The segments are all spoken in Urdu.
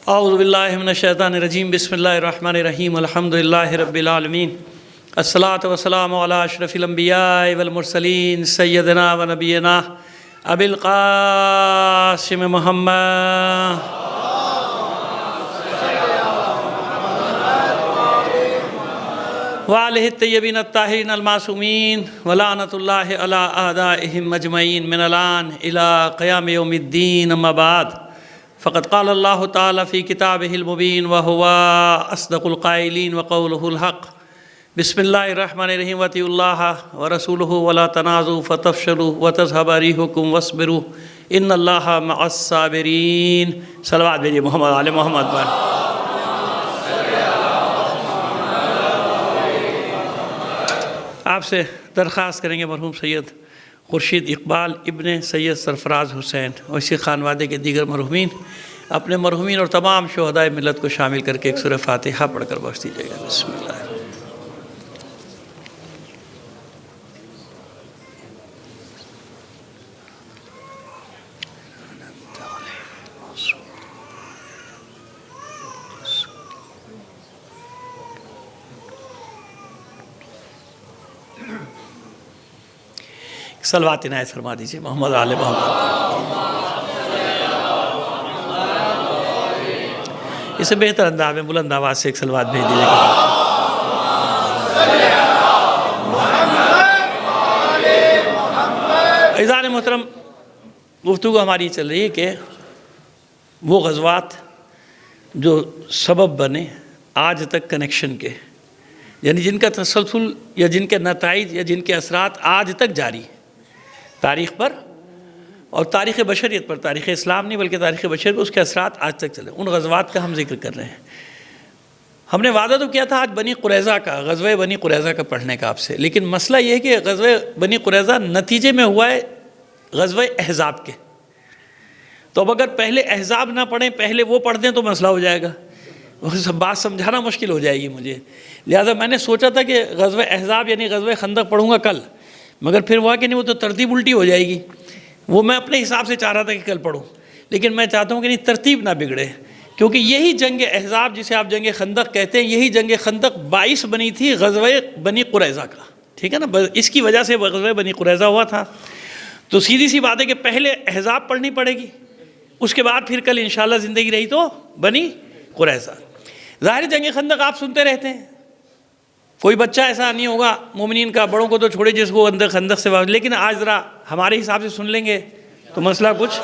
اعوذ باللہ من الشیطان الرجیم بسم اللہ الرحمن الرحیم الحمدللہ رب العالمین الصلاۃ والسلام علی اشرف الانبیاء والمرسلین سیدنا و نبینا ابی القاسم محمد وآلہ الطیبین الطاہرین المعصومین ولعنۃ اللہ علی اعدائہم اجمعین من الآن الی قیام یوم الدین اما بعد فقد قال اللہ تعالی فی کتابہ المبین وہو اصدق القائلین وقولہ الحق بسم اللہ الرحمن الرحیم واتقوا اللہ ورسولہ ولا تنازعوا فتفشلوا وتذهب ريحكم واصبروا ان اللہ مع الصابرین۔ صلوات بھیجیے محمد علی محمد پر۔ آپ سے درخواست کریں گے مرحوم سید خورشید اقبال ابن سید سرفراز حسین اور اسی خانوادے کے دیگر مرحومین اپنے مرحومین اور تمام شہدائے ملت کو شامل کر کے ایک سورہ فاتحہ پڑھ کر بخش دیجیے گا۔ بسم اللہ۔ صلوات عنایت فرما دیجیے محمد آل محمد۔ اسے بہتر انداز میں بلند آواز سے ایک صلوات بھیج دیجیے گا۔ عزیزان محترم، گفتگو ہماری چل رہی ہے کہ وہ غزوات جو سبب بنے آج تک کنیکشن کے، یعنی جن کا تسلسل یا جن کے نتائج یا جن کے اثرات آج تک جاری تاریخ پر اور تاریخ بشریت پر، تاریخ اسلام نہیں بلکہ تاریخ بشریت پر، اس کے اثرات آج تک چلے، ان غزوات کا ہم ذکر کر رہے ہیں۔ ہم نے وعدہ تو کیا تھا آج بنی قریظہ کا، غزوہ بنی قریظہ کا پڑھنے کا آپ سے، لیکن مسئلہ یہ ہے کہ غزوہ بنی قریظہ نتیجے میں ہوا ہے غزوہ احزاب کے، تو اب اگر پہلے احزاب نہ پڑھیں پہلے وہ پڑھ دیں تو مسئلہ ہو جائے گا، وہ سب بات سمجھانا مشکل ہو جائے گی مجھے، لہٰذا میں نے سوچا تھا کہ غزوہ احزاب یعنی غزوہ خندق پڑھوں گا کل، مگر پھر ہوا کہ نہیں وہ تو ترتیب الٹی ہو جائے گی، وہ میں اپنے حساب سے چاہ رہا تھا کہ کل پڑھوں، لیکن میں چاہتا ہوں کہ نہیں ترتیب نہ بگڑے، کیونکہ یہی جنگ احزاب جسے آپ جنگ خندق کہتے ہیں، یہی جنگ خندق باعث بنی تھی غزوہ بنی قریظہ کا، ٹھیک ہے نا، اس کی وجہ سے غزوہ بنی قریظہ ہوا تھا، تو سیدھی سی بات ہے کہ پہلے احزاب پڑھنی پڑے گی، اس کے بعد پھر کل انشاءاللہ زندگی رہی تو بنی قریظہ۔ ظاہر جنگ خندق آپ سنتے رہتے ہیں، کوئی بچہ ایسا نہیں ہوگا مومنین کا، بڑوں کو تو چھوڑے جس کو اندر خندق سے واقع، لیکن آج ذرا ہمارے حساب سے سن لیں گے تو مسئلہ کچھ،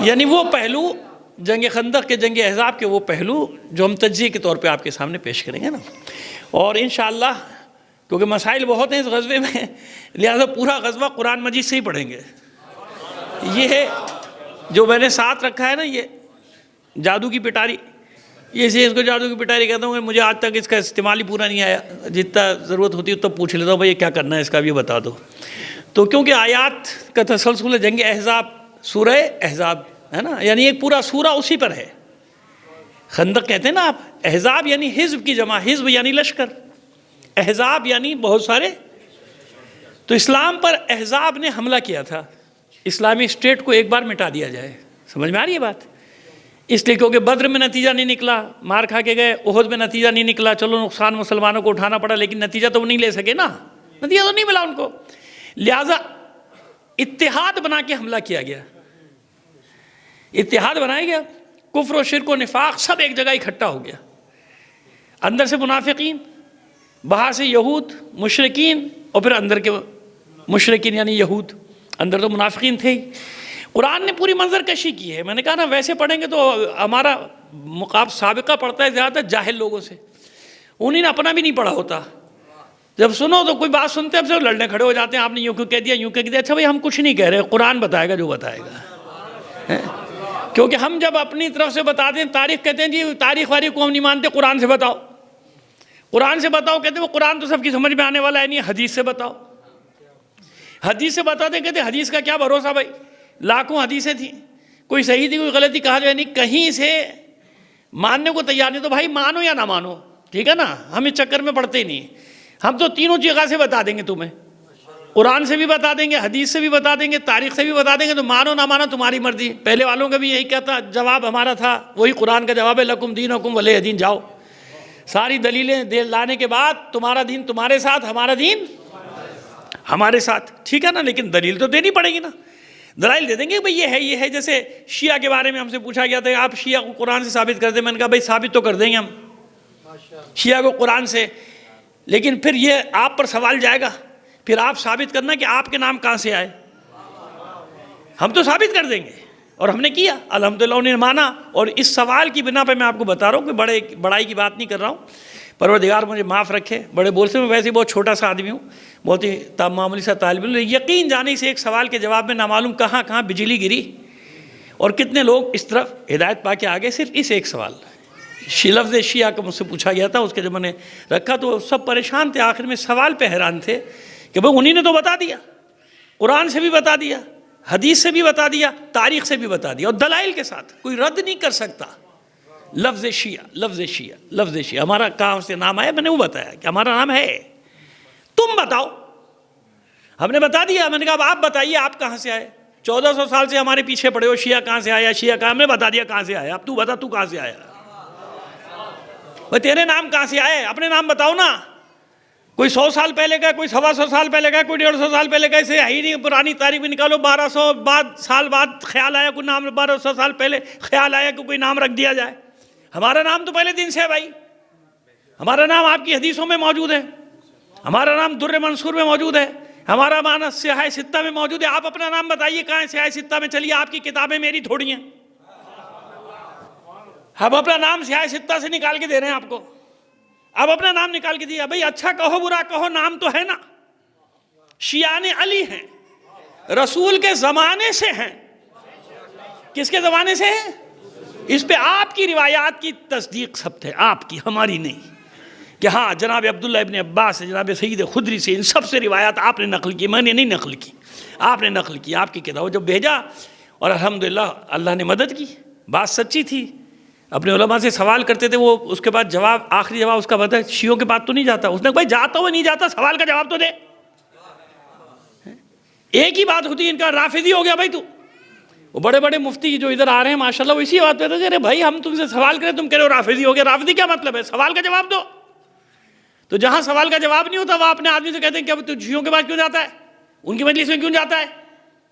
یعنی وہ پہلو جنگ خندق کے، جنگ احزاب کے وہ پہلو جو ہم تجزیے کے طور پہ آپ کے سامنے پیش کریں گے نا، اور انشاءاللہ کیونکہ مسائل بہت ہیں اس غزوے میں، لہذا پورا غزوہ قرآن مجید سے ہی پڑھیں گے۔ یہ ہے جو میں نے ساتھ رکھا ہے نا، یہ جادو کی پٹاری، یہ اس کو جادو کی پٹاری کہتا ہوں کہ مجھے آج تک اس کا استعمال ہی پورا نہیں آیا، جتنا ضرورت ہوتی ہے اتنا پوچھ لیتا ہوں بھائی یہ کیا کرنا ہے اس کا بھی بتا دو، تو کیونکہ آیات کا تسلسل ہے، جنگ احزاب سورہ احزاب ہے نا، یعنی ایک پورا سورہ اسی پر ہے، خندق کہتے ہیں نا آپ، احزاب یعنی حزب کی جمع، حزب یعنی لشکر، احزاب یعنی بہت سارے، تو اسلام پر احزاب نے حملہ کیا تھا، اسلامی اسٹیٹ کو ایک بار مٹا دیا جائے، سمجھ میں آ رہی ہے بات، اس لیے کیونکہ بدر میں نتیجہ نہیں نکلا، مار کھا کے گئے، احد میں نتیجہ نہیں نکلا، چلو نقصان مسلمانوں کو اٹھانا پڑا لیکن نتیجہ تو وہ نہیں لے سکے نا، نتیجہ تو نہیں ملا ان کو، لہٰذا اتحاد بنا کے حملہ کیا گیا، اتحاد بنایا گیا، کفر و شرک و نفاق سب ایک جگہ اکٹھا ہو گیا، اندر سے منافقین، باہر سے یہود مشرکین، اور پھر اندر کے مشرکین یعنی یہود، اندر تو منافقین تھے ہی۔ قرآن نے پوری منظر کشی کی ہے، میں نے کہا نا ویسے پڑھیں گے تو ہمارا سابقہ پڑتا ہے زیادہ جاہل لوگوں سے، انہیں نے اپنا بھی نہیں پڑھا ہوتا، جب سنو تو کوئی بات سنتے اب سے لڑنے کھڑے ہو جاتے ہیں، آپ نے یوں کیوں کہہ دیا یوں کہہ دیا، اچھا بھائی ہم کچھ نہیں کہہ رہے، قرآن بتائے گا جو بتائے گا، کیونکہ ہم جب اپنی طرف سے بتاتے ہیں تاریخ، کہتے ہیں جی تاریخ واریخ کو ہم نہیں مانتے، قرآن سے بتاؤ، قرآن سے بتاؤ، کہتے ہیں وہ قرآن تو سب کی سمجھ میں آنے والا ہے نہیں، حدیث سے بتاؤ، حدیث سے بتاتے ہیں، کہتے ہیں حدیث کا کیا بھروسہ بھائی، لاکھوں حدیثیں تھیں، کوئی صحیح تھی کوئی غلطی، کہا جو ہے نہیں کہیں سے ماننے کو تیار نہیں، تو بھائی مانو یا نہ مانو، ٹھیک ہے نا، ہم اس چکر میں پڑتے ہی نہیں، ہم تو تینوں جگہ سے بتا دیں گے تمہیں، قرآن سے بھی بتا دیں گے، حدیث سے بھی بتا دیں گے، تاریخ سے بھی بتا دیں گے، تو مانو نہ مانو تمہاری مرضی۔ پہلے والوں کا بھی یہی کہتا جواب ہمارا تھا، وہی قرآن کا جواب ہے، لکم دینکم ولی دین، جاؤ۔ ساری دلیلیں لانے کے بعد تمہارا دین تمہارے ساتھ، ہمارا دین ہمارے ساتھ، ٹھیک ہے نا؟ لیکن دلیل تو دینی پڑے گی نا، دلائل دے دیں گے بھئی یہ ہے۔ جیسے شیعہ کے بارے میں ہم سے پوچھا گیا تھا آپ شیعہ کو قرآن سے ثابت کر دیں، میں نے کہا بھئی ثابت تو کر دیں گے ہم شیعہ کو قرآن سے، لیکن پھر یہ آپ پر سوال جائے گا، پھر آپ ثابت کرنا کہ آپ کے نام کہاں سے آئے۔ ہم تو ثابت کر دیں گے، اور ہم نے کیا الحمدللہ، انہیں مانا۔ اور اس سوال کی بنا پہ میں آپ کو بتا رہا ہوں کہ بڑائی کی بات نہیں کر رہا ہوں، پروردگار مجھے معاف رکھے، بڑے بول سے میں ویسے ہی بہت چھوٹا سا آدمی ہوں، بہت ہی معمولی سا طالب علم۔ یقین جانے سے ایک سوال کے جواب میں نامعلوم کہاں کہاں بجلی گری اور کتنے لوگ اس طرف ہدایت پا کے آگے، صرف اس ایک سوال۔ لفظ شیعہ کا مجھ سے پوچھا گیا تھا، اس کے جب میں نے رکھا تو سب پریشان تھے، آخر میں سوال پہ حیران تھے کہ بھئی انہی نے تو بتا دیا، قرآن سے بھی بتا دیا، حدیث سے بھی بتا دیا، تاریخ سے بھی بتا دیا، اور دلائل کے ساتھ، کوئی رد نہیں کر سکتا۔ لفظ شیعہ، لفظ شیعہ، لفظ شیعہ، ہمارا کہاں سے نام آیا؟ میں نے وہ بتایا کہ ہمارا نام ہے، تم بتاؤ۔ ہم نے بتا دیا، میں نے کہا اب آپ بتائیے آپ کہاں سے آئے؟ 1400 سال سے ہمارے پیچھے پڑے ہو، شیعہ کہاں سے آیا، شیعہ کہاں؟ ہم نے بتا دیا کہاں سے آیا، اب تو بتا تو کہاں سے آیا؟ بھئی تیرے نام کہاں سے آئے؟ اپنے نام بتاؤ نا۔ کوئی 100 سال پہلے کا، کوئی 125 سال پہلے کا، کوئی 150 سال پہلے کا، اسے ہے ہی نہیں۔ پرانی تاریخ میں نکالو، 1200 سال بعد خیال آیا کوئی نام، 1200 سال پہلے خیال آیا کہ کوئی نام رکھ دیا جائے۔ ہمارا نام تو پہلے دن سے ہے بھائی، ہمارا نام آپ کی حدیثوں میں موجود ہے، ہمارا نام در منصور میں موجود ہے، ہمارا نام سیاہ ستہ میں موجود ہے۔ آپ اپنا نام بتائیے کہاں ہے سیاہ ستہ میں؟ چلیے آپ کی کتابیں میری تھوڑی ہیں، ہم اپنا نام سیاہ ستہ سے نکال کے دے رہے ہیں آپ کو۔ اب اپنا نام نکال کے دیا بھئی، اچھا کہو برا کہو، نام تو ہے نا۔ شیعان علی ہیں، رسول کے زمانے سے ہیں۔ کس کے زمانے سے ہیں؟ اس پہ آپ کی روایات کی تصدیق سب تھے، آپ کی، ہماری نہیں، کہ ہاں جناب عبداللہ ابن عباس سے، جناب سید خدری سے، ان سب سے روایات آپ نے نقل کی، میں نے نہیں نقل کی، آپ نے نقل کی۔ آپ کی کتاب جب بھیجا، اور الحمدللہ اللہ نے مدد کی، بات سچی تھی، اپنے علماء سے سوال کرتے تھے، وہ اس کے بعد جواب، آخری جواب اس کا بتا، شیعوں کے بعد تو نہیں جاتا۔ اس نے بھائی جاتا ہو نہیں جاتا، سوال کا جواب تو دے۔ ایک ہی بات ہوتی ہے، ان کا رافضی ہو گیا بھائی تو۔ وہ بڑے بڑے مفتی جو ادھر آ رہے ہیں ماشاءاللہ، وہ اسی بات پہ تھے کہ ارے بھائی ہم تم سے سوال کریں، تم کہہ رہے ہو رافضی ہو گیا۔ رافضی کیا مطلب ہے؟ سوال کا جواب دو۔ تو جہاں سوال کا جواب نہیں ہوتا، وہ اپنے آدمی سے کہتے ہیں کہ اب تو شیعوں کے بعد کیوں جاتا ہے، ان کی مجلس میں کیوں جاتا ہے،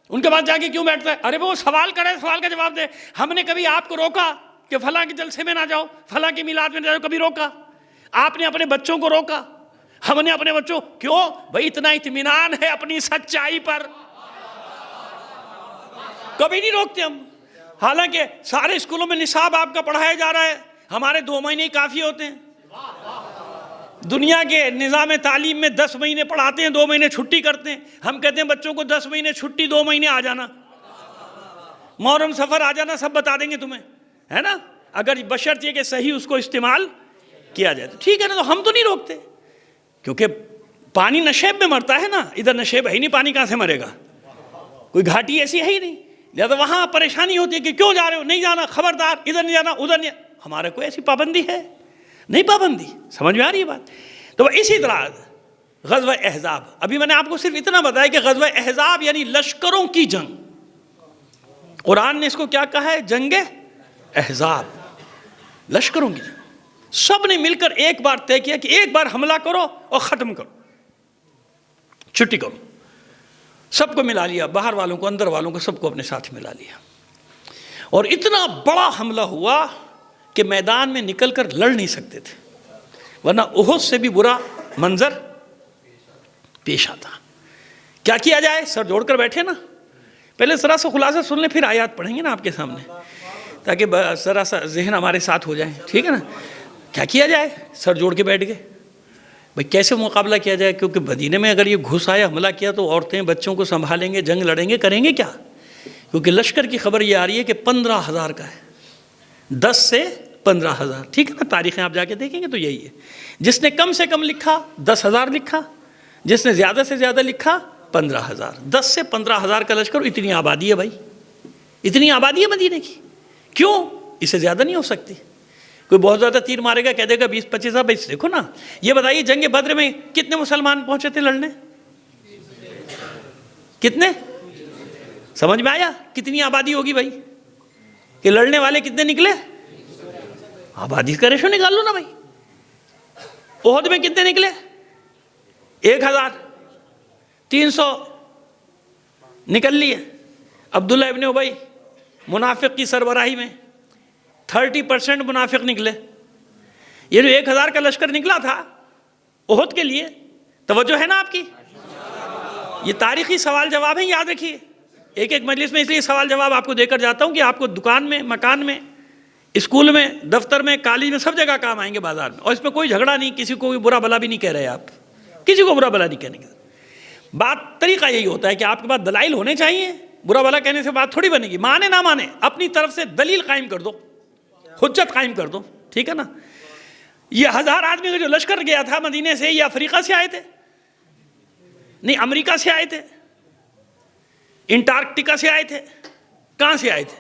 ان کے بعد جا کے کیوں بیٹھتا ہے؟ ارے وہ سوال کرے، سوال کا جواب دے۔ ہم نے کبھی آپ کو روکا کہ فلاں کے جلسے میں نہ جاؤ، فلاں کے میلاد میں نہ جاؤ؟ کبھی روکا؟ آپ نے اپنے بچوں کو روکا، ہم نے اپنے بچوں کیوں؟ بھائی اتنا اطمینان ہے اپنی سچائی پر، کبھی نہیں روکتے ہم۔ حالانکہ سارے اسکولوں میں نصاب آپ کا پڑھایا جا رہا ہے، ہمارے 2 مہینے ہی کافی ہوتے ہیں۔ دنیا کے نظام تعلیم میں 10 مہینے پڑھاتے ہیں، 2 مہینے چھٹی کرتے ہیں۔ ہم کہتے ہیں بچوں کو 10 مہینے چھٹی، 2 مہینے آ جانا، محرم سفر آ جانا، سب بتا دیں گے تمہیں، ہے نا؟ اگر بشرط یہ کہ صحیح اس کو استعمال کیا جائے تو ٹھیک ہے نا، تو ہم تو نہیں روکتے، کیونکہ پانی نشیب میں مرتا ہے نا، ادھر نشیب ہے ہی نہیں، پانی کہاں سے مرے گا؟ کوئی گھاٹی ایسی ہے ہی نہیں، لہذا وہاں پریشانی ہوتی ہے کہ کیوں جا رہے ہو؟ نہیں جانا، خبردار، ادھر نہیں جانا، ادھر نہیں۔ ہمارے کوئی ایسی پابندی ہے نہیں، پابندی، سمجھ میں آ رہی ہے بات؟ تو اسی طرح غزوہ احزاب، ابھی میں نے آپ کو صرف اتنا بتایا کہ غزوہ احزاب یعنی لشکروں کی جنگ، قرآن نے اس کو کیا کہا ہے؟ جنگ احزاب، لشکروں کی جنگ۔ سب نے مل کر ایک بار طے کیا کہ ایک بار حملہ کرو اور ختم کرو، چھٹی کرو۔ سب کو ملا لیا، باہر والوں کو، اندر والوں کو، سب کو اپنے ساتھ ملا لیا، اور اتنا بڑا حملہ ہوا کہ میدان میں نکل کر لڑ نہیں سکتے تھے، ورنہ احد سے بھی برا منظر پیش آتا۔ کیا کیا جائے؟ سر جوڑ کر بیٹھے نا، پہلے ذرا سا خلاصہ سن لیں، پھر آیات پڑھیں گے نا آپ کے سامنے، تاکہ ذرا سا ذہن ہمارے ساتھ ہو جائے، ٹھیک ہے نا؟ کیا کیا جائے؟ سر جوڑ کے بیٹھ گئے بھئی کیسے مقابلہ کیا جائے، کیونکہ مدینے میں اگر یہ گھس آیا، حملہ کیا تو عورتیں بچوں کو سنبھالیں گے، جنگ لڑیں گے، کریں گے کیا؟ کیونکہ لشکر کی خبر یہ آ رہی ہے کہ 15,000 کا ہے، 10 سے 15,000، ٹھیک ہے نا؟ تاریخیں آپ جا کے دیکھیں گے تو یہی ہے۔ جس نے کم سے کم لکھا 10,000 لکھا، جس نے زیادہ سے زیادہ لکھا 15,000، 10 سے 15,000 کا لشکر، اتنی آبادی ہے بھائی، اتنی آبادی ہے مدینے کی، کیوں؟ اس سے زیادہ نہیں ہو سکتی۔ کوئی بہت زیادہ تیر مارے گا، کہہ دے گا 20-25 ہزار۔ دیکھو نا، یہ بتائیے جنگ بدر میں کتنے مسلمان پہنچے تھے لڑنے؟ کتنے؟ سمجھ میں آیا کتنی آبادی ہوگی بھائی کہ لڑنے والے کتنے نکلے؟ آبادی کا ریشو نکال لو نا بھائی. احد میں کتنے نکلے؟ 1300 نکل لیے. عبداللہ ابن ابی منافق کی سربراہی میں 30% منافق نکلے. یہ جو 1000 کا لشکر نکلا تھا احد کے لیے، توجہ ہے نا آپ کی؟ یہ تاریخی سوال جواب ہیں، یاد رکھیے. ایک ایک مجلس میں اس لیے سوال جواب آپ کو دے کر جاتا ہوں کہ آپ کو دکان میں، مکان میں، اسکول میں، دفتر میں، کالج میں، سب جگہ کام آئیں گے، بازار میں. اور اس میں کوئی جھگڑا نہیں، کسی کو برا بھلا بھی نہیں کہہ رہے آپ، کسی کو برا بھلا نہیں کہنے کا بات. طریقہ یہی ہوتا ہے کہ آپ کے پاس دلائل ہونے چاہیے. برا بھلا کہنے سے بات تھوڑی بنے گی. مانے نہ مانے اپنی طرف سے دلیل قائم کر دو، حجت قائم کر دو، ٹھیک ہے نا. یہ 1000 آدمی کا جو لشکر گیا تھا مدینے سے، یہ افریقہ سے آئے تھے؟ نہیں، امریکہ سے آئے تھے، انٹارکٹیکا سے آئے تھے. کہاں سے آئے تھے؟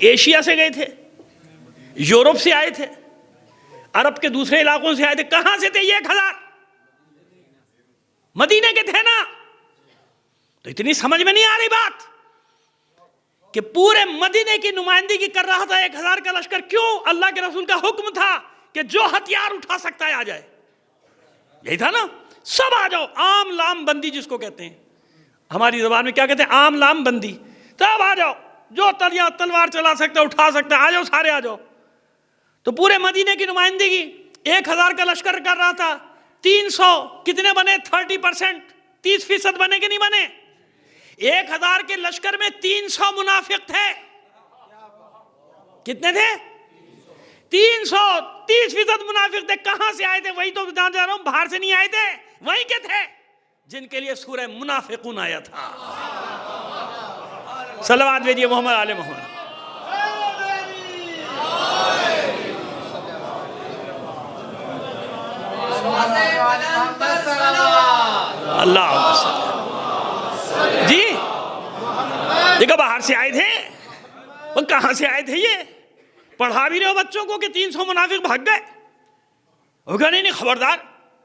ایشیا سے گئے تھے، یورپ سے آئے تھے، عرب کے دوسرے علاقوں سے آئے تھے. کہاں سے تھے یہ 1000؟ مدینے کے تھے نا. تو اتنی سمجھ میں نہیں آ رہی بات کہ پورے مدینے کی نمائندگی کر رہا تھا 1000 کا لشکر. کیوں؟ اللہ کے رسول کا حکم تھا کہ جو ہتھیار اٹھا سکتا ہے آ جائے. یہی تھا نا، سب آ جاؤ. عام لام بندی جس کو کہتے ہیں، ہماری زبان میں کیا کہتے ہیں؟ عام لام بندی. سب آ جاؤ، جو تلوار چلا سکتا ہے، اٹھا سکتا ہے، آ جاؤ، سارے آ جاؤ. تو پورے مدینے کی نمائندگی 1000 کا لشکر کر رہا تھا. 300 کتنے بنے؟ 30%. 30% بنے کہ نہیں بنے؟ 1000 کے لشکر میں 300 منافق تھے. کتنے تھے؟ 300. 30% منافق تھے. کہاں سے آئے تھے؟ وہی تو جان جا رہا ہوں، باہر سے نہیں آئے تھے، وہیں کے تھے جن کے لیے سورہ منافقون آیا تھا. صلوات بھیجیے محمد آل محمد. اللہ جی دیکھو، باہر سے آئے تھے. وہ کہاں سے آئے تھے؟ یہ پڑھا بھی رہے ہو بچوں کو کہ 300 منافق بھاگ گئے. وہ کہا نہیں خبردار.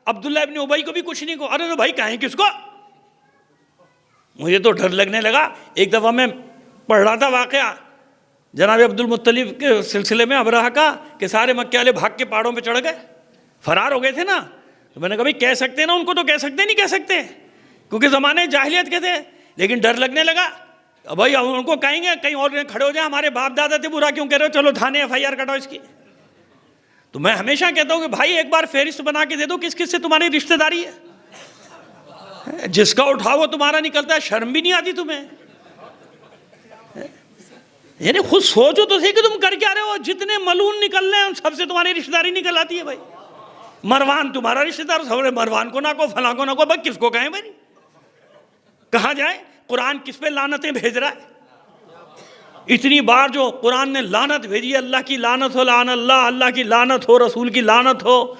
عبداللہ ابن ابی کو بھی کچھ نہیں کہا. ارے تو بھائی کہیں کس کو؟ مجھے تو ڈر لگنے لگا. ایک دفعہ میں پڑھ رہا تھا واقعہ جناب عبد المطلب کے سلسلے میں، ابرہہ کا، کہ سارے مکے والے بھاگ کے پہاڑوں پہ چڑھ گئے، فرار ہو گئے تھے نا. تو میں نے کہا بھائی کہہ سکتے نا ان کو، تو کہہ سکتے نہیں کہہ سکتے، کیونکہ زمانے جاہلیت کے تھے. لیکن ڈر لگنے لگا. بھائی ان کو کہیں گے کہیں اور کھڑے ہو جائیں، ہمارے باپ دادا تھے، برا کیوں کہہ رہے ہو، چلو تھانے FIR کٹاؤ اس کی. تو میں ہمیشہ کہتا ہوں کہ بھائی ایک بار فہرست بنا کے دے دو کس کس سے تمہاری رشتہ داری ہے. جس کا اٹھاؤ وہ تمہارا نکلتا ہے. شرم بھی نہیں آتی تمہیں؟ یعنی خود سوچو تو صحیح کہ تم کر کیا رہے ہو. جتنے ملون نکل رہے ہیں ان سب سے تمہاری رشتہ داری نکل آتی ہے. بھائی مروان تمہارا رشتہ دار، سب مروان کو نہ کو، فلاں کو نہ کو. بھائی کس کو کہیں بھائی؟ کہاں جائیں؟ قرآن کس پہ لعنتیں بھیج رہا ہے؟ اتنی بار جو قرآن نے لعنت بھیجی، اللہ کی لعنت ہو، لعن اللہ، اللہ کی لعنت ہو، رسول کی لعنت ہو،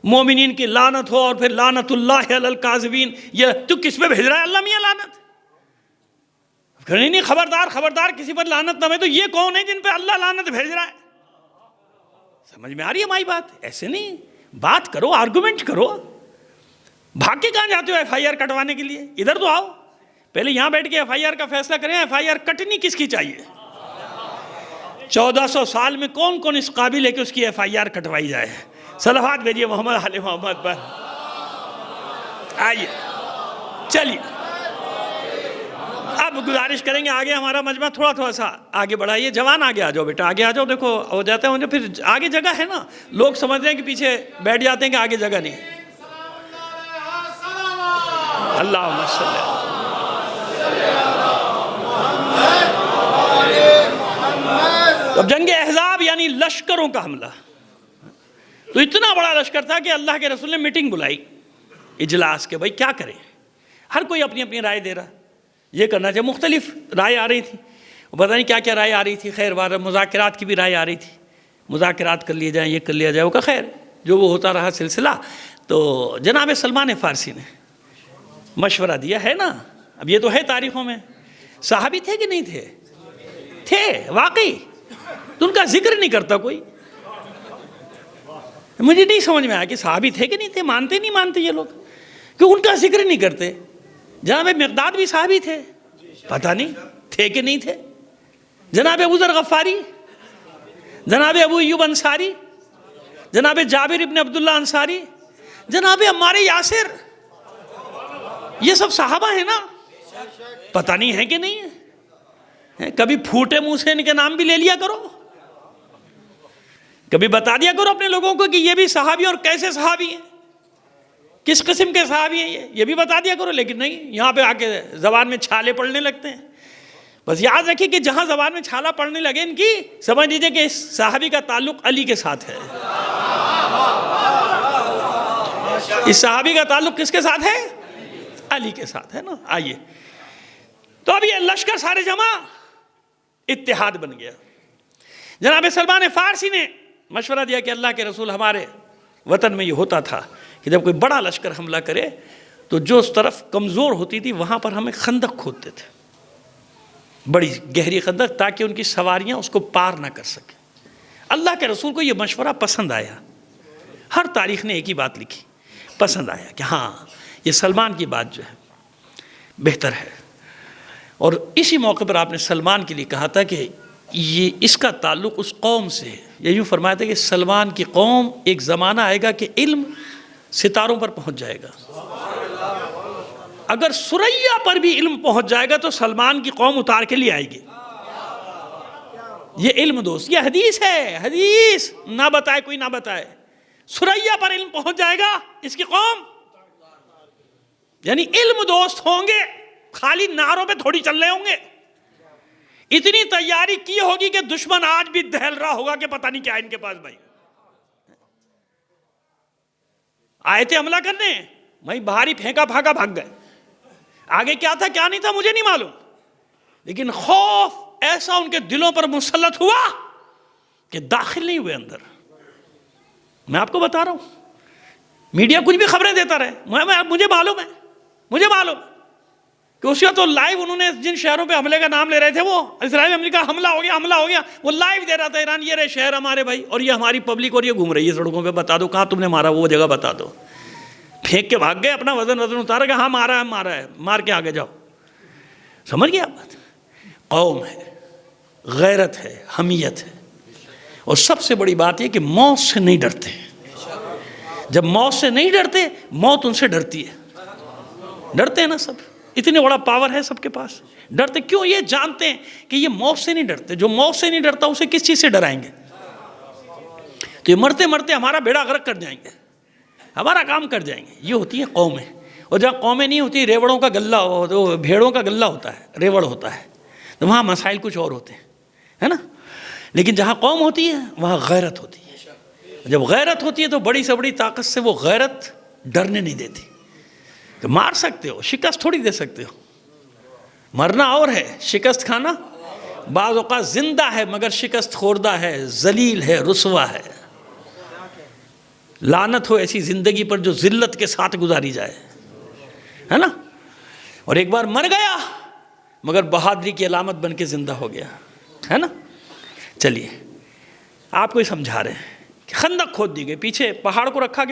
مومنین کی لعنت ہو، اور پھر لعنت اللہ علی الکاذبین. یہ تو کس پہ بھیج رہا ہے اللہ میاں لعنت؟ نہیں خبردار خبردار، کسی پر لعنت نہ بھیج. تو یہ کون ہے جن پہ اللہ لعنت بھیج رہا ہے؟ سمجھ میں آ رہی ہے ہماری بات؟ ایسے نہیں بات کرو، آرگومنٹ کرو. بھاگ کے کہاں جاتے ہو FIR کٹوانے کے لیے؟ ادھر تو آؤ، پہلے یہاں بیٹھ کے FIR کا فیصلہ کریں. FIR کٹنی کس کی چاہیے؟ 1400 سال میں کون کون اس قابل ہے کہ اس کی FIR کٹوائی جائے؟ صلوات بھیجیے محمد آل محمد پر. آئیے چلیے اب گزارش کریں گے آگے ہمارا مجمع تھوڑا سا آگے بڑھائیے. جوان آگے آ جاؤ بیٹا، آگے آ جاؤ. دیکھو ہو جاتا ہے مجھے پھر آگے جگہ ہے نا، لوگ سمجھ رہے ہیں کہ پیچھے بیٹھ جاتے ہیں کہ آگے جگہ نہیں. اللہم صلی اللہ. اب جنگ احزاب یعنی لشکروں کا حملہ. تو اتنا بڑا لشکر تھا کہ اللہ کے رسول نے میٹنگ بلائی، اجلاس کے. بھائی کیا کریں؟ ہر کوئی اپنی اپنی رائے دے رہا، یہ کرنا چاہیے. مختلف رائے آ رہی تھی، پتہ نہیں کیا کیا رائے آ رہی تھی. خیر بار مذاکرات کی بھی رائے آ رہی تھی، مذاکرات کر لیے جائیں، یہ کر لیا جائے. وہ کا خیر جو وہ ہوتا رہا سلسلہ. تو جناب سلمان فارسی نے مشورہ دیا ہے نا. اب یہ تو ہے تاریخوں میں. صحابی تھے کہ نہیں تھے؟ تھے واقعی. تو ان کا ذکر نہیں کرتا کوئی. مجھے نہیں سمجھ میں آیا کہ صحابی تھے کہ نہیں تھے. مانتے نہیں مانتے یہ لوگ کہ ان کا ذکر نہیں کرتے. جناب مقداد بھی صحابی تھے، پتہ نہیں تھے کہ نہیں تھے. جناب ابو ذر غفاری، جناب ابو ایوب انصاری، جناب جابر ابن عبداللہ انصاری، جناب عمار یاسر، یہ سب صحابہ ہیں نا. پتہ نہیں ہے کہ نہیں ہے. کبھی پھوٹے منہ سے ان کے نام بھی لے لیا کرو، کبھی بتا دیا کرو اپنے لوگوں کو کہ یہ بھی صحابی اور کیسے صحابی ہیں، کس قسم کے صحابی ہیں یہ بھی بتا دیا کرو. لیکن نہیں، یہاں پہ آ کے زبان میں چھالے پڑنے لگتے ہیں. بس یاد رکھیے کہ جہاں زبان میں چھالا پڑنے لگے ان کی، سمجھ لیجئے کہ اس صحابی کا تعلق علی کے ساتھ ہے. اس صحابی کا تعلق کس کے ساتھ ہے؟ علی کے ساتھ ہے نا. آئیے تو اب یہ لشکر سارے جمع، اتحاد بن گیا. جناب سلمان فارسی نے مشورہ دیا کہ اللہ کے رسول، ہمارے وطن میں یہ ہوتا تھا کہ جب کوئی بڑا لشکر حملہ کرے تو جو اس طرف کمزور ہوتی تھی وہاں پر ہمیں خندق کھودتے تھے، بڑی گہری خندق، تاکہ ان کی سواریاں اس کو پار نہ کر سکیں. اللہ کے رسول کو یہ مشورہ پسند آیا. ہر تاریخ نے ایک ہی بات لکھی، پسند آیا کہ ہاں یہ سلمان کی بات جو ہے بہتر ہے. اور اسی موقع پر آپ نے سلمان کے لیے کہا تھا کہ یہ اس کا تعلق اس قوم سے ہے. یہ یوں فرمایا تھا کہ سلمان کی قوم، ایک زمانہ آئے گا کہ علم ستاروں پر پہنچ جائے گا. اگر سریا پر بھی علم پہنچ جائے گا تو سلمان کی قوم اتار کے لے آئے گی. یہ علم دوست، یہ حدیث ہے، حدیث نہ بتائے کوئی نہ بتائے. سریا پر علم پہنچ جائے گا اس کی قوم، یعنی علم دوست ہوں گے، خالی نعروں پہ تھوڑی چل رہے ہوں گے. اتنی تیاری کی ہوگی کہ دشمن آج بھی دہل رہا ہوگا کہ پتہ نہیں کیا ان کے پاس. بھائی آئے تھے حملہ کرنے، بھائی باہر ہی پھینکا بھاگا بھاگ گئے. آگے کیا تھا کیا نہیں تھا مجھے نہیں معلوم، لیکن خوف ایسا ان کے دلوں پر مسلط ہوا کہ داخل نہیں ہوئے اندر. میں آپ کو بتا رہا ہوں، میڈیا کچھ بھی خبریں دیتا رہے، مجھے معلوم ہے کہ اسی وقت تو لائیو انہوں نے جن شہروں پہ حملے کا نام لے رہے تھے، وہ اسرائیل امریکہ حملہ ہو گیا، وہ لائیو دے رہا تھا ایران، یہ رہے شہر ہمارے بھائی، اور یہ ہماری پبلک، اور یہ گھوم رہی ہے سڑکوں پہ. بتا دو کہاں تم نے مارا، وہ جگہ بتا دو. پھینک کے بھاگ گئے، اپنا وزن اتارا کہ ہاں مارا ہے، مار کے آگے جاؤ. سمجھ گیا بات؟ قوم ہے، غیرت ہے، حمیت ہے. اور سب سے بڑی بات یہ کہ موت سے نہیں ڈرتے. جب موت سے نہیں ڈرتے، موت ان سے ڈرتی ہے. ڈرتے ہیں نا سب، اتنے بڑا پاور ہے سب کے پاس. ڈرتے کیوں؟ یہ جانتے ہیں کہ یہ موت سے نہیں ڈرتے. جو موت سے نہیں ڈرتا اسے کس چیز سے ڈرائیں گے؟ تو یہ مرتے مرتے ہمارا بیڑا غرق کر جائیں گے، ہمارا کام کر جائیں گے. یہ ہوتی ہیں قومیں. اور جہاں قومیں نہیں ہوتی، ریوڑوں کا غلہ، بھیڑوں کا غلہ ہوتا ہے، ریوڑ ہوتا ہے، تو وہاں مسائل کچھ اور ہوتے ہیں، ہے نا. لیکن جہاں قوم ہوتی ہے وہاں غیرت ہوتی ہے. جب غیرت ہوتی ہے تو بڑی سے بڑی طاقت سے وہ غیرت ڈرنے نہیں دیتی. کہ مار سکتے ہو، شکست تھوڑی دے سکتے ہو. مرنا اور ہے، شکست کھانا بعض اوقات زندہ ہے مگر شکست خوردہ ہے، ذلیل ہے، رسوا ہے. لعنت ہو ایسی زندگی پر جو ذلت کے ساتھ گزاری جائے، ہے نا. اور ایک بار مر گیا مگر بہادری کی علامت بن کے زندہ ہو گیا، ہے نا. چلیے آپ کو ہی سمجھا رہے ہیں کہ خندق کھود دی گئی، پیچھے پہاڑوں کو رکھا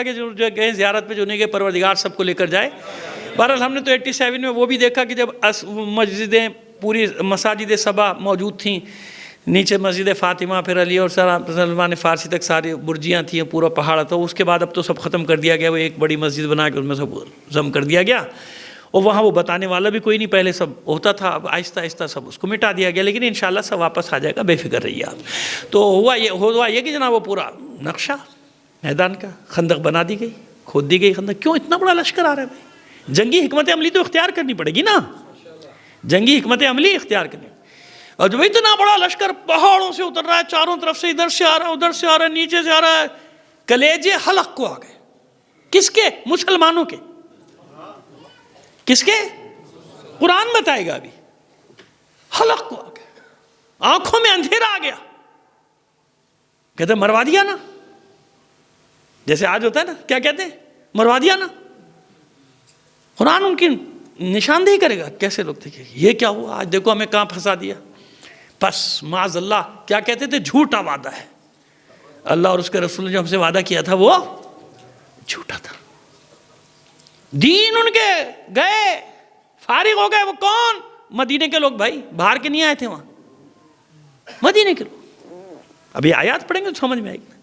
گیا، جو گئے زیارت پہ، جو نہیں گئے پروردگار سب کو لے کر جائے. بہرحال ہم نے تو 87 میں وہ بھی دیکھا کہ جب مسجدیں، پوری مساجد سبا موجود تھیں، نیچے مسجد فاطمہ، پھر علی اور سلمان فارسی تک ساری برجیاں تھیں، پورا پہاڑ تھا. اس کے بعد اب تو سب ختم کر دیا گیا، وہ ایک بڑی مسجد بنا کے اس میں سب ضم کر دیا گیا. اور وہاں وہ بتانے والا بھی کوئی نہیں، پہلے سب ہوتا تھا، اب آہستہ آہستہ سب اس کو مٹا دیا گیا. لیکن انشاءاللہ سب واپس آ جائے گا، بے فکر رہیے آپ. تو ہوا یہ کہ جناب وہ پورا نقشہ میدان کا، خندق بنا دی گئی، کھود دی گئی خندق. کیوں اتنا بڑا لشکر آ رہا ہے بھائی؟ جنگی حکمت عملی تو اختیار کرنی پڑے گی نا، جنگی حکمت عملی اختیار کرنی. اور جب اتنا بڑا لشکر پہاڑوں سے اتر رہا ہے، چاروں طرف سے، ادھر سے آ رہا ہے، ادھر سے آ رہا ہے، نیچے سے آ رہا ہے، کلیجے حلق کو آ گئے. کس کے؟ مسلمانوں کے. کس کے؟ قرآن بتائے گا ابھی. حلق کو آ گئے، آنکھوں میں اندھیرا آ گیا. کہتے ہیں مروا دیا نا، جیسے آج ہوتا ہے نا، کیا کہتے ہیں؟ مروا دیا نا. قرآن ان کی نشاندہی کرے گا. کیسے لوگ تھے کہ یہ کیا ہوا، آج دیکھو ہمیں کہاں پھنسا دیا. پس معاذ اللہ کیا کہتے تھے؟ جھوٹا وعدہ ہے. اللہ اور اس کے رسول نے جو ہم سے وعدہ کیا تھا وہ جھوٹا تھا. دین ان کے گئے، فارغ ہو گئے. وہ کون؟ مدینے کے لوگ بھائی، باہر کے نہیں آئے تھے وہاں، مدینے کے لوگ. ابھی آیات پڑھیں گے تو سمجھ میں آئے گی.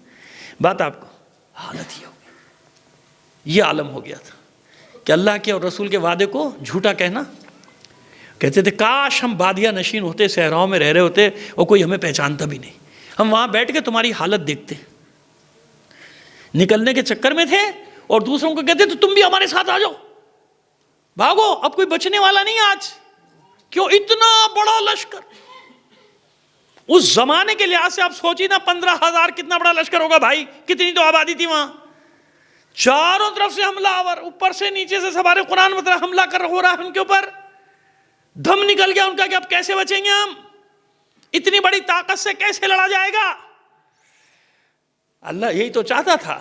بات آپ کو، حالت یہ ہو گئی، یہ عالم ہو گیا تھا کہ اللہ کے اور رسول کے وعدے کو جھوٹا کہنا. کہتے تھے کاش ہم بادیہ نشین ہوتے، صحراؤں میں رہ رہے ہوتے اور کوئی ہمیں پہچانتا بھی نہیں، ہم وہاں بیٹھ کے تمہاری حالت دیکھتے. نکلنے کے چکر میں تھے اور دوسروں کو کہتے تو تم بھی ہمارے ساتھ آ جاؤ، بھاگو، اب کوئی بچنے والا نہیں آج. کیوں؟ اتنا بڑا لشکر. اس زمانے کے لحاظ سے آپ سوچی نا 15,000 کتنا بڑا لشکر ہوگا بھائی، کتنی تو آبادی تھی وہاں. چاروں طرف سے حملہ آور، اوپر سے نیچے سے سوارے قرآن مطلب حملہ ہو رہا ہے ان کے اوپر. دم نکل گیا ان کا کہ اب کیسے بچیں گے ہم، اتنی بڑی طاقت سے کیسے لڑا جائے گا. اللہ یہی تو چاہتا تھا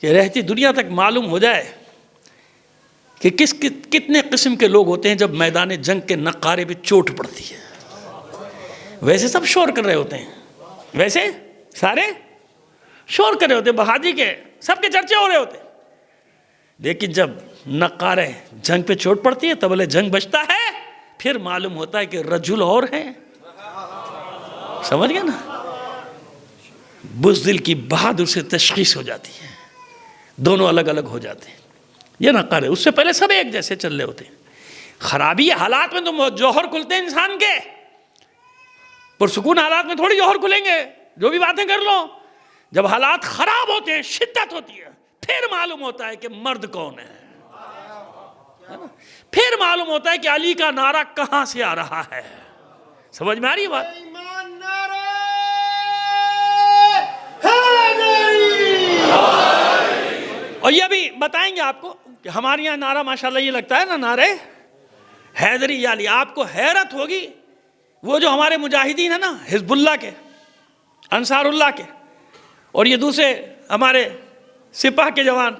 کہ رہتی دنیا تک معلوم ہو جائے کہ کتنے قسم کے لوگ ہوتے ہیں جب میدان جنگ کے نقارے پہ چوٹ پڑتی ہے. ویسے سب شور کر رہے ہوتے ہیں، ویسے سارے شور کر رہے ہوتے ہیں، بہادری کے سب کے چرچے ہو رہے ہوتے ہیں، لیکن جب نقارے جنگ پہ چوٹ پڑتی ہے تب بولے جنگ بچتا ہے، پھر معلوم ہوتا ہے کہ رجل اور ہیں. سمجھ گیا نا؟ بزدل کی بہادر سے تشخیص ہو جاتی ہے، دونوں الگ الگ ہو جاتے ہیں. یہ نقارے اس سے پہلے سب ایک جیسے چل رہے ہوتے ہیں. خرابی حالات میں تو جوہر کھلتے ہیں انسان کے، پرسکون حالات میں تھوڑی جوہر کھلیں گے، جو بھی باتیں کر لو. جب حالات خراب ہوتے ہیں، شدت ہوتی ہے، پھر معلوم ہوتا ہے کہ مرد کون ہے. پھر معلوم ہوتا ہے کہ علی کا نعرہ کہاں سے آ رہا ہے. سمجھ میں آ رہی ہے بات؟ اور یہ بھی بتائیں گے آپ کو کہ ہمارے یہاں نعرہ ماشاءاللہ یہ لگتا ہے نا، نعرے حیدری یا علی. آپ کو حیرت ہوگی، وہ جو ہمارے مجاہدین ہیں نا، حزب اللہ کے، انصار اللہ کے، اور یہ دوسرے ہمارے سپاہ کے جوان،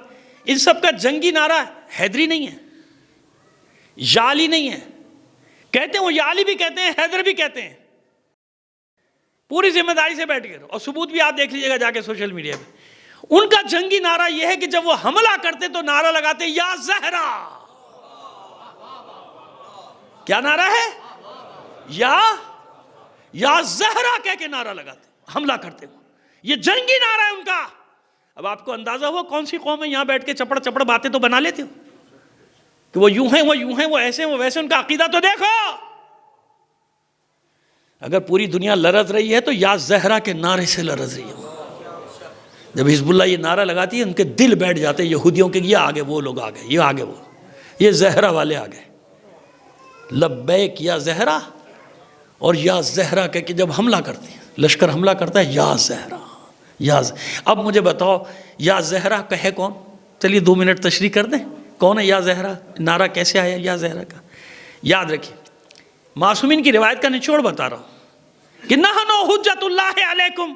ان سب کا جنگی نعرہ حیدری نہیں ہے، یا علی نہیں ہے. کہتے ہیں وہ یا علی بھی کہتے ہیں، حیدر بھی کہتے ہیں، پوری ذمہ داری سے بیٹھ کر. اور ثبوت بھی آپ دیکھ لیجئے گا جا کے سوشل میڈیا پہ. ان کا جنگی نعرہ یہ ہے کہ جب وہ حملہ کرتے تو نعرہ لگاتے یا زہرا. کیا نعرہ ہے؟ یا زہرا کہہ کے نعرہ لگاتے حملہ کرتے ہو. یہ جنگی نعرہ ہے ان کا. اب آپ کو اندازہ ہوا کون سی قوم ہے یہاں بیٹھ کے چپڑ چپڑ باتیں تو بنا لیتے ہو کہ وہ یوں ہیں، وہ یوں ہیں، وہ ایسے ہیں، وہ ویسے. ان کا عقیدہ تو دیکھو. اگر پوری دنیا لرز رہی ہے تو یا زہرا کے نعرے سے لرز رہی ہے. جب حزب اللہ یہ نعرہ لگاتی ہے ان کے دل بیٹھ جاتے ہیں یہودیوں کے، یہ آگے وہ لوگ آگے، یہ آگے وہ، یہ زہرا والے آگے. لبیک یا زہرا، اور یا زہرا کہہ کہ جب حملہ کرتے ہیں، لشکر حملہ کرتا ہے، یا زہرا. اب مجھے بتاؤ یا زہرا کہے کون؟ چلیے 2 منٹ تشریح کر دیں، کون ہے یا زہرا؟ نعرہ کیسے آیا یا زہرا کا؟ یاد رکھیے، معصومین کی روایت کا نچوڑ بتا رہا ہوں کہ نحنو حجت اللہ علیکم،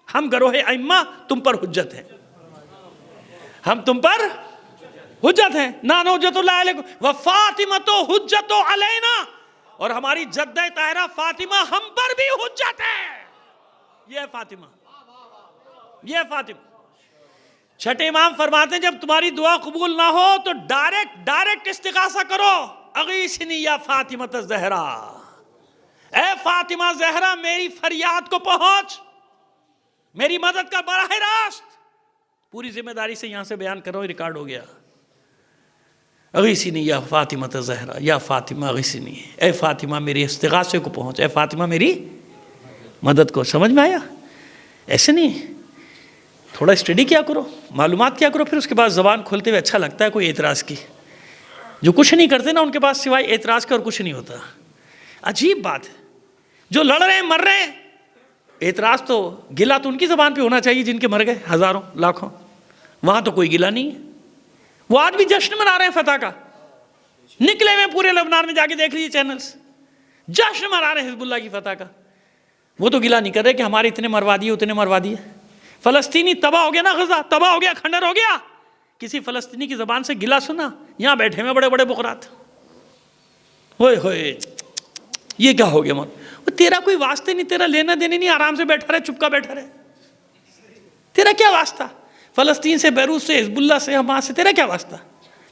ہم گروہ ائمہ تم پر حجت ہیں، ہم تم پر حجت ہیں. نحنو حجت اللہ علیکم وفاطمۃ حجت علینا، اور ہماری جدہ طاہرہ فاطمہ ہم پر بھی حجت ہے. یہ ہے فاطمہ، یہ ہے فاطمہ. چھٹے امام فرماتے ہیں جب تمہاری دعا قبول نہ ہو تو ڈائریکٹ استغاثہ کرو، اغیثنی یا فاطمۃ الزہرا، اے فاطمہ زہرا میری فریاد کو پہنچ، میری مدد کا براہ راست. پوری ذمہ داری سے یہاں سے بیان کر رہا ہوں، ریکارڈ ہو گیا. اغیثنی یا فاطمۃ الزہرا، یا فاطمہ اغیثنی، اے فاطمہ میری استغاثے کو پہنچ، اے فاطمہ میری مدد کو. سمجھ میں آیا؟ ایسے نہیں، تھوڑا اسٹڈی کیا کرو، معلومات کیا کرو، پھر اس کے بعد زبان کھولتے ہوئے اچھا لگتا ہے کوئی اعتراض کی. جو کچھ نہیں کرتے نا ان کے پاس سوائے اعتراض کے اور کچھ نہیں ہوتا. عجیب بات ہے، جو لڑ رہے ہیں مر رہے ہیں، اعتراض تو گلا تو ان کی زبان پہ ہونا چاہیے جن کے مر گئے ہزاروں لاکھوں. وہاں تو کوئی گلا نہیں ہے. وہ آج بھی جشن منا رہے ہیں فتح کا، نکلے ہوئے پورے لبنان میں، جا کے دیکھ لیجیے چینلز، جشن منا رہے ہیں حزب اللہ کی فتح کا. وہ تو گلا نہیں کر رہے کہ ہمارے اتنے مروا دیے اتنے مروا دیے. فلسطینی تباہ ہو گیا نا، غزہ تباہ ہو گیا، کھنڈر ہو گیا. کسی فلسطینی کی زبان سے گلا سنا؟ یہاں بیٹھے ہوئے بڑے بڑے بقرات، ہوئے ہوئے یہ کیا ہو گیا من؟ وہ تیرا کوئی واسطے نہیں، تیرا لینا دینے نہیں، آرام سے بیٹھا رہے، چپکا بیٹھا رہے، تیرا کیا واسطہ؟ فلسطین سے، بیروت سے، حزب اللہ سے، حماس سے تیرا کیا واسطہ؟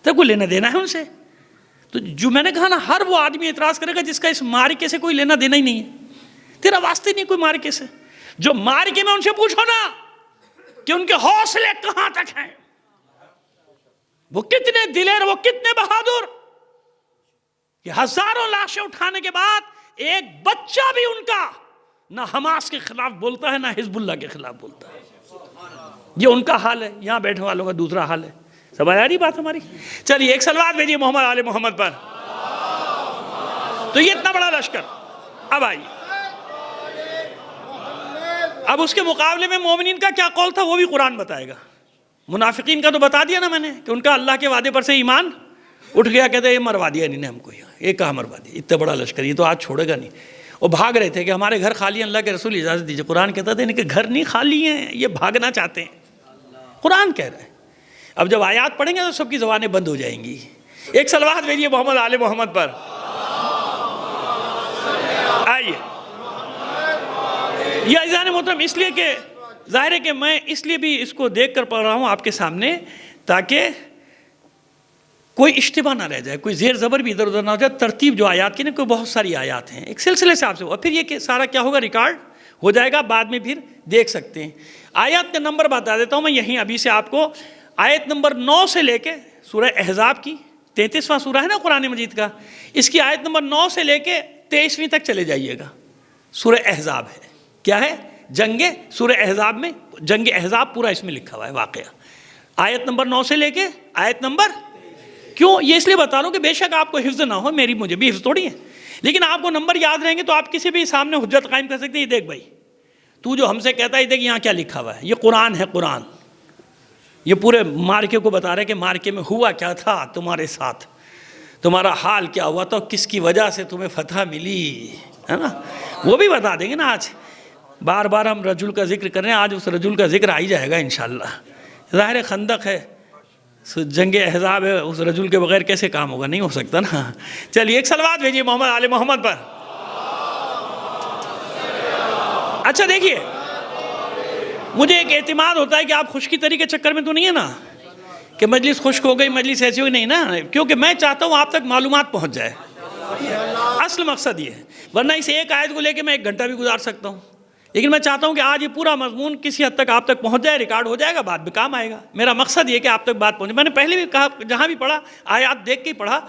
تیرے کو لینا دینا ہے ان سے؟ تو جو میں نے کہا نا، ہر وہ آدمی اعتراض کرے گا جس کا اس معرکے سے کوئی لینا دینا ہی نہیں ہے، تیرا واسطہ ہی نہیں کوئی معرکے سے۔ جو معرکے میں ان سے پوچھو نا کہ ان کے حوصلے کہاں تک ہیں، وہ کتنے دلیر، وہ کتنے بہادر، کہ ہزاروں لاشیں اٹھانے کے بعد ایک بچہ بھی ان کا نہ حماس کے خلاف بولتا ہے، نہ حزب اللہ کے خلاف بولتا ہے۔ یہ ان کا حال ہے، یہاں بیٹھنے والوں کا دوسرا حال ہے۔ سمجھ آ رہی بات ہماری؟ چلیے ایک صلوات بھیجیے محمد آل محمد پر۔ تو یہ اتنا بڑا لشکر، اب آئیے، اب اس کے مقابلے میں مومنین کا کیا قول تھا وہ بھی قرآن بتائے گا۔ منافقین کا تو بتا دیا نا میں نے کہ ان کا اللہ کے وعدے پر سے ایمان اٹھ گیا، کہتے ہیں یہ مروا دیا انہوں نے ہم کو، یہ کہاں مروا دیا، اتنا بڑا لشکر یہ تو آج چھوڑے گا نہیں۔ وہ بھاگ رہے تھے کہ ہمارے گھر خالی ہیں، اللہ کے رسول اجازت دیجئے۔ قرآن کہتا تھا ان کے گھر نہیں خالی ہیں، یہ بھاگنا چاہتے ہیں، قرآن کہہ رہا ہے۔ اب جب آیات پڑھیں گے تو سب کی زبانیں بند ہو جائیں گی۔ ایک صلوات بھیجیے محمد آل محمد پر۔ آئیے یہ عزیزان محترم، اس لیے کہ ظاہر ہے کہ میں اس لیے بھی اس کو دیکھ کر پڑھ رہا ہوں آپ کے سامنے، تاکہ کوئی اشتباہ نہ رہ جائے، کوئی زیر زبر بھی ادھر ادھر نہ ہو جائے۔ ترتیب جو آیات کی نا، کوئی بہت ساری آیات ہیں، ایک سلسلے سے آپ سے، اور پھر یہ کہ سارا کیا ہوگا، ریکارڈ ہو جائے گا، بعد میں پھر دیکھ سکتے ہیں۔ آیات کا نمبر بتا دیتا ہوں میں یہیں ابھی سے آپ کو، آیت نمبر 9 سے لے کے سورہ احزاب کی 33واں سورہ ہے نا قرآن مجید کا، اس کی آیت نمبر 9 سے لے کے 23ویں تک چلے جائیے گا۔ سورہ احزاب ہے، کیا ہے؟ جنگ، سورہ احزاب میں جنگ احزاب پورا اس میں لکھا ہوا ہے واقعہ، آیت نمبر 9 سے لے کے آیت نمبر، کیوں یہ اس لیے بتا رہا ہوں کہ بے شک آپ کو حفظ نہ ہو، مجھے بھی حفظ تھوڑی ہے، لیکن آپ کو نمبر یاد رہیں گے تو آپ کسی بھی سامنے حجت قائم کر سکتے ہیں۔ یہ دیکھ بھائی، تو جو ہم سے کہتا ہے، یہ دیکھ یہاں کیا لکھا ہوا ہے، یہ قرآن ہے، قرآن یہ پورے مارکے کو بتا رہے کہ مارکے میں ہوا کیا تھا تمہارے ساتھ، تمہارا حال کیا ہوا تھا، کس کی وجہ سے تمہیں فتح ملی، ہے نا، وہ بھی بتا دیں گے نا۔ آج بار بار ہم رجل کا ذکر کر رہے ہیں، آج اس رجل کا ذکر آ ہی جائے گا انشاءاللہ۔ ظاہر خندق ہے، جنگ احزاب ہے، اس رجل کے بغیر کیسے کام ہوگا، نہیں ہو سکتا نا۔ چلیے ایک صلوات بھیجیے محمد آل محمد پر۔ اچھا دیکھیے، مجھے ایک اعتماد ہوتا ہے کہ آپ خشکی طری کے چکر میں تو نہیں ہے نا، کہ مجلس خشک ہو گئی، مجلس ایسی ہوئی، نہیں نا، کیونکہ میں چاہتا ہوں آپ تک معلومات پہنچ جائے، اصل مقصد یہ ہے۔ ورنہ اس ایک آیت کو لے کے میں 1 گھنٹہ بھی گزار سکتا ہوں، لیکن میں چاہتا ہوں کہ آج یہ پورا مضمون کسی حد تک آپ تک پہنچ جائے، ریکارڈ ہو جائے گا، بعد میں کام آئے گا۔ میرا مقصد یہ کہ آپ تک بات پہنچے۔ میں نے پہلے بھی کہا، جہاں بھی پڑھا آیات دیکھ کے ہی پڑھا،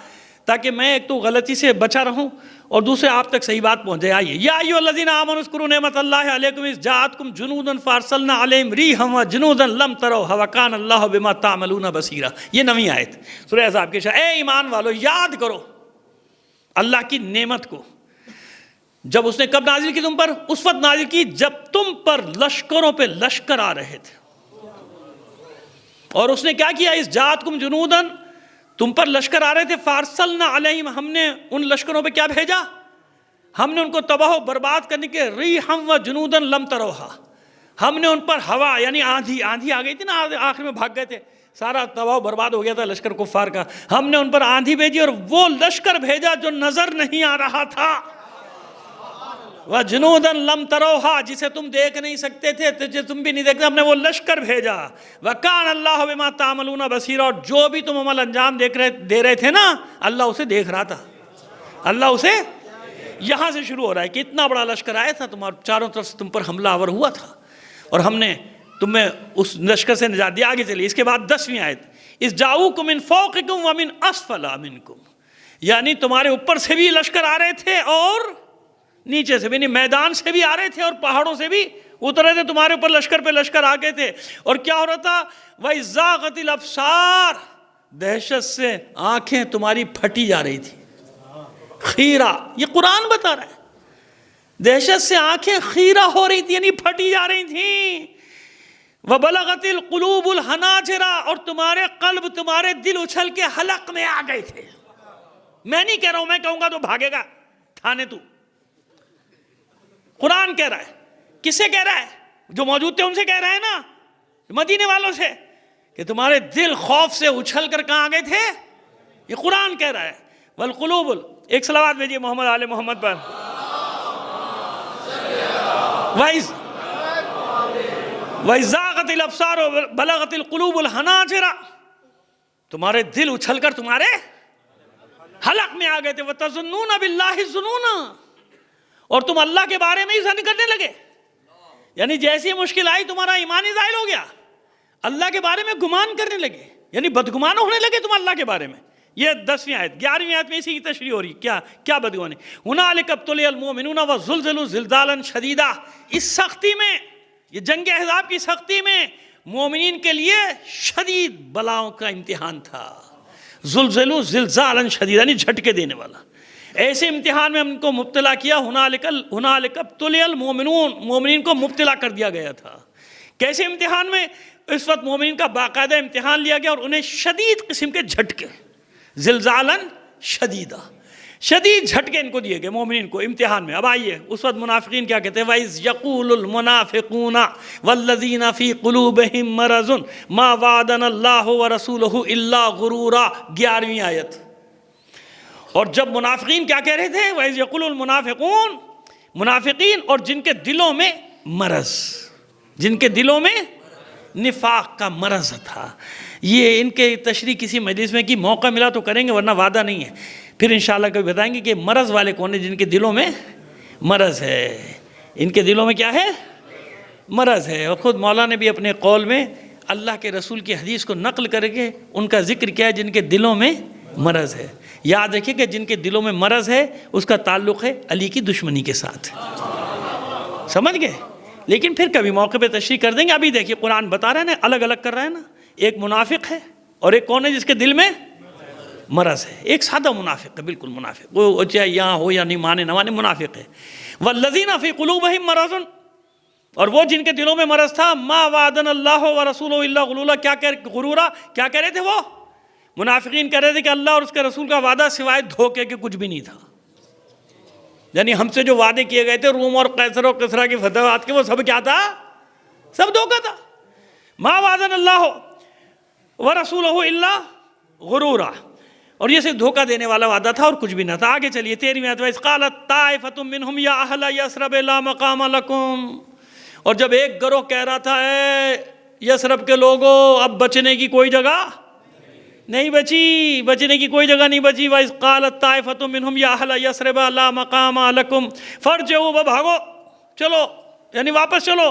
تاکہ میں ایک تو غلطی سے بچا رہوں اور دوسرے آپ تک صحیح بات پہنچ جائے۔ آئیے، یا ایھا الذین آمنوا اذکروا نعمت اللہ علیکم اذ جاءتکم جنودا فارسلنا علیہم ریحا وجنودا لم تروها وکان اللہ بما تعملون بصیرا۔ یہ 9ویں آیت سورہ احزاب کی۔ اے ایمان والو، یاد کرو اللہ کی نعمت کو، جب اس نے کب نازل کی تم پر؟ اس وقت نازل کی جب تم پر لشکروں پہ لشکر آ رہے تھے، اور اس نے کیا کیا؟ اس جاءتکم جنودن، تم پر لشکر آ رہے تھے، فارسلنا علیہم، ہم نے ان لشکروں پہ کیا بھیجا؟ ہم نے ان کو تباہ و برباد کرنے کے، ریحا وجنودن لم تروها، ہم نے ان پر ہوا یعنی آندھی آ گئی تھی نا، آخر میں بھاگ گئے تھے، سارا تباہ و برباد ہو گیا تھا لشکر کفار کا، ہم نے ان پر آندھی بھیجی اور وہ لشکر بھیجا جو نظر نہیں آ رہا تھا، وَجُنُودًا لَمْ تَرَوْهَا، جسے تم دیکھ نہیں سکتے تھے، جسے تم بھی نہیں دیکھتے، ہم نے وہ لشکر بھیجا، وَكَانَ اللَّهُ بِمَا تَعْمَلُونَ بَصِيرًا، اور جو بھی تم عمل انجام دے رہے تھے نا، اللہ اسے دیکھ رہا تھا، اللہ اسے، یہاں سے شروع ہو رہا ہے کہ اتنا بڑا لشکر آیا تھا، تمہارے چاروں طرف سے تم پر حملہ آور ہوا تھا، اور ہم نے تمہیں اس لشکر سے نجات دیا۔ آگے چلیے، اس کے بعد 10ویں آیت، اِذْ جَاءُوكُم مِّن فَوْقِكُمْ وَمِنْ أَسْفَلَ مِنْكُمْ، یعنی تمہارے اوپر سے بھی لشکر آ رہے تھے اور نیچے سے بھی، یعنی میدان سے بھی آ رہے تھے اور پہاڑوں سے بھی اتر رہے تھے، تمہارے اوپر لشکر پہ لشکر آ گئے تھے، اور کیا ہو رہا تھا؟ وَإِذْ زَاغَتِ الْأَبْصَارُ، دہشت سے آنکھیں تمہاری پھٹی جا رہی تھی، خیرہ، یہ قرآن بتا رہا ہے، دہشت سے آنکھیں خیرہ ہو رہی تھی یعنی پھٹی جا رہی تھیں، وَبَلَغَتِ الْقُلُوبُ الْحَنَاجِرَ، اور تمہارے قلب، تمہارے دل اچھل کے حلق میں آ گئے تھے۔ میں نہیں کہہ رہا ہوں، میں کہوں گا تو بھاگے گا تھانے تو، قرآن کہہ رہا ہے۔ کس سے کہہ رہا ہے؟ جو موجود تھے ان سے کہہ رہا ہے نا، مدینے والوں سے، کہ تمہارے دل خوف سے اچھل کر کہاں آ گئے تھے، یہ قرآن کہہ رہا ہے۔ والقلوب، ایک صلوات بھیجیے محمد آل محمد پر۔ وَإِذْ زَاغَتِ زاغت الابصار وبلغت القلوب الحناجر، تمہارے دل اچھل کر تمہارے حلق میں آ گئے تھے، وَتَظُنُّونَ بِاللَّهِ الظُّنُونَ، اور تم اللہ کے بارے میں ہی ظن کرنے لگے. یعنی جیسی مشکل آئی تمہارا ایمان ہی زائل ہو گیا، اللہ کے بارے میں گمان کرنے لگے، یعنی بدگمان ہونے لگے تم اللہ کے بارے میں. یہ 10ویں آیت. 11ویں آیت میں اسی کی تشریح ہو رہی. کیا بدگمانی؟ هُنَالِكَ ابْتُلِيَ الْمُؤْمِنُونَ وَزُلْزِلُوا زِلْزَالًا شَدِيدًا. اس سختی میں، یہ جنگ احزاب کی سختی میں مومنین کے لیے شدید بلاؤں کا امتحان تھا. زلزلوا زلزالا شدیدا، یعنی جھٹکے دینے والا. ایسے امتحان میں ہم کو مبتلا کیا. هُنَالِكَ ابْتُلِيَ الْمُؤْمِنُونَ، مومنین کو مبتلا کر دیا گیا تھا. کیسے امتحان میں؟ اس وقت مومنین کا باقاعدہ امتحان لیا گیا اور انہیں شدید قسم کے جھٹکے، زلزالا شدیدا، شدید جھٹکے ان کو دیے گئے مومنین کو امتحان میں. اب آئیے اس وقت منافقین کیا کہتے ہیں؟ وَإِذْ يَقُولُ الْمُنَافِقُونَ وَالَّذِينَ فِي قُلُوبِهِم مَّرَضٌ مَّا وَعَدَنَا اللَّهُ وَرَسُولُهُ إِلَّا غُرُورًا. 11ویں آیت. اور جب منافقین کیا کہہ رہے تھے؟ وَإِذْ يَقُولُ الْمُنَافِقُونَ، منافقین اور جن کے دلوں میں مرض، جن کے دلوں میں نفاق کا مرض تھا. یہ ان کے تشریح کسی مجلس میں کی، موقع ملا تو کریں گے ورنہ وعدہ نہیں ہے. پھر انشاءاللہ کبھی بتائیں گے کہ مرض والے کون ہیں، جن کے دلوں میں مرض ہے. ان کے دلوں میں کیا ہے؟ مرض ہے. اور خود مولا نے بھی اپنے قول میں اللہ کے رسول کی حدیث کو نقل کر کے ان کا ذکر کیا ہے، جن کے دلوں میں مرض ہے. یاد رکھیے کہ جن کے دلوں میں مرض ہے اس کا تعلق ہے علی کی دشمنی کے ساتھ. سمجھ گئے؟ لیکن پھر کبھی موقع پہ تشریح کر دیں گے. ابھی دیکھیے قرآن بتا رہا ہے نا، الگ الگ کر رہا ہے نا. ایک منافق ہے اور ایک کون ہے جس کے دل میں مرض ہے. ایک سادہ منافق ہے، بالکل منافق، وہ چاہے یہاں ہو یا نہیں، مانے نہ مانے، منافق ہے. وَالَّذِينَ فِي قُلُوبِهِم مَّرَضٌ، اور وہ جن کے دلوں میں مرض تھا. مَا وَعَدَنَا اللَّهُ وَرَسُولُهُ إِلَّا غُرُورًا، غرورا کیا کہہ رہے تھے وہ منافقین؟ کہہ رہے تھے کہ اللہ اور اس کے رسول کا وعدہ سوائے دھوکے کے کچھ بھی نہیں تھا. یعنی ہم سے جو وعدے کیے گئے تھے روم اور قیصر و کسریٰ کی فتوحات کے، وہ سب کیا تھا؟ سب دھوکہ تھا. مَا وَعَدَنَا اللَّهُ وَرَسُولُهُ إِلَّا غُرُورًا، اور یہ صرف دھوکہ دینے والا وعدہ تھا اور کچھ بھی نہ تھا. آگے چلیے 13ویں آیت. وَإِذْ قَالَتْ طَائِفَةٌ مِّنْهُمْ يَا أَهْلَ يَثْرِبَ لَا مَقَامَ لَكُمْ، اور جب ایک گروہ کہہ رہا تھا اے یثرب کے لوگوں اب بچنے کی کوئی جگہ نہیں بچی، بچنے کی کوئی جگہ نہیں بچی. وَإِذْ قَالَتْ طَائِفَةٌ مِّنْهُمْ يَا أَهْلَ يَثْرِبَ لَا مَقَامَ لَكُمْ فَارْجِعُوا، بھاگو، چلو، یعنی واپس چلو.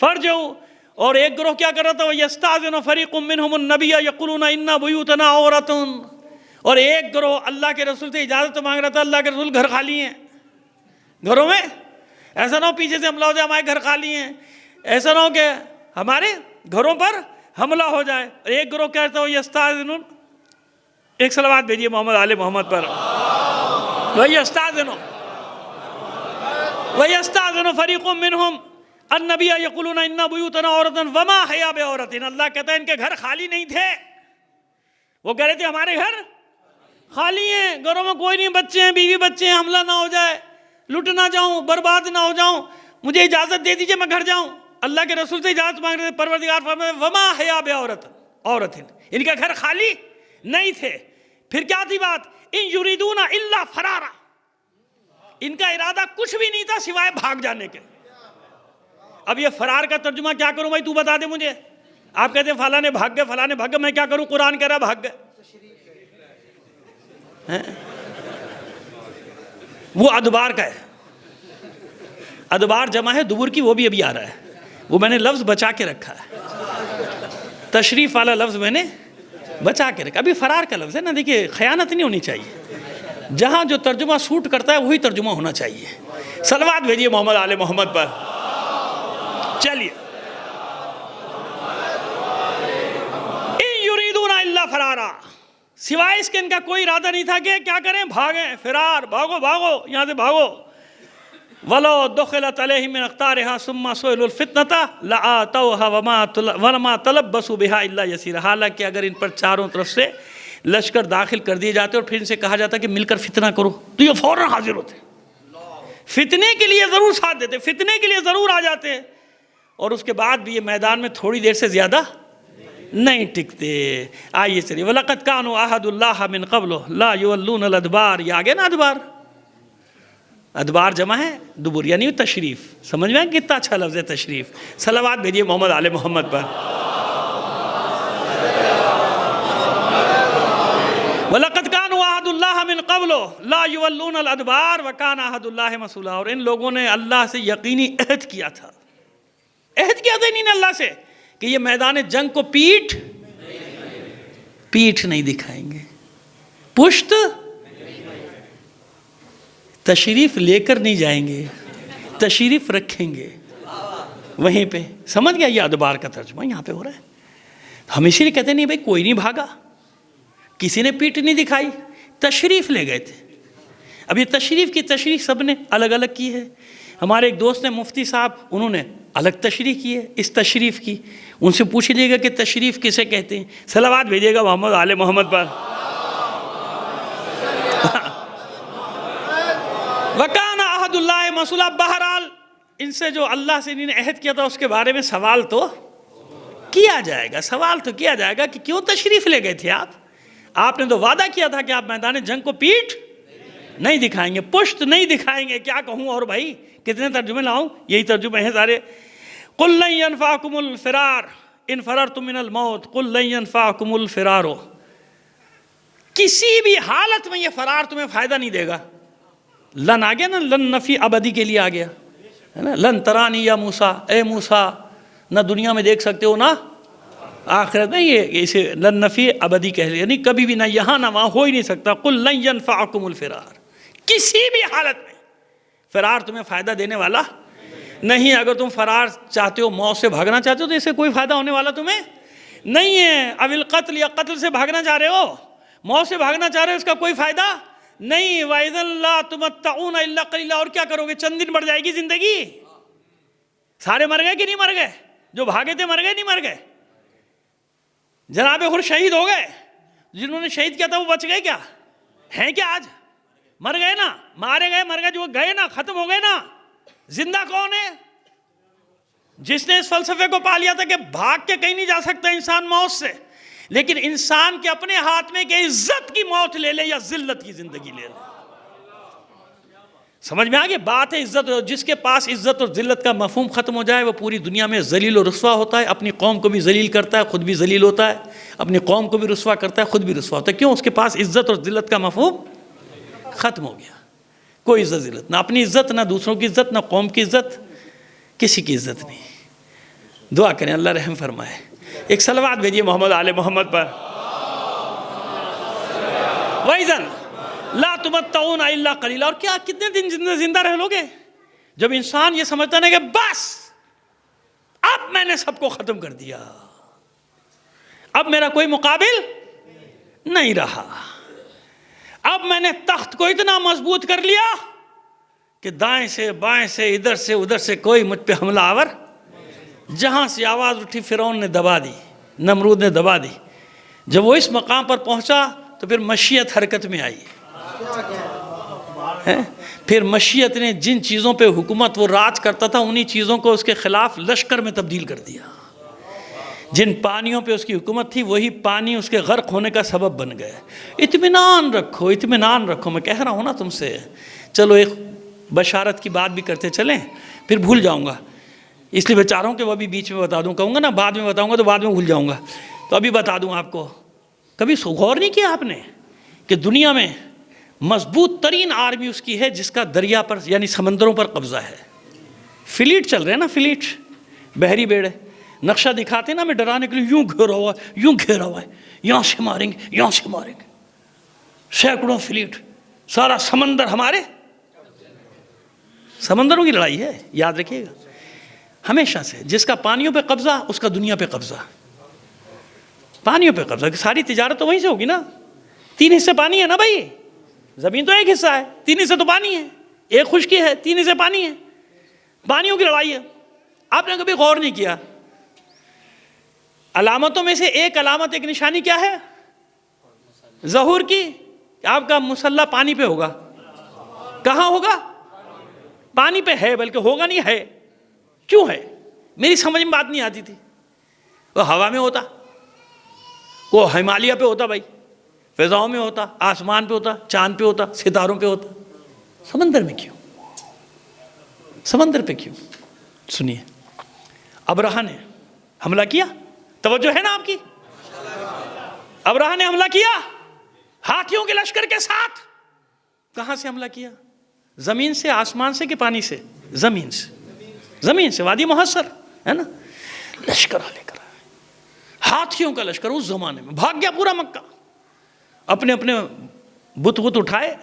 فَارْجِعُوا، اور ایک گروہ کیا کر رہا تھا؟ وَيَسْتَأْذِنُ فَرِيقٌ مِّنْهُمُ النَّبِيَّ يَقُولُونَ إِنَّ بُيُوتَنَا عَوْرَةٌ، اور ایک گروہ اللہ کے رسول سے اجازت مانگ رہا تھا. اللہ کے رسول گھر خالی ہیں، گھروں میں ایسا نہ ہو پیچھے سے حملہ ہو جائے، ہمارے گھر خالی ہیں، ایسا نہ ہو کہ ہمارے گھروں پر حملہ ہو جائے. ایک گروہ کہتا ہے یستاذنون، ایک صلوات بھیجیے محمد آل محمد پر. وَيَسْتَأْذِنُ فَرِيقٌ مِّنْهُمْ النَّبِيَّ يَقُولُونَ إِنَّ بُيُوتَنَا عَوْرَةٌ وَمَا هِيَ بِعَوْرَةٍ. اللہ کہتا ہے ان کے گھر خالی نہیں تھے، وہ کہہ رہے تھے ہمارے گھر خالی ہیں، گھروں میں کوئی نہیں، بچے ہیں، بیوی بچے ہیں، حملہ نہ ہو جائے، لٹ نہ جاؤں، برباد نہ ہو جاؤں، مجھے اجازت دے دیجئے میں گھر جاؤں. اللہ کے رسول سے اجازت مانگ رہے تھے. پروردگار فرماتے ہیں وَمَا هِيَ بِعَوْرَةٍ، ان کے گھر خالی نہیں تھے. پھر کیا تھی بات؟ ان یریدون الا فرارا، ان کا ارادہ کچھ بھی نہیں تھا سوائے بھاگ جانے کے. اب یہ فرار کا ترجمہ کیا کروں بھائی، تو بتا دے مجھے. آپ کہتے ہیں فلاں نے بھاگ گئے، فلاں نے بھاگ گئے، میں کیا کروں؟ قرآن کہہ رہا بھاگ گئے. وہ ادبار کا ہے، ادبار جمع ہے دبر کی، وہ بھی ابھی آ رہا ہے، وہ میں نے لفظ بچا کے رکھا ہے، تشریف والا لفظ میں نے بچا کے رکھا. ابھی فرار کا لفظ ہے نا، دیکھیے خیانت نہیں ہونی چاہیے، جہاں جو ترجمہ سوٹ کرتا ہے وہی ترجمہ ہونا چاہیے. صلوات بھیجیے محمد آل محمد پر. چلیے ان یریدون الا فرارا، سوائے اس کے ان کا کوئی ارادہ نہیں تھا کہ کیا کریں، بھاگیں، فرار، بھاگو بھاگو یہاں سے بھاگو. وَلَوْ دُخِلَتْ عَلَيْهِمْ مِنْ أَقْطَارِهَا ثُمَّ سُئِلُوا الْفِتْنَةَ لَآتَوْهَا وَمَا تَلَبَّثُوا بِهَا إِلَّا يَسِيرًا. حالانکہ اگر ان پر چاروں طرف سے لشکر داخل کر دیے جاتے اور پھر ان سے کہا جاتا کہ مل کر فتنہ کرو تو یہ فوراً حاضر ہوتے، فتنے کے لیے ضرور ساتھ دیتے، فتنے کے لیے ضرور آ جاتے، اور اس کے بعد بھی یہ میدان میں تھوڑی دیر سے زیادہ نہیں ٹکتے. آئیے چلیے. وَلَقَدْ كَانُوا عَهْدُ اللَّهَ مِنْ قَبْلُ لَا يُوَلُّونَ الْأَدْبَارَ. یہ آگے نا ادبار، ادبار جمع ہے دبر، یعنی تشریف. سمجھ میں کتنا اچھا لفظ ہے تشریف. صلوات بھیجیے محمد آل محمد پر. وَلَقَدْ كَانُوا عَهْدُ اللَّهِ مِنْ قَبْلُ لَا يُوَلُّونَ الْأَدْبَارَ وَكَانَ عَهْدُ اللَّهِ مَسْئُولًا. اور ان لوگوں نے اللہ سے یقینی عہد کیا تھا. عہد کیا تھا انہوں نے اللہ سے کہ یہ میدان جنگ کو پیٹھ نہیں دکھائیں گے، پشت تشریف لے کر نہیں جائیں گے، تشریف رکھیں گے وہیں پہ. سمجھ گیا؟ یہ ادبار کا ترجمہ یہاں پہ ہو رہا ہے. ہم اسی لیے کہتے نہیں بھائی کوئی نہیں بھاگا، کسی نے پیٹ نہیں دکھائی، تشریف لے گئے تھے. اب یہ تشریف کی تشریح سب نے الگ الگ کی ہے. ہمارے ایک دوست نے مفتی صاحب، انہوں نے الگ تشریح کی ہے اس تشریف کی. ان سے پوچھ لیجیے گا کہ تشریف کسے کہتے ہیں. صلوات بھیجیے گا محمد آل محمد پر. وَكَانَ عَهْدُ اللَّهِ مَسْئُولًا. بہرحال ان سے جو اللہ سے انہوں نے عہد کیا تھا اس کے بارے میں سوال تو کیا جائے گا، سوال تو کیا جائے گا کہ کیوں تشریف لے گئے تھے آپ نے تو وعدہ کیا تھا کہ آپ میدان جنگ کو پیٹھ نہیں دکھائیں گے، پشت نہیں دکھائیں گے. کیا کہوں اور بھائی کتنے ترجمے لاؤں، یہی ترجمے ہیں سارے. قُلْ لَن يَنْفَعَكُمُ الْفِرَارُ إِنْ فَرَرْتُم مِّنَ الْمَوْتِ قُلْ لَن يَنْفَعَكُمُ الْفِرَارُ. کسی بھی حالت میں یہ فرار تمہیں فائدہ نہیں دے گا. لن آ گیا نا، لن نفی ابدی کے لیے آ گیا ہے نا. لن ترانی یا موسیٰ، اے موسیٰ نہ دنیا میں دیکھ سکتے ہو نہ آخرت میں. یہ اسے لن نفی ابدی کہہ لیا، یعنی کبھی بھی نہ یہاں نہ وہاں ہو ہی نہیں سکتا. قل لن ينفعکم الفرار. کسی بھی حالت میں فرار تمہیں فائدہ دینے والا نہیں. اگر تم فرار چاہتے ہو، موت سے بھاگنا چاہتے ہو، تو اس سے کوئی فائدہ ہونے والا تمہیں نہیں ہے. اب القتل، یا قتل سے بھاگنا چاہ رہے ہو، موت سے بھاگنا چاہ رہے ہو، اس کا کوئی فائدہ نہیں. وَإِذًا لَا تُمَتَّعُونَ إِلَّا قَلِيلًا. اور کیا کرو گے؟ چند دن بڑھ جائے گی زندگی. سارے مر گئے کہ نہیں مر گئے؟ جو بھاگے تھے مر گئے نہیں مر گئے؟ جناب حر شہید ہو گئے، جنہوں نے شہید کیا تھا وہ بچ گئے کیا؟ ہیں کیا آج؟ مر گئے نا، مارے گئے، مر گئے، جو گئے نا، ختم ہو گئے نا. زندہ کون ہے؟ جس نے اس فلسفے کو پا لیا تھا کہ بھاگ کے کہیں نہیں جا سکتا انسان موت سے، لیکن انسان کے اپنے ہاتھ میں کہ عزت کی موت لے لے یا ذلت کی زندگی لے لے. سمجھ میں آگے بات ہے عزت. جس کے پاس عزت اور ذلت کا مفہوم ختم ہو جائے وہ پوری دنیا میں ذلیل و رسوا ہوتا ہے. اپنی قوم کو بھی ذلیل کرتا ہے، خود بھی ذلیل ہوتا ہے. اپنی قوم کو بھی رسوا کرتا ہے، خود بھی رسوا ہوتا ہے. کیوں؟ اس کے پاس عزت اور ذلت کا مفہوم ختم ہو گیا. کوئی عزت ذلت، نہ اپنی عزت، نہ دوسروں کی عزت، نہ قوم کی عزت، کسی کی عزت نہیں. دعا کریں اللہ رحم فرمائے. ایک صلوات بھیجیے محمد آل محمد پر. وَإِذًا لَا تُمَتَّعُونَ إِلَّا قَلِيلًا. اور کیا کتنے دن زندہ رہ لو گے؟ جب انسان یہ سمجھتا ہے کہ بس اب میں نے سب کو ختم کر دیا، اب میرا کوئی مقابل نہیں رہا، اب میں نے تخت کو اتنا مضبوط کر لیا کہ دائیں سے بائیں سے ادھر سے ادھر سے کوئی مجھ پہ حملہ آور. جہاں سے آواز اٹھی فرعون نے دبا دی، نمرود نے دبا دی. جب وہ اس مقام پر پہنچا تو پھر مشیت حرکت میں آئی. پھر مشیت نے جن چیزوں پہ حکومت وہ راج کرتا تھا انہی چیزوں کو اس کے خلاف لشکر میں تبدیل کر دیا. جن پانیوں پہ اس کی حکومت تھی وہی پانی اس کے غرق ہونے کا سبب بن گئے. اطمینان رکھو، اطمینان رکھو. میں کہہ رہا ہوں نا تم سے. چلو ایک بشارت کی بات بھی کرتے چلیں، پھر بھول جاؤں گا، اس لیے میں چاہ رہا ہوں کہ وہ بھی بیچ میں بتا دوں. کہوں گا نا بعد میں بتاؤں گا تو بعد میں بھول جاؤں گا، تو ابھی بتا دوں آپ کو. کبھی غور نہیں کیا آپ نے کہ دنیا میں مضبوط ترین آرمی اس کی ہے جس کا دریا پر یعنی سمندروں پر قبضہ ہے. فلیٹ چل رہے ہیں نا، فلیٹ، بحری بیڑے. نقشہ دکھاتے نا ہمیں ڈرانے کے لیے، یوں گھیرا ہوا ہے، یوں گھیرا ہوا ہے، یہاں سے ماریں گے، یہاں سے ماریں گے. سینکڑوں فلیٹ، سارا سمندر ہمارے. سمندروں کی لڑائی ہے، یاد رکھیے گا ہمیشہ سے. جس کا پانیوں پہ قبضہ اس کا دنیا پہ قبضہ. پانیوں پہ قبضہ، ساری تجارت تو وہیں سے ہوگی نا. 3 حصے پانی ہے نا بھائی. زمین تو ایک حصہ ہے، 3 حصے تو پانی ہے. ایک خشکی ہے، 3 حصے پانی ہے. پانیوں کی لڑائی ہے. آپ نے کبھی غور نہیں کیا علامتوں میں سے ایک علامت، ایک نشانی کیا ہے ظہور کی؟ آپ کا مسلح پانی پہ ہوگا. کہاں ہوگا؟ پانی پہ ہے، بلکہ ہوگا نہیں ہے. کیوں ہے؟ میری سمجھ میں بات نہیں آتی تھی. وہ ہوا میں ہوتا، وہ ہمالیہ پہ ہوتا بھائی، فضاؤں میں ہوتا، آسمان پہ ہوتا، چاند پہ ہوتا، ستاروں پہ ہوتا. سمندر میں کیوں؟ سمندر پہ کیوں؟ سنیے، ابرہہ نے حملہ کیا، توجہ ہے نا آپ کی؟ ابرہہ نے حملہ کیا ہاتھیوں کے لشکر کے ساتھ. کہاں سے حملہ کیا؟ زمین سے، آسمان سے کہ پانی سے؟ زمین سے. زمین سے، وادی محصر ہے نا. لشکر لے کر آئے، ہاتھیوں کا لشکر. اس زمانے میں بھاگ گیا پورا مکہ. اپنے اپنے بت اٹھائے،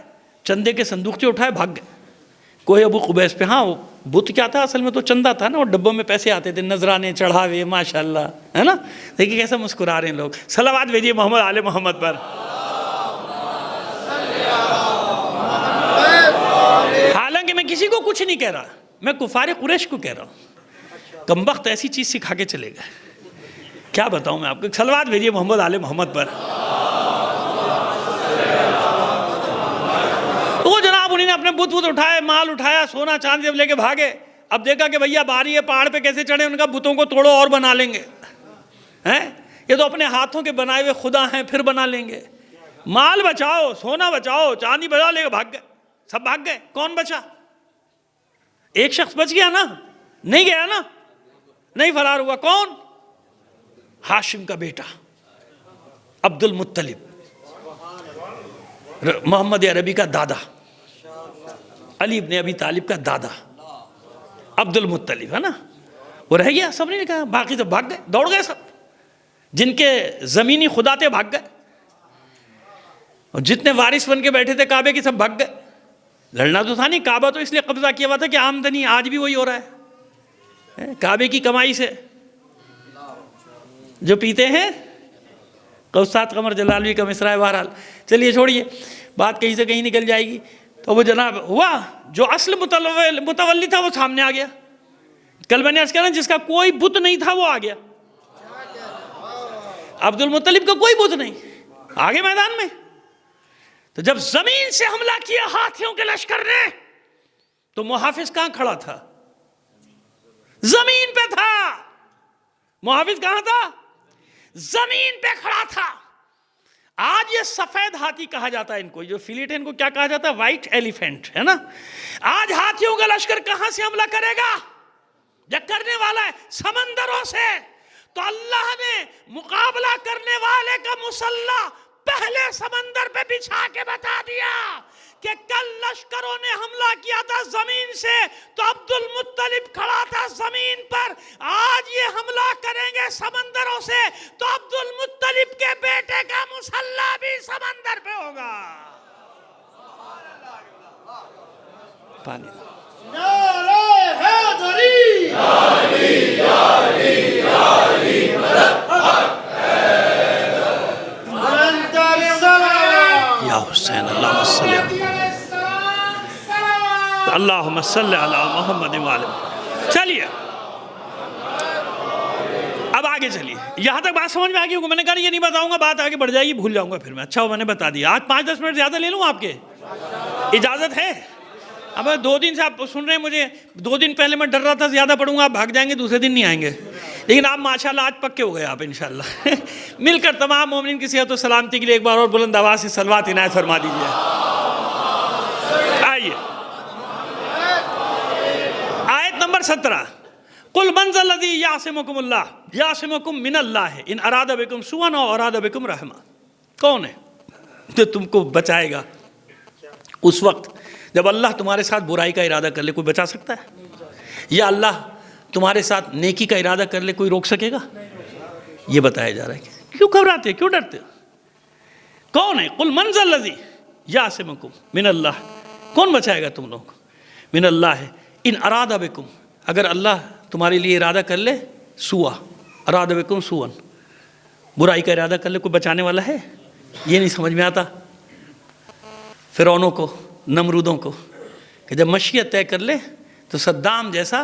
چندے کے صندوقچے اٹھائے، بھاگ گئے. کوئی ابو قبیس پہ. ہاں وہ بت کیا تھا اصل میں؟ تو چندہ تھا نا، وہ ڈبوں میں پیسے آتے تھے، نذرانے چڑھاوے، ماشاءاللہ ہے نا. دیکھیے کیسا مسکرا رہے ہیں لوگ. صلوات بھیجیے محمد آل محمد پر. حالانکہ میں کسی کو کچھ نہیں کہہ رہا، میں کفار قریش کو کہہ رہا ہوں. کمبخت ایسی چیز سکھا کے چلے گئے، کیا بتاؤں میں آپ کو. صلوات بھیجیے محمد آل محمد پر. وہ جناب انہیں نے اپنے بت اٹھائے، مال اٹھایا، سونا چاندی لے کے بھاگے. اب دیکھا کہ بھیا باری ہے، پہاڑ پہ کیسے چڑھے؟ ان کا بتوں کو توڑو اور بنا لیں گے. یہ تو اپنے ہاتھوں کے بنائے ہوئے خدا ہیں، پھر بنا لیں گے. مال بچاؤ، سونا بچاؤ، چاندی بچاؤ، لے کے بھاگ گئے. سب بھاگ گئے. کون بچا؟ ایک شخص بچ گیا نا، نہیں گیا نا، نہیں فرار ہوا. کون؟ ہاشم کا بیٹا عبد المطلب، محمد عربی کا دادا، علی ابن ابی طالب کا دادا عبد المطلب ہے نا. وہ رہ گیا، سب نے کہا. باقی تو بھاگ گئے، دوڑ گئے. سب جن کے زمینی خدا تھے بھاگ گئے، اور جتنے وارث بن کے بیٹھے تھے کعبے کی سب بھاگ گئے. لڑنا تو تھا نہیں. کعبہ تو اس لیے قبضہ کیا ہوا تھا کہ آمدنی آج بھی وہی ہو رہا ہے، کعبے کی کمائی سے جو پیتے ہیں. قوسات قمر جلالوی کا مصرع ہے. بہرحال چلیے چھوڑیے، بات کہیں سے کہیں نکل جائے گی. تو وہ جناب ہوا، جو اصل متولی تھا وہ سامنے آ گیا. کل میں نے عرض کیا نا، جس کا کوئی بت نہیں تھا وہ آ گیا. عبد المطلب کا کوئی بت نہیں، آگے میدان میں. تو جب زمین سے حملہ کیا ہاتھیوں کے لشکر نے، تو محافظ کہاں کھڑا تھا؟ زمین پہ تھا. محافظ کہاں تھا؟ زمین پہ کھڑا تھا. آج یہ سفید ہاتھی کہا جاتا ہے ان کو. جو فلیٹ ہے ان کو کیا کہا جاتا ہے؟ وائٹ ایلیفینٹ ہے نا. آج ہاتھیوں کا لشکر کہاں سے حملہ کرے گا؟ یا کرنے والا ہے سمندروں سے. تو اللہ نے مقابلہ کرنے والے کا مسلح پہلے سمندر پہ بچھا کے بتا دیا کہ کل لشکروں نے حملہ کیا تھا زمین سے، تو عبد المطلب کھڑا تھا زمین پر. آج یہ حملہ کریں گے سمندروں سے، تو عبد المطلب کے بیٹے کا مسلح بھی سمندر پہ ہوگا. پانی یا حسین اللہم صلی علی محمد وعلی. چلیے اب آگے چلیے. یہاں تک بات سمجھ میں آ گئی ہوگی. میں نے کہا یہ نہیں بتاؤں گا، بات آگے بڑھ جائے گی، بھول جاؤں گا پھر میں. اچھا میں نے بتا دیا. آج 5-10 منٹ زیادہ لے لوں آپ کے؟ اجازت ہے؟ اب 2 دن سے آپ سن رہے ہیں مجھے. 2 دن پہلے میں ڈر رہا تھا زیادہ پڑھوں گا، آپ بھاگ جائیں گے، دوسرے دن نہیں آئیں گے. لیکن آپ ماشاءاللہ آج پکے ہو گئے آپ انشاءاللہ. مل کر تمام مومنین کی صحت و سلامتی کے لیے ایک بار اور بلند آواز سے صلوات عنایت فرما دیجیے. آئیے آیت نمبر 17. قل من ذا الذی یعصمکم اللہ یعصمکم من اللہ ان اراد بکم سوءا او اراد بکم رحمہ. کون ہے جو تم کو بچائے گا اس وقت جب اللہ تمہارے ساتھ برائی کا ارادہ کر لے؟ کوئی بچا سکتا ہے؟ یا اللہ تمہارے ساتھ نیکی کا ارادہ کر لے، کوئی روک سکے گا؟ یہ بتایا جا رہا ہے. کیوں گھبراتے، کیوں ڈرتے؟ کون ہے؟ قل من ذا الذی یعصمکم من اللہ. کون بچائے گا تم لوگ؟ من اللہ ان اراد بکم، اگر اللہ تمہارے لیے ارادہ کر لے سوا، اراد بکم سوءا، برائی کا ارادہ کر لے، کوئی بچانے والا ہے؟ یہ نہیں سمجھ میں آتا فرعونوں کو، نمرودوں کو، کہ جب مشیت طے کر لے تو صدام جیسا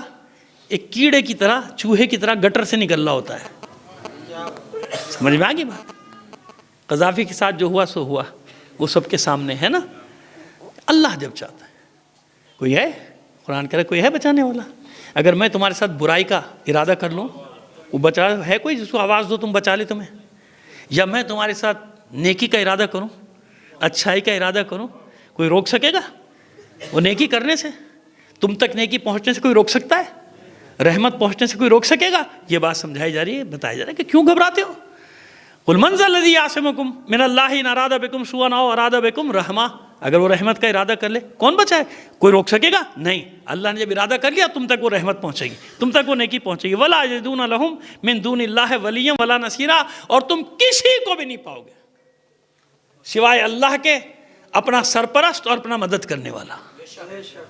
ایک کیڑے کی طرح، چوہے کی طرح گٹر سے نکل رہا ہوتا ہے. سمجھ میں آگی بات؟ قذافی کے ساتھ جو ہوا سو ہوا، وہ سب کے سامنے ہے نا. اللہ جب چاہتا ہے، کوئی ہے قرآن کہہ رہا کوئی ہے بچانے والا؟ اگر میں تمہارے ساتھ برائی کا ارادہ کر لوں، وہ بچا ہے کوئی جس کو آواز دو تم بچا لے تمہیں؟ یا میں تمہارے ساتھ نیکی کا ارادہ کروں، اچھائی کا ارادہ کروں، کوئی روک سکے گا وہ نیکی کرنے سے؟ تم تک نیکی پہنچنے سے کوئی روک سکتا ہے؟ رحمت پہنچنے سے کوئی روک سکے گا؟ یہ بات سمجھائی جا رہی ہے، بتایا جا رہا ہے کہ کیوں گھبراتے ہو؟ قل من ذا الذی یعصمکم من اللہ ان اراد بکم سوءا او اراد بکم رحمہ، اگر وہ رحمت کا ارادہ کر لے کون بچائے؟ کوئی روک سکے گا؟ نہیں۔ اللہ نے جب ارادہ کر لیا تم تک وہ رحمت پہنچے گی، تم تک وہ نیکی پہنچے گی۔ ولا یجدون لہم من دون اللہ ولیا ولا نصیرا، اور تم کسی کو بھی نہیں پاؤ گے سوائے اللہ کے اپنا سرپرست اور اپنا مدد کرنے والا،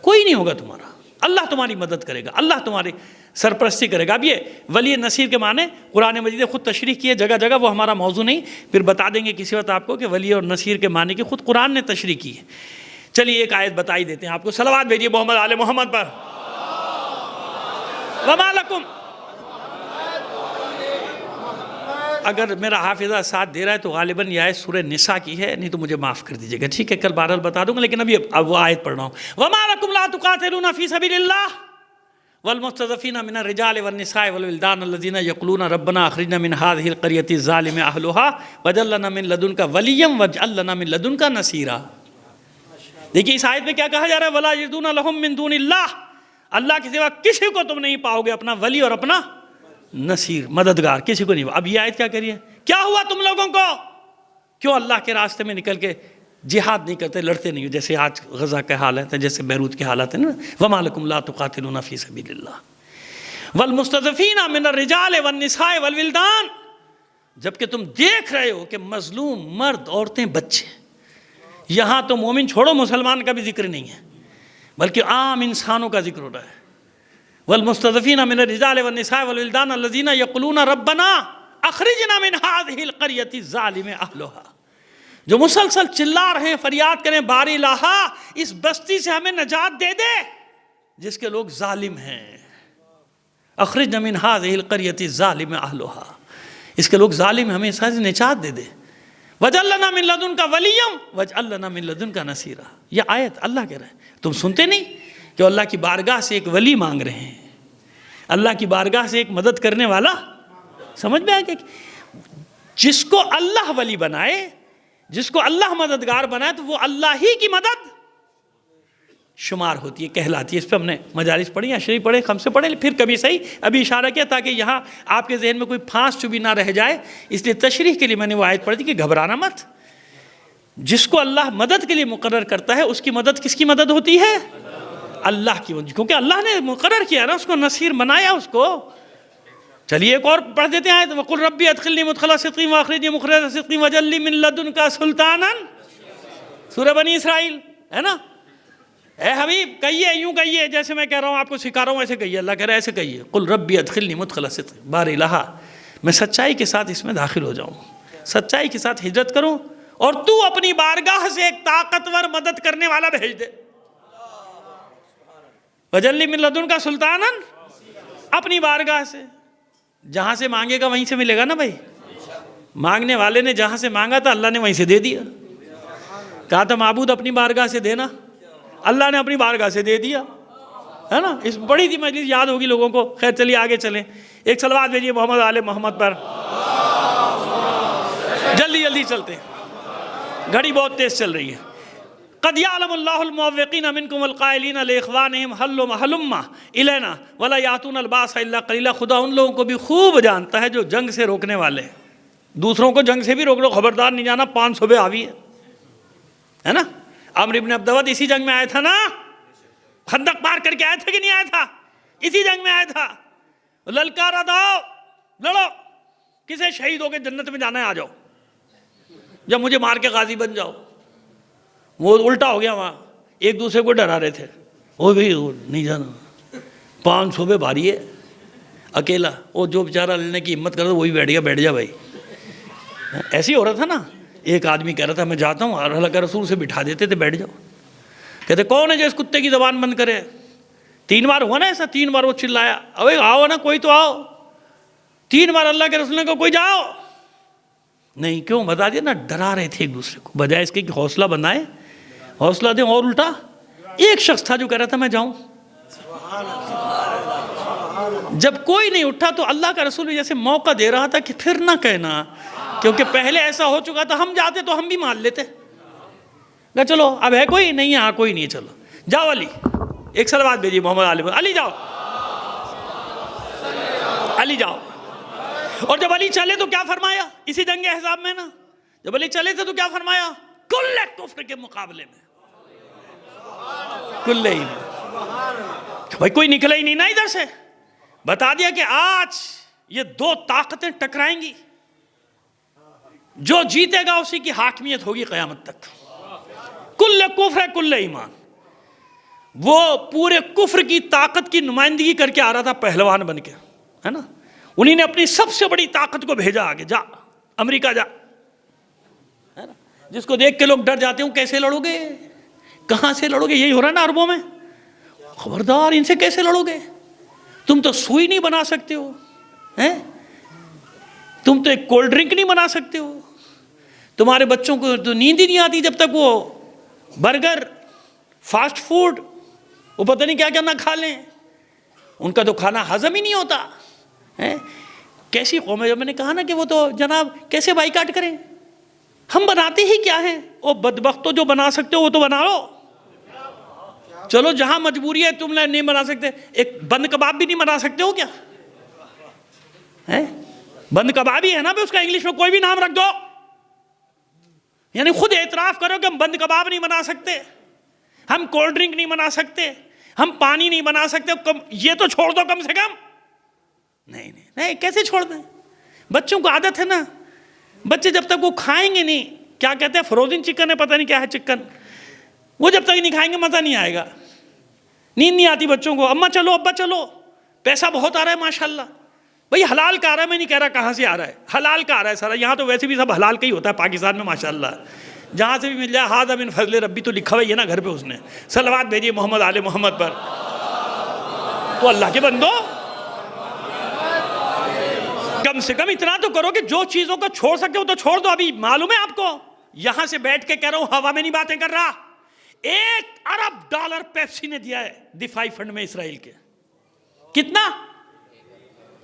کوئی نہیں ہوگا تمہارا۔ اللہ تمہاری مدد کرے گا، اللہ تمہاری سرپرستی کرے گا۔ اب یہ ولی نصیر کے معنی قرآن مجید نے خود تشریح کی ہے جگہ جگہ، وہ ہمارا موضوع نہیں، پھر بتا دیں گے کسی وقت آپ کو کہ ولی اور نصیر کے معنی کی خود قرآن نے تشریح کی ہے۔ چلیے ایک آیت بتائی دیتے ہیں آپ کو، صلوات بھیجیے محمد آل محمد پر۔ وما لکم، اگر میرا حافظہ ساتھ دے رہا ہے تو غالباً یہ آیت سورہ نساء کی ہے، نہیں تو مجھے معاف کر دیجیے گا، ٹھیک ہے؟ کل بہرحال بتا دوں گا، لیکن اب وہ آیت پڑھ رہا ہوں۔ وما لکم لا تقاتلون فی سبیل اللہ والمستضعفین من الرجال والنساء والولدان الذین یقولون ربنا اخرجنا من هذه القرية الظالم اهلها واجعل لنا من لدنک ولیا واجعل لنا من لدنک نصیرا۔ دیکھیے اس آیت میں کیا کہا جا رہا ہے؟ ولا یجدون لهم من دون اللہ، اللہ کے سوا کسی کو تم نہیں پاؤ گے اپنا ولی اور اپنا نصیر، مددگار، کسی کو نہیں۔ اب یہ آیت کیا کہہ رہی ہے؟ کیا ہوا تم لوگوں کو؟ کیوں اللہ کے راستے میں نکل کے جہاد نہیں کرتے، لڑتے نہیں ہو؟ جیسے آج غزہ کے حالات ہیں، جیسے بیروت کے حالات ہیں نا، وما لکم لا تقاتلون فی سبیل اللہ والمستضعفین من الرجال والنساء والولدان، جبکہ تم دیکھ رہے ہو کہ مظلوم مرد، عورتیں، بچے، یہاں تو مومن چھوڑو مسلمان کا بھی ذکر نہیں ہے بلکہ عام انسانوں کا ذکر ہو رہا ہے۔ والمستضعفین من الرجال والنساء والولدان الذین یقولون ربنا اخرجنا من هذه القرية الظالم اهلها، جو مسلسل چلا رہے ہیں، فریاد کریں باری الہا، اس بستی سے ہمیں نجات دے دے جس کے لوگ ظالم ہیں۔ اخرجنا من هذه القرية الظالم اهلها، اس کے لوگ ظالم ہیں، ہمیں اس سے نجات دے دے۔ واجعل لنا من لدنک ولیا واجعل لنا من لدنک نصیرا، یہ آیت اللہ کہہ رہے ہیں۔ تم سنتے نہیں کہ اللہ کی بارگاہ سے ایک ولی مانگ رہے ہیں، اللہ کی بارگاہ سے ایک مدد کرنے والا؟ سمجھ میں آ گیا کہ جس کو اللہ ولی بنائے، جس کو اللہ مددگار بنائے، تو وہ اللہ ہی کی مدد شمار ہوتی ہے، کہلاتی ہے۔ اس پہ ہم نے مجالس پڑھی، عشری پڑھے، خمسے پڑھے، پھر کبھی صحیح ابھی اشارہ کیا تاکہ یہاں آپ کے ذہن میں کوئی پھانس چبھی نہ رہ جائے، اس لیے تشریح کے لیے میں نے وہ آیت پڑھی تھی کہ گھبرانا مت۔ جس کو اللہ مدد کے لیے مقرر کرتا ہے، اس کی مدد کس کی مدد ہوتی ہے؟ اللہ کی مدد، کیونکہ اللہ نے مقرر کیا نا، اس کو نصیر بنایا اس کو۔ چلیے ایک اور پڑھ دیتے ہیں آیت، وَقُلْ رَبِّ أَدْخِلْنِي مُدْخَلَ صِدْقٍ وَأَخْرِجْنِي مُخْرَجَ صِدْقٍ وَاجْعَل لِّي مِن لَّدُنْكَ سُلْطَانًا، سورہ بنی اسرائیل ہے نا۔ اے حبیب کہیے، یوں کہیے جیسے میں کہہ رہا ہوں، آپ کو سکھا رہا ہوں، ایسے کہیے۔ اللہ کہہ رہا ہے ایسے کہیے، قُلْ رَبِّ أَدْخِلْنِي مُدْخَلَ صِدْقٍ، بار الہا، میں سچائی کے ساتھ اس میں داخل ہو جاؤں، سچائی کے ساتھ ہجرت کروں، اور تو اپنی بارگاہ سے ایک طاقتور مدد کرنے والا بھیج دے۔ وَاجْعَل لِّي مِن لَّدُنْكَ سُلْطَانًا، اپنی بارگاہ سے، جہاں سے مانگے گا وہیں سے ملے گا نا بھائی۔ مانگنے والے نے جہاں سے مانگا تھا اللہ نے وہیں سے دے دیا، کہا تھا معبود اپنی بارگاہ سے دینا، اللہ نے اپنی بارگاہ سے دے دیا، ہے نا۔ اس بڑی تھی مجلس، یاد ہوگی لوگوں کو۔ خیر چلیے آگے چلیں، ایک صلوات بھیجیے محمد آل محمد پر۔ جلدی جلدی چلتے ہیں، گھڑی بہت تیز چل رہی ہے۔ قد یعلم اللہ المعوقین منکم والقائلین لاخوانہم ہلم الینا ولا یاتون الباس الا قلیلا، خدا ان لوگوں کو بھی خوب جانتا ہے جو جنگ سے روکنے والے ہیں۔ دوسروں کو جنگ سے بھی روک لو، خبردار نہیں جانا، 500 بے آوی ہے نا۔ عمرو بن عبد ود اسی جنگ میں آیا تھا نا، خندق پار کر کے آیا تھا کہ نہیں آیا تھا؟ اسی جنگ میں آیا تھا۔ للکارا دو، لڑو، کسے شہید ہو کے جنت میں جانا ہے آ جاؤ، جب مجھے مار کے غازی بن جاؤ۔ وہ الٹا ہو گیا، وہاں ایک دوسرے کو ڈرا رہے تھے، وہ بھی نہیں جانا، 500 بے بھاری ہے، اکیلا، وہ جو بیچارہ لڑنے کی ہمت کر رہا تھا وہی بیٹھ گیا، بیٹھ جا بھائی۔ ایسے ہی ہو رہا تھا نا، ایک آدمی کہہ رہا تھا میں جاتا ہوں، اور اللہ کے رسول سے بٹھا دیتے تھے، بیٹھ جاؤ۔ کہتے کون ہے جو اس کتے کی زبان بند کرے؟ 3 بار ہوا نا ایسا، 3 بار وہ چلایا، اوے آؤ نا، کوئی تو آؤ۔ 3 بار اللہ کے رسول نے کہا کوئی جاؤ نہیں، کیوں؟ بتا دیا نا، ڈرا رہے تھے ایک دوسرے کو، بجائے اس کے کہ حوصلہ بنائے، حوصلہ دیں، اور الٹا ایک شخص تھا جو کہہ رہا تھا میں جاؤں۔ جب کوئی نہیں اٹھا تو اللہ کا رسول جیسے موقع دے رہا تھا کہ پھر نہ کہنا، کیونکہ پہلے ایسا ہو چکا تھا، ہم جاتے تو ہم بھی مان لیتے، کہ چلو اب ہے کوئی نہیں، ہاں کوئی نہیں، چلو جاؤ علی، ایک صلوات بھیجیے محمد علی محمد. علی جاؤ, علی جاؤ. اور جب علی چلے تو کیا فرمایا اسی جنگ احزاب میں نا, جب علی چلے تھے تو کیا فرمایا, کل کفر کے مقابلے میں کل ایمان. بھائی کوئی نکلا ہی نہیں نا ادھر سے, بتا دیا کہ آج یہ دو طاقتیں ٹکرائیں گی, جو جیتے گا اسی کی حاکمیت ہوگی قیامت تک. کل کفر ہے کل ایمان. وہ پورے کفر کی طاقت کی نمائندگی کر کے آ رہا تھا پہلوان بن کے, ہے نا. انہی نے اپنی سب سے بڑی طاقت کو بھیجا آگے, جا امریکہ جا, ہے نا. جس کو دیکھ کے لوگ ڈر جاتے ہیں, کیسے لڑو گے, کہاں سے لڑو گے, یہی ہو رہا نا عربوں میں, خبردار ان سے کیسے لڑو گے, تم تو سوئی نہیں بنا سکتے ہو, تم تو ایک کولڈ ڈرنک نہیں بنا سکتے ہو, تمہارے بچوں کو تو نیند ہی نہیں آتی جب تک وہ برگر فاسٹ فوڈ وہ پتہ نہیں کیا کیا نہ کھا لیں, ان کا تو کھانا ہضم ہی نہیں ہوتا. کیسی قوم ہے. جب میں نے کہا نا کہ وہ تو جناب کیسے بائیکاٹ کریں, ہم بناتے ہی کیا ہیں, وہ بدبختوں جو بنا سکتے ہو وہ تو بنا لو. چلو جہاں مجبوری ہے تم نہیں بنا سکتے, ایک بند کباب بھی نہیں بنا سکتے ہو کیا, بند کباب ہی ہے نا, اس کا انگلش میں کوئی بھی نام رکھ دو. یعنی خود اعتراف کرو کہ ہم بند کباب نہیں بنا سکتے, ہم کولڈ ڈرنک نہیں بنا سکتے, ہم پانی نہیں بنا سکتے, یہ تو چھوڑ دو کم سے کم. نہیں نہیں نہیں, کیسے چھوڑ دیں, بچوں کو عادت ہے نا. بچے جب تک وہ کھائیں گے نہیں, کیا کہتے ہیں فروزن چکن ہے, پتہ نہیں کیا ہے چکن, وہ جب تک نہیں کھائیں گے مزہ نہیں آئے گا. نیند نہیں آتی بچوں کو, اماں چلو ابا چلو, پیسہ بہت آ رہا ہے ماشاءاللہ. بھئی حلال کا آ رہا ہے, میں نہیں کہہ رہا کہاں سے آ رہا ہے, حلال کا آ رہا ہے سارا. یہاں تو ویسے بھی سب حلال کا ہی ہوتا ہے پاکستان میں ماشاءاللہ, جہاں سے بھی مل جائے. ہاذا من فضل ربی تو لکھا ہوا ہے نا گھر پہ اس نے. صلوات بھیجیے محمد آل محمد پر. تو اللہ کے بندو کم سے کم اتنا تو کرو کہ جو چیزوں کو چھوڑ سکتے ہو تو چھوڑ دو. ابھی معلوم ہے آپ کو, یہاں سے بیٹھ کے کہہ رہا ہوں, ہوا میں نہیں باتیں کر رہا, $1 ارب پیپسی نے دیا ہے دفاعی فنڈ میں اسرائیل کے. کتنا؟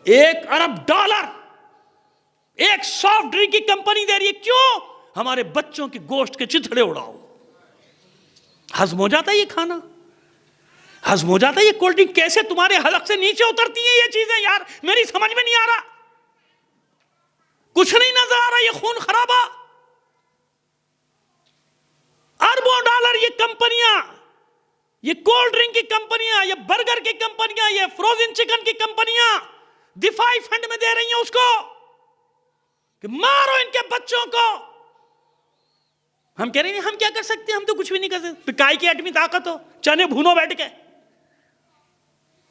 $1 ارب. ایک سافٹ ڈرنک کی کمپنی دے رہی ہے. کیوں؟ ہمارے بچوں کی گوشت کے چتھڑے اڑاؤ. ہضم ہو جاتا ہے یہ کھانا, ہضم ہو جاتا ہے یہ کولڈ ڈرنک. کیسے تمہارے حلق سے نیچے اترتی ہیں یہ چیزیں یار, میری سمجھ میں نہیں آ رہا. کچھ نہیں نظر آ رہا, یہ خون خرابہ. اربوں ڈالر یہ کمپنیاں, یہ کولڈ ڈرنک کی کمپنیاں, یہ برگر کی کمپنیاں, یہ فروزن چکن کی کمپنیاں دفاعی فنڈ میں دے رہی ہیں اس کو کہ مارو ان کے بچوں کو. ہم کہہ رہے ہیں ہم کیا کر سکتے ہیں, ہم تو کچھ بھی نہیں کر سکتے. کائی کی ایٹمی طاقت ہو, چنے بھونو بیٹھ کے.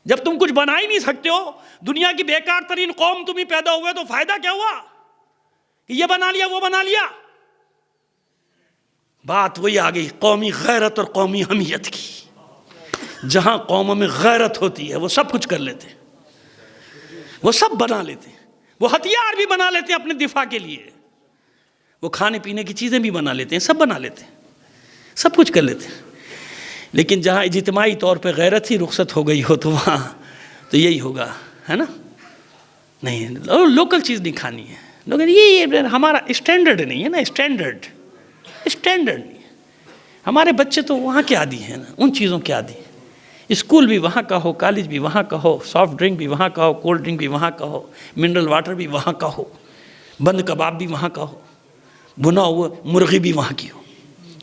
جب تم کچھ بنا ہی نہیں سکتے ہو, دنیا کی بیکار ترین قوم تم ہی پیدا ہوئے, تو فائدہ کیا ہوا کہ یہ بنا لیا وہ بنا لیا. بات وہی آ گئی قومی غیرت اور قومی حمیت کی. جہاں قوموں میں غیرت ہوتی ہے وہ سب کچھ کر لیتے ہیں, وہ سب بنا لیتے ہیں, وہ ہتھیار بھی بنا لیتے ہیں اپنے دفاع کے لیے, وہ کھانے پینے کی چیزیں بھی بنا لیتے ہیں, سب بنا لیتے ہیں, سب کچھ کر لیتے ہیں. لیکن جہاں اجتماعی طور پہ غیرت ہی رخصت ہو گئی ہو تو وہاں تو یہی ہوگا, ہے نا. نہیں, لوکل چیز نہیں کھانی ہے. لوگ یہ ہمارا اسٹینڈرڈ نہیں ہے نا, اسٹینڈرڈ نہیں. ہمارے بچے تو وہاں کے عادی ہیں نا, ان چیزوں کے عادی. اسکول بھی وہاں کا ہو, کالج بھی وہاں کا ہو, سافٹ ڈرنک بھی وہاں کا ہو, کولڈ ڈرنک بھی وہاں کا ہو, منرل واٹر بھی وہاں کا ہو, بند کباب بھی وہاں کا ہو, بنا ہوا مرغی بھی وہاں کی ہو.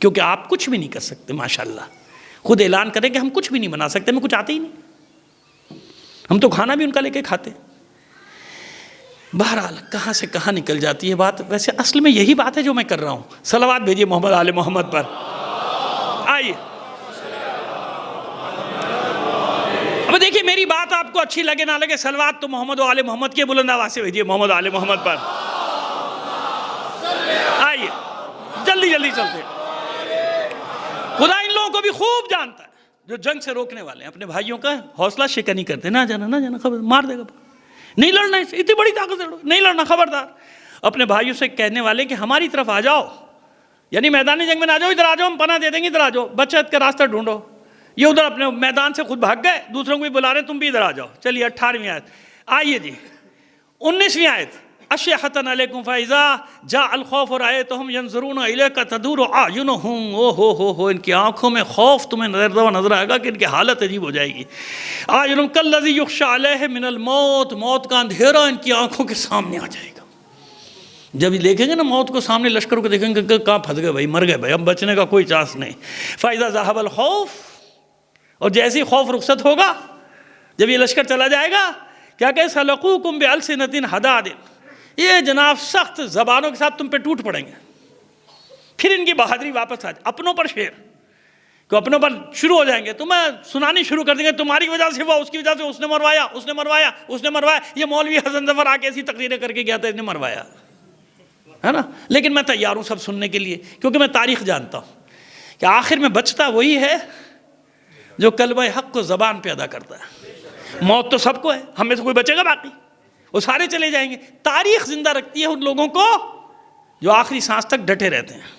کیونکہ آپ کچھ بھی نہیں کر سکتے ماشاءاللہ. خود اعلان کریں کہ ہم کچھ بھی نہیں بنا سکتے, ہمیں کچھ آتے ہی نہیں, ہم تو کھانا بھی ان کا لے کے کھاتے. بہرحال کہاں سے کہاں نکل جاتی ہے بات. ویسے اصل میں یہی بات ہے جو میں کر رہا ہوں. صلوات بھیجیے محمد آل محمد پر. آئیے اب دیکھیے, میری بات آپ کو اچھی لگے نہ لگے, صلوات تو محمد و آل محمد کے بلند آواز سے بھیجیے محمد آل محمد پر. آئیے جلدی جلدی چلتے. خدا ان لوگوں کو بھی خوب جانتا ہے جو جنگ سے روکنے والے ہیں, اپنے بھائیوں کا حوصلہ شکنی کرتے. نہ جانا خبر مار دے گا, نہیں لڑنا, اتنی بڑی طاقت سے نہیں لڑنا, خبردار. اپنے بھائیوں سے کہنے والے کہ ہماری طرف آ جاؤ, یعنی میدانی جنگ میں نہ آ جاؤ, ادھر آ جاؤ, ہم پناہ دے دیں گے, ادھر آ جاؤ, بچت کا راستہ ڈھونڈو. یہ ادھر اپنے میدان سے خود بھاگ گئے, دوسروں کو بھی بلا رہے ہیں تم بھی ادھر آ جاؤ. چلیے 18ویں آیت. آئیے جی 19ویں آیت. اشحۃ علیکم فاذا جاء الخوف رأیتہم ینظرون الیک تدور اعینہم، ہو ان کی آنکھوں میں خوف تمہیں نظر آئے گا کہ ان کی حالت عجیب ہو جائے گی. اعینہم کالذی یخشی علیہ من الموت، موت کا اندھیرا ان کی آنکھوں کے سامنے آ جائے گا. جب یہ دیکھیں گے نا موت کو سامنے، لشکروں کو دیکھیں گے کہ کہاں پھنس گئے بھائی، مر گئے بھائی، اب بچنے کا کوئی چانس نہیں. فاذا ذهب الخوف، اور جیسے ہی خوف رخصت ہوگا، جب یہ لشکر چلا جائے گا، کیا کہ سلقوکم بألسنۃ حداد، یہ جناب سخت زبانوں کے ساتھ تم پہ ٹوٹ پڑیں گے. پھر ان کی بہادری واپس آ جائے، اپنوں پر شیر کہ اپنوں پر شروع ہو جائیں گے، تمہیں سنانی شروع کر دیں گے، تمہاری وجہ سے ہوا، اس کی وجہ سے اس نے مروایا، اس نے مروایا، اس نے مروایا. یہ مولوی حسن ظفر آ کے ایسی تقریریں کر کے گیا تھا، اس نے مروایا، ہے نا. لیکن میں تیار ہوں سب سننے کے لیے، کیونکہ میں تاریخ جانتا ہوں کہ آخر میں بچتا وہی ہے جو کلمہ حق کو زبان پہ ادا کرتا ہے. موت تو سب کو ہے، ہم میں سے کوئی بچے گا باقی؟ وہ سارے چلے جائیں گے. تاریخ زندہ رکھتی ہے ان لوگوں کو جو آخری سانس تک ڈٹے رہتے ہیں.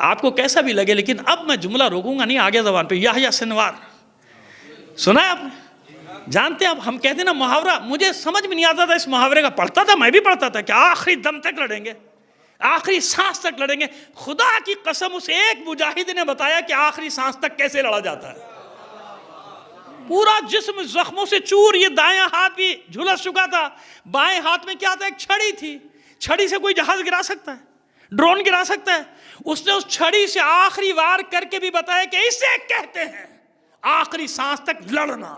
آپ کو کیسا بھی لگے، لیکن اب میں جملہ روکوں گا نہیں آگے زبان پہ. یحییٰ سنوار سنا ہے آپ نے؟ جانتے ہیں اب ہم کہتے ہیں نا محاورہ، مجھے سمجھ میں نہیں آتا تھا اس محاورے کا، پڑھتا تھا، میں بھی پڑھتا تھا کہ آخری دم تک لڑیں گے، آخری سانس تک لڑیں گے. خدا کی قسم اس ایک مجاہد نے بتایا کہ آخری سانس تک کیسے لڑا جاتا ہے. پورا جسم زخموں سے چور، یہ دائیں ہاتھ بھی جھلس چکا تھا، بائیں ہاتھ میں کیا تھا؟ ایک چھڑی تھی. چھڑی سے کوئی جہاز گرا سکتا ہے، ڈرون گرا سکتا ہے. اس نے اس چھڑی سے آخری وار کر کے بھی بتایا کہ اسے کہتے ہیں آخری سانس تک لڑنا،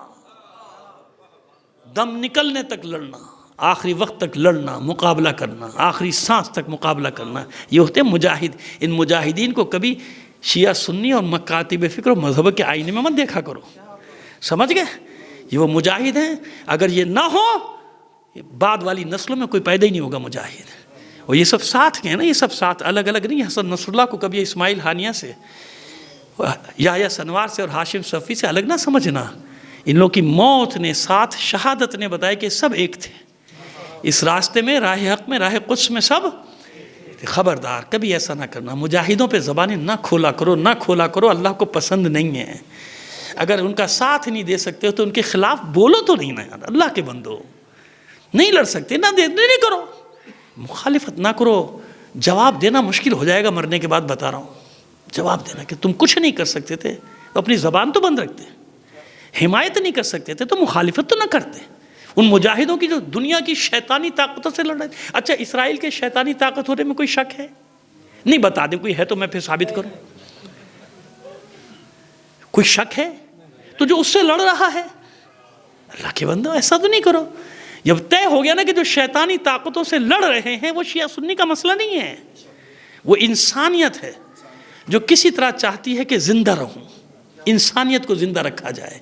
دم نکلنے تک لڑنا، آخری وقت تک لڑنا، مقابلہ کرنا، آخری سانس تک مقابلہ کرنا. یہ ہوتے ہیں مجاہد. ان مجاہدین کو کبھی شیعہ سنی اور مکاتب فکر و مذہب کے آئینے میں مت دیکھا کرو، سمجھ گئے؟ یہ وہ مجاہد ہیں، اگر یہ نہ ہو بعد والی نسلوں میں کوئی پیدا ہی نہیں ہوگا مجاہد. اور یہ سب ساتھ ہیں نا، یہ سب ساتھ، الگ الگ نہیں. حسن نصر اللہ کو کبھی اسماعیل ہانیہ سے، یحییٰ سنوار سے اور ہاشم صفی سے الگ نہ سمجھنا. ان لوگوں کی موت نے، ساتھ شہادت نے بتایا کہ سب ایک تھے اس راستے میں، راہ حق میں، راہ قدس میں سب. خبردار کبھی ایسا نہ کرنا. مجاہدوں پہ زبانیں نہ کھولا کرو، نہ کھولا کرو، اللہ کو پسند نہیں ہے. اگر ان کا ساتھ نہیں دے سکتے تو ان کے خلاف بولو تو نہیں نا یار، اللہ کے بندو. نہیں لڑ سکتے نہ نہیں کرو، مخالفت نہ کرو. جواب دینا مشکل ہو جائے گا مرنے کے بعد، بتا رہا ہوں. جواب دینا کہ تم کچھ نہیں کر سکتے تھے تو اپنی زبان تو بند رکھتے، حمایت نہیں کر سکتے تھے تو مخالفت تو نہ کرتے. ان مجاہدوں کی جو دنیا کی شیطانی طاقتوں سے لڑ رہے تھے. اچھا اسرائیل کے شیطانی طاقت ہونے میں کوئی شک ہے؟ نہیں، بتا دیں کوئی ہے تو میں پھر ثابت کروں. کوئی شک ہے تو جو اس سے لڑ رہا ہے، اللہ کے بندو ایسا تو نہیں کرو. جب طے ہو گیا نا کہ جو شیطانی طاقتوں سے لڑ رہے ہیں وہ شیعہ سنی کا مسئلہ نہیں ہے، وہ انسانیت ہے جو کسی طرح چاہتی ہے کہ زندہ رہوں، انسانیت کو زندہ رکھا جائے.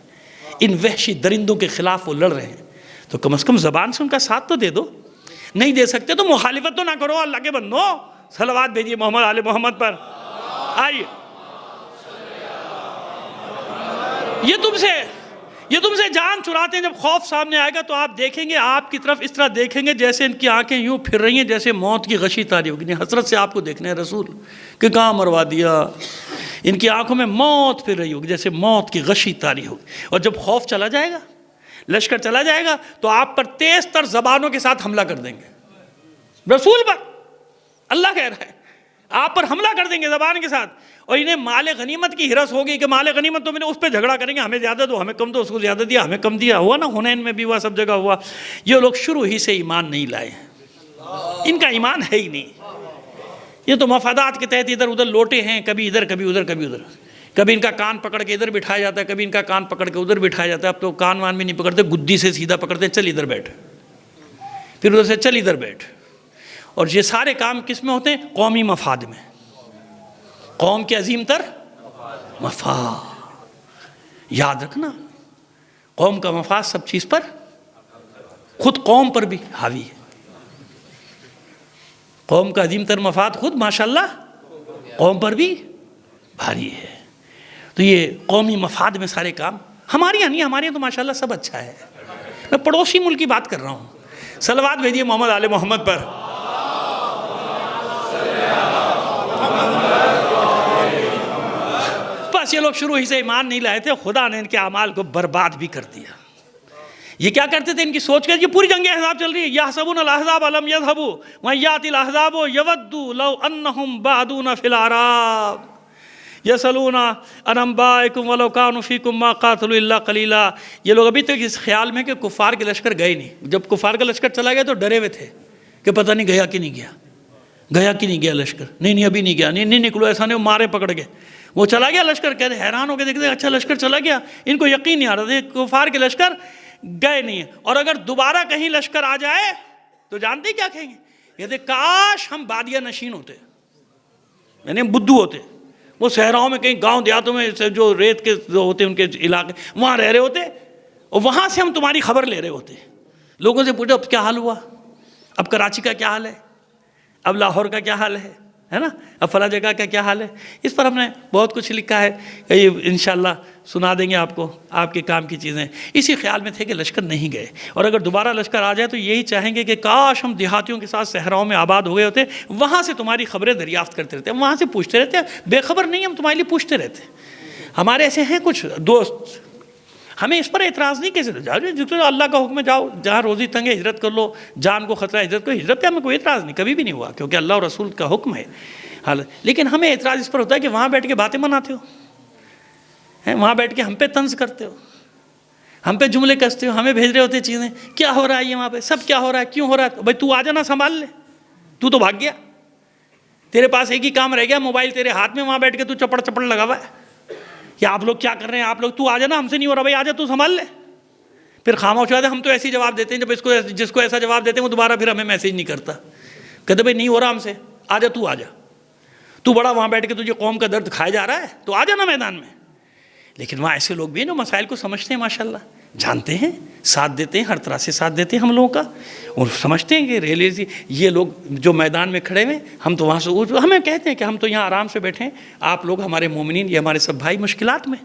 ان وحشی درندوں کے خلاف وہ لڑ رہے ہیں تو کم از کم زبان سے ان کا ساتھ تو دے دو. نہیں دے سکتے تو مخالفت تو نہ کرو. اللہ کے بندو صلوات بھیجیے محمد آل محمد پر. آئیے، یہ تم سے جان چراتے ہیں. جب خوف سامنے آئے گا تو آپ دیکھیں گے، آپ کی طرف اس طرح دیکھیں گے جیسے ان کی آنکھیں یوں پھر رہی ہیں جیسے موت کی غشی تاری ہوگی. حسرت سے آپ کو دیکھنے ہیں رسول کہ کہاں مروا دیا. ان کی آنکھوں میں موت پھر رہی ہوگی جیسے موت کی غشی تاری ہوگی. اور جب خوف چلا جائے گا، لشکر چلا جائے گا، تو آپ پر تیز تر زبانوں کے ساتھ حملہ کر دیں گے. رسول پر اللہ کہہ رہا ہے آپ پر حملہ کر دیں گے زبان کے ساتھ. اور انہیں مال غنیمت کی ہرس ہوگی کہ مال غنیمت تو میں نے اس پہ جھگڑا کریں گے، ہمیں زیادہ دو، ہمیں کم دو، اس کو زیادہ دیا، ہمیں کم دیا. ہوا نا حنین میں بھی ہوا، سب جگہ ہوا. یہ لوگ شروع ہی سے ایمان نہیں لائے، ان کا ایمان ہے ہی نہیں. یہ تو مفادات کے تحت ادھر ادھر لوٹے ہیں، کبھی ادھر کبھی ادھر کبھی ادھر. کبھی ان کا کان پکڑ کے ادھر بٹھایا جاتا ہے، کبھی ان کا کان پکڑ کے ادھر بٹھایا جاتا ہے. اب تو کان وان بھی نہیں پکڑتے، گدی سے سیدھا پکڑتے، چل ادھر بیٹھ، پھر ادھر سے چل ادھر بیٹھ. اور یہ سارے کام کس میں ہوتے ہیں؟ قومی مفاد میں، قوم کے عظیم تر مفاد. یاد رکھنا قوم کا مفاد سب چیز پر، خود قوم پر بھی حاوی ہے. قوم کا عظیم تر مفاد خود ماشاءاللہ قوم پر بھی بھاری ہے. تو یہ قومی مفاد میں سارے کام ہمارے یہاں نہیں، ہمارے یہاں تو ماشاءاللہ سب اچھا ہے. میں پڑوسی ملک کی بات کر رہا ہوں. صلوات بھیجیے محمد آل محمد پر. بس یہ لوگ شروع ہی سے ایمان نہیں لائے تھے، خدا نے ان کے اعمال کو برباد بھی کر دیا. یہ کیا کرتے تھے؟ ان کی سوچ کے یہ پوری جنگ احزاب چل رہی ہے، یحسبون الاحزاب لم یذهبوا ویأتی الاحزاب یودوا لو انہم بعدون فی الاعراب یسألون عن انبائکم ولو کانوا فیکم ما قاتلوا الا قلیلا۔ یہ لوگ ابھی تک اس خیال میں کہ کفار کے لشکر گئے نہیں، جب کفار کا لشکر چلا گیا تو ڈرے ہوئے تھے کہ پتہ نہیں گیا کہ نہیں گیا، گیا کہ نہیں گیا لشکر، نہیں ابھی نہیں گیا، نہیں نکلو، ایسا نہیں، مارے پکڑ گئے، وہ چلا گیا لشکر، کہتے حیران ہو کے دیکھتے اچھا لشکر چلا گیا، ان کو یقین نہیں آ رہا تھا کفار کے لشکر گئے نہیں ہیں۔ اور اگر دوبارہ کہیں لشکر آ جائے تو جانتے کیا کہیں گے؟ کہتے کاش ہم بادیہ نشین ہوتے، یعنی بدو ہوتے، وہ صحراؤں میں کہیں گاؤں دیہاتوں میں جو ریت کے جو ہوتے ان کے علاقے وہاں رہ رہے ہوتے، اور وہاں سے ہم تمہاری خبر لے رہے ہوتے، لوگوں سے پوچھو اب کیا حال ہوا، اب کراچی کا کیا حال ہے، اب لاہور کا کیا حال ہے نا، اب فلاں جگہ کا کیا حال ہے۔ اس پر ہم نے بہت کچھ لکھا ہے، یہ انشاءاللہ سنا دیں گے آپ کو، آپ کے کام کی چیزیں۔ اسی خیال میں تھے کہ لشکر نہیں گئے، اور اگر دوبارہ لشکر آ جائے تو یہی چاہیں گے کہ کاش ہم دیہاتیوں کے ساتھ صحراؤں میں آباد ہوئے ہوتے، وہاں سے تمہاری خبریں دریافت کرتے رہتے، وہاں سے پوچھتے رہتے، بے خبر نہیں ہم تمہارے لیے پوچھتے رہتے۔ ہمارے ایسے ہیں کچھ دوست، ہمیں اس پر اعتراض نہیں کہ جاؤ جو اللہ کا حکم ہے، جاؤ جہاں روزی تنگ ہے ہجرت کر لو، جان کو خطرہ ہجرت کرو، ہجرت پہ ہمیں کوئی اعتراض نہیں، کبھی بھی نہیں ہوا، کیونکہ اللہ اور رسول کا حکم ہے۔ لیکن ہمیں اعتراض اس پر ہوتا ہے کہ وہاں بیٹھ کے باتیں مناتے ہو، وہاں بیٹھ کے ہم پہ طنز کرتے ہو، ہم پہ جملے کستے ہو، ہمیں بھیج رہے ہوتے چیزیں، کیا ہو رہا ہے یہ وہاں پہ، سب کیا ہو رہا ہے، کیوں ہو رہا ہے، بھائی تو آ جانا سنبھال لے، تو بھاگ گیا، تیرے پاس ایک ہی کام رہ گیا، موبائل تیرے ہاتھ میں، وہاں بیٹھ کے تو چپڑ چپڑ لگا ہوا ہے، یا آپ لوگ کیا کر رہے ہیں، آپ لوگ تو آ جانا، ہم سے نہیں ہو رہا بھائی، آ جا تو سنبھال لے۔ پھر خاموش ہو جاتے، ہم تو ایسے ہی جواب دیتے ہیں، جب جس کو ایسا جواب دیتے ہیں وہ دوبارہ پھر ہمیں میسیج نہیں کرتا، کہتے بھائی نہیں ہو رہا ہم سے، آ جا تو، آ جا تو، بڑا وہاں بیٹھ کے تجھے قوم کا درد کھایا جا رہا ہے تو آ جانا میدان میں۔ لیکن وہاں ایسے لوگ بھی ہیں جو مسائل کو سمجھتے ہیں، ماشاءاللہ جانتے ہیں، ساتھ دیتے ہیں، ہر طرح سے ساتھ دیتے ہیں ہم لوگوں کا، اور سمجھتے ہیں کہ ریئلی یہ لوگ جو میدان میں کھڑے ہوئے ہم تو وہاں سے، ہمیں کہتے ہیں کہ ہم تو یہاں آرام سے بیٹھے ہیں، آپ لوگ ہمارے مومنین، یہ ہمارے سب بھائی مشکلات میں۔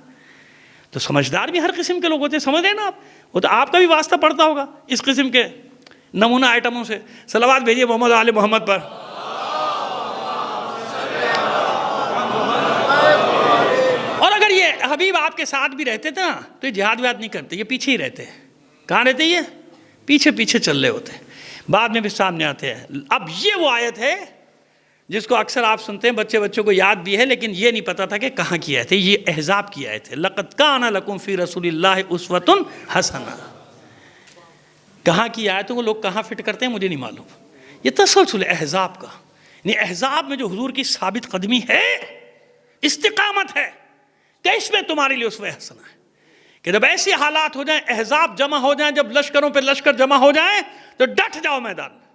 تو سمجھدار بھی ہر قسم کے لوگ ہوتے ہیں، سمجھ رہے ہیں نا آپ، وہ تو آپ کا بھی واسطہ پڑتا ہوگا اس قسم کے نمونہ آئٹموں سے۔ صلوات بھیجیے محمد آل محمد پر۔ اور اگر یہ حبیب آپ کے ساتھ بھی رہتے تھے نا تو یہ جہاد وہاد نہیں کرتے، یہ پیچھے ہی رہتے۔ کہاں رہتے؟ یہ پیچھے پیچھے چل رہے ہوتے، بعد میں بھی سامنے آتے ہیں۔ اب یہ وہ آیت ہے جس کو اکثر آپ سنتے ہیں، بچوں کو یاد بھی ہے، لیکن یہ نہیں پتا تھا کہ کہاں کی آیت ہے۔ یہ احزاب کی آیت ہے، لَقَدْ کَانَ لَكُمْ فِي رَسُولِ اللَّهِ أُسْوَةٌ حَسَنَةٌ۔ کہاں کی آیتوں کو لوگ کہاں فٹ کرتے ہیں مجھے نہیں معلوم۔ یہ تسلسل احزاب کا، یعنی احزاب میں جو حضور کی ثابت قدمی ہے، استقامت ہے، کہ اس میں تمہارے لیے اسوہ حسنہ ہے، کہ جب ایسے حالات ہو جائیں، احزاب جمع ہو جائیں، جب لشکروں پہ لشکر جمع ہو جائیں تو ڈٹ جاؤ میدان میں،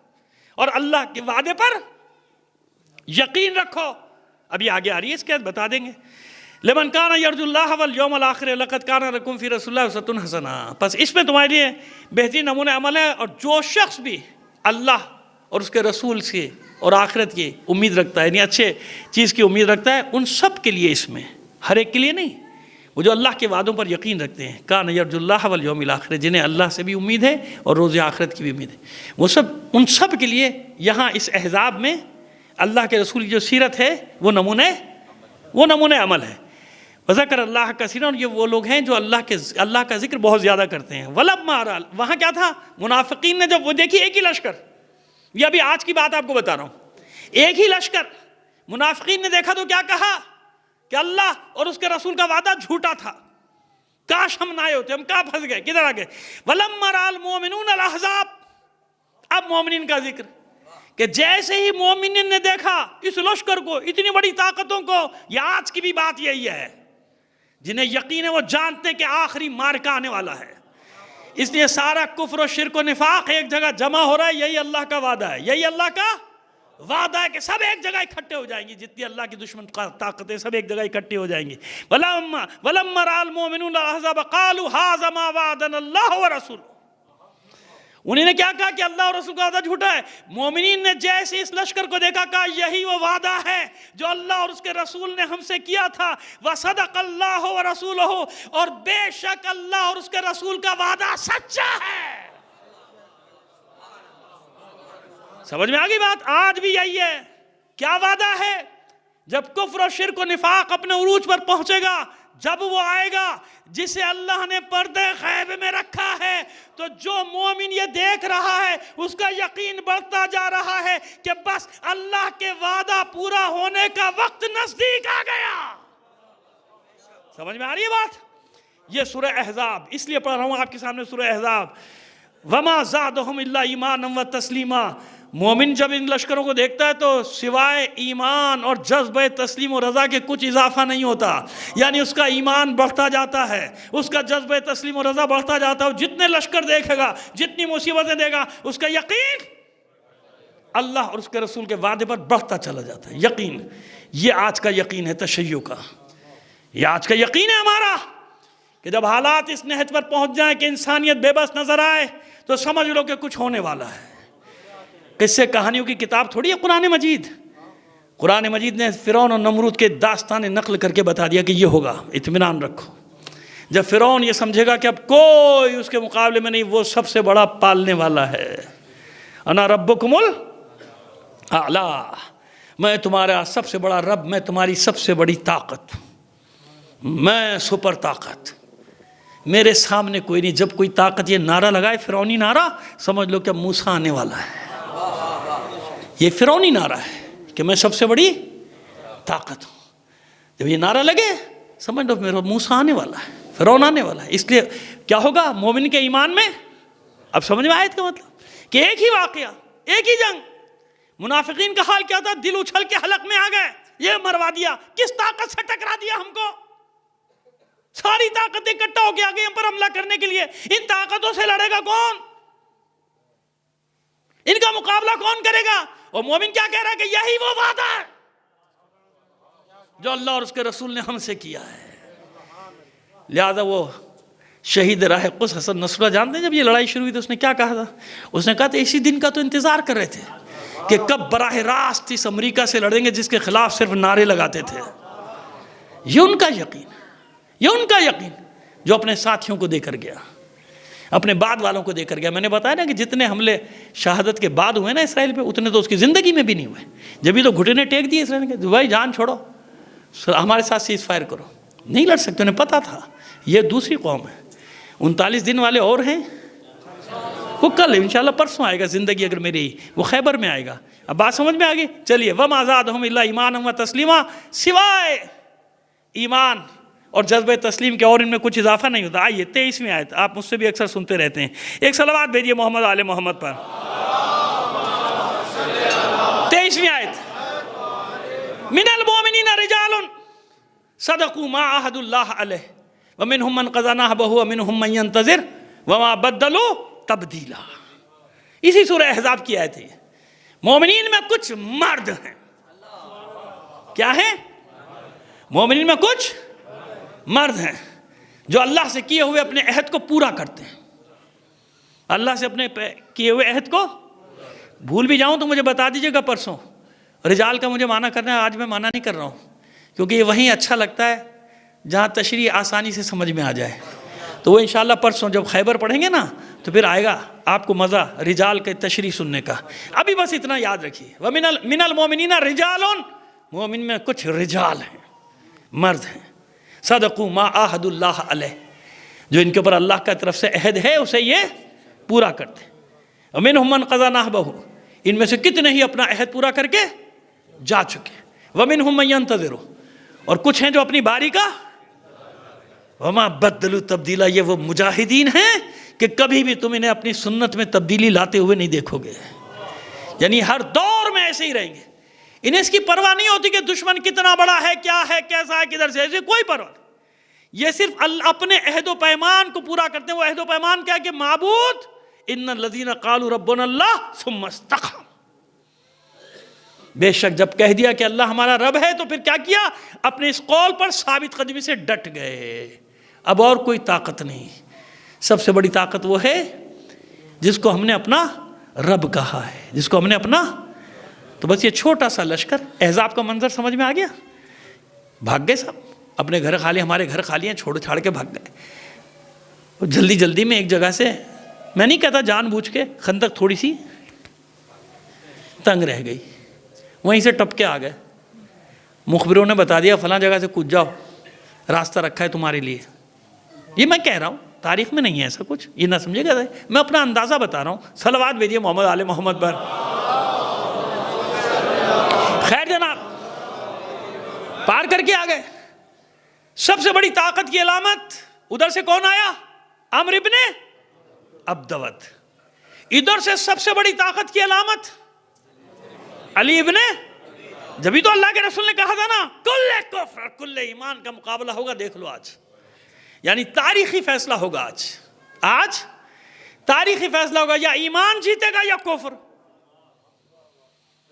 اور اللہ کے وعدے پر یقین رکھو۔ ابھی آگے آ رہی ہے اس کے بعد بتا دیں گے۔ لمن کان یرجو اللہ والیوم الآخر لقد کان لکم فی رسول اللہ اسوۃ حسنہ۔ پس اس میں تمہارے لیے بہترین نمونہ عمل ہے، اور جو شخص بھی اللہ اور اس کے رسول سے اور آخرت کی امید رکھتا ہے، یعنی اچھے چیز کی امید رکھتا ہے، ان سب کے لیے، اس میں ہر ایک کے لیے نہیں، وہ جو اللہ کے وعدوں پر یقین رکھتے ہیں، کان یرجو اللہ والیوم الآخر، جنہیں اللہ سے بھی امید ہے اور روز آخرت کی بھی امید ہے، وہ سب، ان سب کے لیے یہاں اس احزاب میں اللہ کے رسول کی جو سیرت ہے وہ نمونہ عمل ہے۔ وذکر اللہ کثیرا، اور یہ وہ لوگ ہیں جو اللہ کا ذکر بہت زیادہ کرتے ہیں۔ ولما رأى، وہاں کیا تھا؟ منافقین نے جب وہ دیکھی ایک ہی لشکر، یہ ابھی آج کی بات آپ کو بتا رہا ہوں، ایک ہی لشکر، منافقین نے دیکھا تو کیا کہا کہ اللہ اور اس کے رسول کا وعدہ جھوٹا تھا، کاش ہم نہ آئے ہوتے، ہم کہاں پھنس گئے، کدھر آ گئے۔ ولما رأى المؤمنون الاحزاب، اب مومنین کا ذکر، کہ جیسے ہی مومنین نے دیکھا اس لشکر کو، اتنی بڑی طاقتوں کو، یہ آج کی بھی بات یہی ہے، جنہیں یقین ہے وہ جانتے کہ آخری مارکہ آنے والا ہے، اس لیے سارا کفر و شرک و نفاق ایک جگہ جمع ہو رہا ہے، یہی اللہ کا وعدہ ہے، یہی اللہ کا وعدہ ہے کہ سب ایک جگہ اکٹھے ہو جائیں گی، جتنی اللہ کی دشمن طاقتیں سب ایک جگہ اکٹھے ہو جائیں گی۔ وَلَمَّا رَأَى الْمُؤْمِنُونَ الْأَحْزَابَ قَالُوا هَٰذَا مَا وَعَدَنَا اللَّهُ وَرَسُولُهُ۔ انہوں نے کیا کہا کہ اللہ اور رسول کا وعدہ جھوٹا ہے۔ مومنین نے جیسے اس لشکر کو دیکھا، کہا یہی وہ وعدہ ہے جو اللہ اور اس کے رسول نے ہم سے کیا تھا، وَصَدَقَ اللَّهُ وَرَسُولُهُ، اور بے شک اللہ اور اس کے رسول کا وعدہ سچا ہے۔ سمجھ میں آگئی بات؟ آج بھی یہی ہے۔ کیا وعدہ ہے؟ جب کفر و شرک و نفاق اپنے عروج پر پہنچے گا، جب وہ آئے گا جسے اللہ نے پردے غیب میں رکھا ہے، تو جو مومن یہ دیکھ رہا ہے اس کا یقین بڑھتا جا رہا ہے کہ بس اللہ کے وعدہ پورا ہونے کا وقت نزدیک آ گیا۔ سمجھ میں آ رہی ہے بات؟ یہ سورہ احزاب اس لیے پڑھ رہا ہوں آپ کے سامنے، سورہ احزاب۔ وَمَا زَادَهُمْ إِلَّا إِيمَانًا وَتَسْلِيمًا۔ مومن جب ان لشکروں کو دیکھتا ہے تو سوائے ایمان اور جذبہ تسلیم و رضا کے کچھ اضافہ نہیں ہوتا، یعنی اس کا ایمان بڑھتا جاتا ہے، اس کا جذبہ تسلیم و رضا بڑھتا جاتا ہے، جتنے لشکر دیکھے گا، جتنی مصیبتیں دے گا، اس کا یقین اللہ اور اس کے رسول کے وعدے پر بڑھتا چلا جاتا ہے۔ یقین، یہ آج کا یقین ہے تشیع کا، یہ آج کا یقین ہے ہمارا کہ جب حالات اس نہج پر پہنچ جائیں کہ انسانیت بے بس نظر آئے تو سمجھ لو کہ کچھ ہونے والا ہے۔ قصے کہانیوں کی کتاب تھوڑی ہے قرآن مجید۔ قرآن مجید نے فرعون اور نمرود کے داستان نقل کر کے بتا دیا کہ یہ ہوگا، اطمینان رکھو۔ جب فرعون یہ سمجھے گا کہ اب کوئی اس کے مقابلے میں نہیں، وہ سب سے بڑا پالنے والا ہے، انا ربکم الاعلی، میں تمہارا سب سے بڑا رب، میں تمہاری سب سے بڑی طاقت، میں سپر طاقت، میرے سامنے کوئی نہیں۔ جب کوئی طاقت یہ نعرہ لگائے، فرعونی نعرہ، سمجھ لو کہ اب موسیٰ آنے والا ہے۔ یہ فرعونی نعرہ ہے کہ میں سب سے بڑی طاقت ہوں۔ جب یہ نعرہ لگے سمجھ لو میرا موسیٰ آنے والا ہے، فرعون آنے والا ہے۔ اس لیے کیا ہوگا مومن کے ایمان میں؟ اب سمجھ میں آیت کا مطلب کہ ایک ہی واقعہ، ایک ہی جنگ۔ منافقین کا حال کیا تھا؟ دل اچھل کے حلق میں آ گئے، یہ مروا دیا، کس طاقت سے ٹکرا دیا ہم کو؟ ساری طاقتیں اکٹھا ہو کے آ گئی ہم پر حملہ کرنے کے لیے۔ ان طاقتوں سے لڑے گا کون؟ ان کا مقابلہ کون کرے گا؟ اور مومن کیا کہہ رہا ہے کہ یہی وہ وعدہ ہے جو اللہ اور اس کے رسول نے ہم سے کیا ہے۔ لہذا وہ شہید راہ قدس حسن نصراللہ جانتے ہیں جب یہ لڑائی شروع ہوئی تو اس نے کیا کہا تھا؟ اس نے کہا تھا اسی دن کا تو انتظار کر رہے تھے کہ کب براہ راست اس امریکہ سے لڑیں گے جس کے خلاف صرف نعرے لگاتے تھے۔ یہ ان کا یقین، یہ ان کا یقین جو اپنے ساتھیوں کو دے کر گیا، اپنے بعد والوں کو دے کر گیا۔ میں نے بتایا نا کہ جتنے حملے شہادت کے بعد ہوئے نا اسرائیل پہ، اتنے تو اس کی زندگی میں بھی نہیں ہوئے۔ جب ہی تو گھٹنے ٹیک دیے اسرائیل کے، بھائی جان چھوڑو، ہمارے ساتھ سیز فائر کرو، نہیں لڑ سکتے۔ انہیں پتا تھا یہ دوسری قوم ہے، 39 دن والے اور ہیں، وہ کل انشاءاللہ پرسوں آئے گا زندگی اگر میری، وہ خیبر میں آئے گا۔ اب بات سمجھ میں آگئی؟ چلیے وَمَا زَادَهُمْ إِلَّا إِيمَانًا وَتَسْلِيمًا، سوائے ایمان اور جذبہ تسلیم کے اور ان میں کچھ اضافہ نہیں ہوتا۔ آئیے 23ویں آیت، آپ مجھ سے بھی اکثر سنتے رہتے ہیں، ایک صلوات بھیجیے محمد آل محمد پر۔ 23ویں آیت، من المؤمنین رجال صدقوا ما عاهدوا اللہ علیہ ومنهم من قضى نحبه ومنهم من ينتظر وما بدلوا تبدیلا۔ اسی سورہ احزاب کی آیت ہے۔ مومنین میں کچھ مرد ہیں، کیا ہیں؟ مومنین میں کچھ مرد ہیں جو اللہ سے کیے ہوئے اپنے عہد کو پورا کرتے ہیں۔ اللہ سے اپنے کیے ہوئے عہد کو بھول بھی جاؤں تو مجھے بتا دیجئے گا پرسوں۔ رجال کا مجھے معنی کرنا ہے، آج میں معنی نہیں کر رہا ہوں کیونکہ یہ وہیں اچھا لگتا ہے جہاں تشریح آسانی سے سمجھ میں آ جائے۔ تو وہ انشاءاللہ پرسوں جب خیبر پڑھیں گے نا تو پھر آئے گا آپ کو مزہ رجال کے تشریح سننے کا۔ ابھی بس اتنا یاد رکھیے، وَمِنَ الْمُؤْمِنِينَ رِجَالٌ، مومن میں کچھ رجال ہیں، مرد ہیں، صدقوا ما عاهدوا اللہ علیہ، جو ان کے اوپر اللہ کا طرف سے عہد ہے اسے یہ پورا کرتے ہیں۔ وَمِنْهُمْ مَنْ قَضَى نَحْبَهُ، ان میں سے کتنے ہی اپنا عہد پورا کر کے جا چکے۔ وَمِنْهُمْ مَنْ يَنْتَظِرُ، اور کچھ ہیں جو اپنی باری کا وما بدلوا تبدیلا، یہ وہ مجاہدین ہیں کہ کبھی بھی تم انہیں اپنی سنت میں تبدیلی لاتے ہوئے نہیں دیکھو گے، یعنی ہر دور میں ایسے ہی رہیں گے۔ انہیں اس کی پرواہ نہیں ہوتی کہ دشمن کتنا بڑا ہے، کیا ہے، کیسا ہے، کدھر سے، ایسے کوئی پرواہ نہیں۔ یہ صرف اپنے عہد و پیمان کو پورا کرتے ہیں۔ وہ عہد و پیمان کیا ہے کہ معبود ان الذین قالوا ربنا اللہ ثم استقاموا، بے شک جب کہہ دیا کہ اللہ ہمارا رب ہے تو پھر کیا کیا؟ اپنے اس قول پر ثابت قدمی سے ڈٹ گئے۔ اب اور کوئی طاقت نہیں، سب سے بڑی طاقت وہ ہے جس کو ہم نے اپنا رب کہا ہے، جس کو ہم نے اپنا۔ تو بس یہ چھوٹا سا لشکر، احزاب کا منظر سمجھ میں آ گیا؟ بھاگ گئے سب، اپنے گھر خالی، ہمارے گھر خالی ہیں، چھوڑ چھاڑ کے بھاگ گئے جلدی جلدی میں ایک جگہ سے۔ میں نہیں کہتا جان بوجھ کے، خندق تھوڑی سی تنگ رہ گئی، وہیں سے ٹپ کے آ گئے۔ مخبروں نے بتا دیا فلاں جگہ سے کود جاؤ، راستہ رکھا ہے تمہارے لیے. یہ میں کہہ رہا ہوں, تاریخ میں نہیں ہے ایسا کچھ, یہ نہ سمجھے گا, میں اپنا اندازہ بتا رہا ہوں. صلوات بھیجیے محمد آل محمد پر. خیر جناب, پار کر کے آ گئے. سب سے بڑی طاقت کی علامت, ادھر سے کون آیا؟ عمرو ابن عبدود. ادھر سے سب سے بڑی طاقت کی علامت علی ابن. جبھی تو اللہ کے رسول نے کہا تھا نا, کل کفر کل ایمان کا مقابلہ ہوگا, دیکھ لو آج. یعنی تاریخی فیصلہ ہوگا آج. آج تاریخی فیصلہ ہوگا, یا ایمان جیتے گا یا کفر.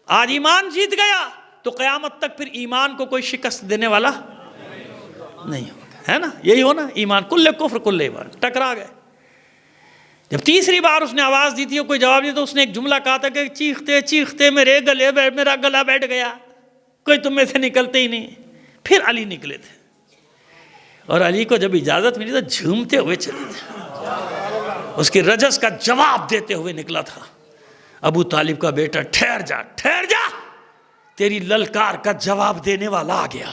آج ایمان جیت گیا تو قیامت تک پھر ایمان کو کوئی شکست دینے والا نہیں ہوگا, ہے نا. یہی ہو نا, ایمان کل کفر کل ایمان, ٹکرا گئے. جب تیسری بار اس نے آواز دی تھی اور کوئی جواب نہیں, تو اس نے ایک جملہ کہا تھا کہ چیختے چیختے میرے گلے میرا گلا بیٹھ گیا, کوئی تم میں سے نکلتے ہی نہیں. پھر علی نکلے تھے, اور علی کو جب اجازت ملی تو جھومتے ہوئے چلے تھے. اس کی رجس کا جواب دیتے ہوئے نکلا تھا. ابو طالب کا بیٹا, ٹھہر جا ٹھہر جا, تیری للکار کا جواب دینے والا آ گیا.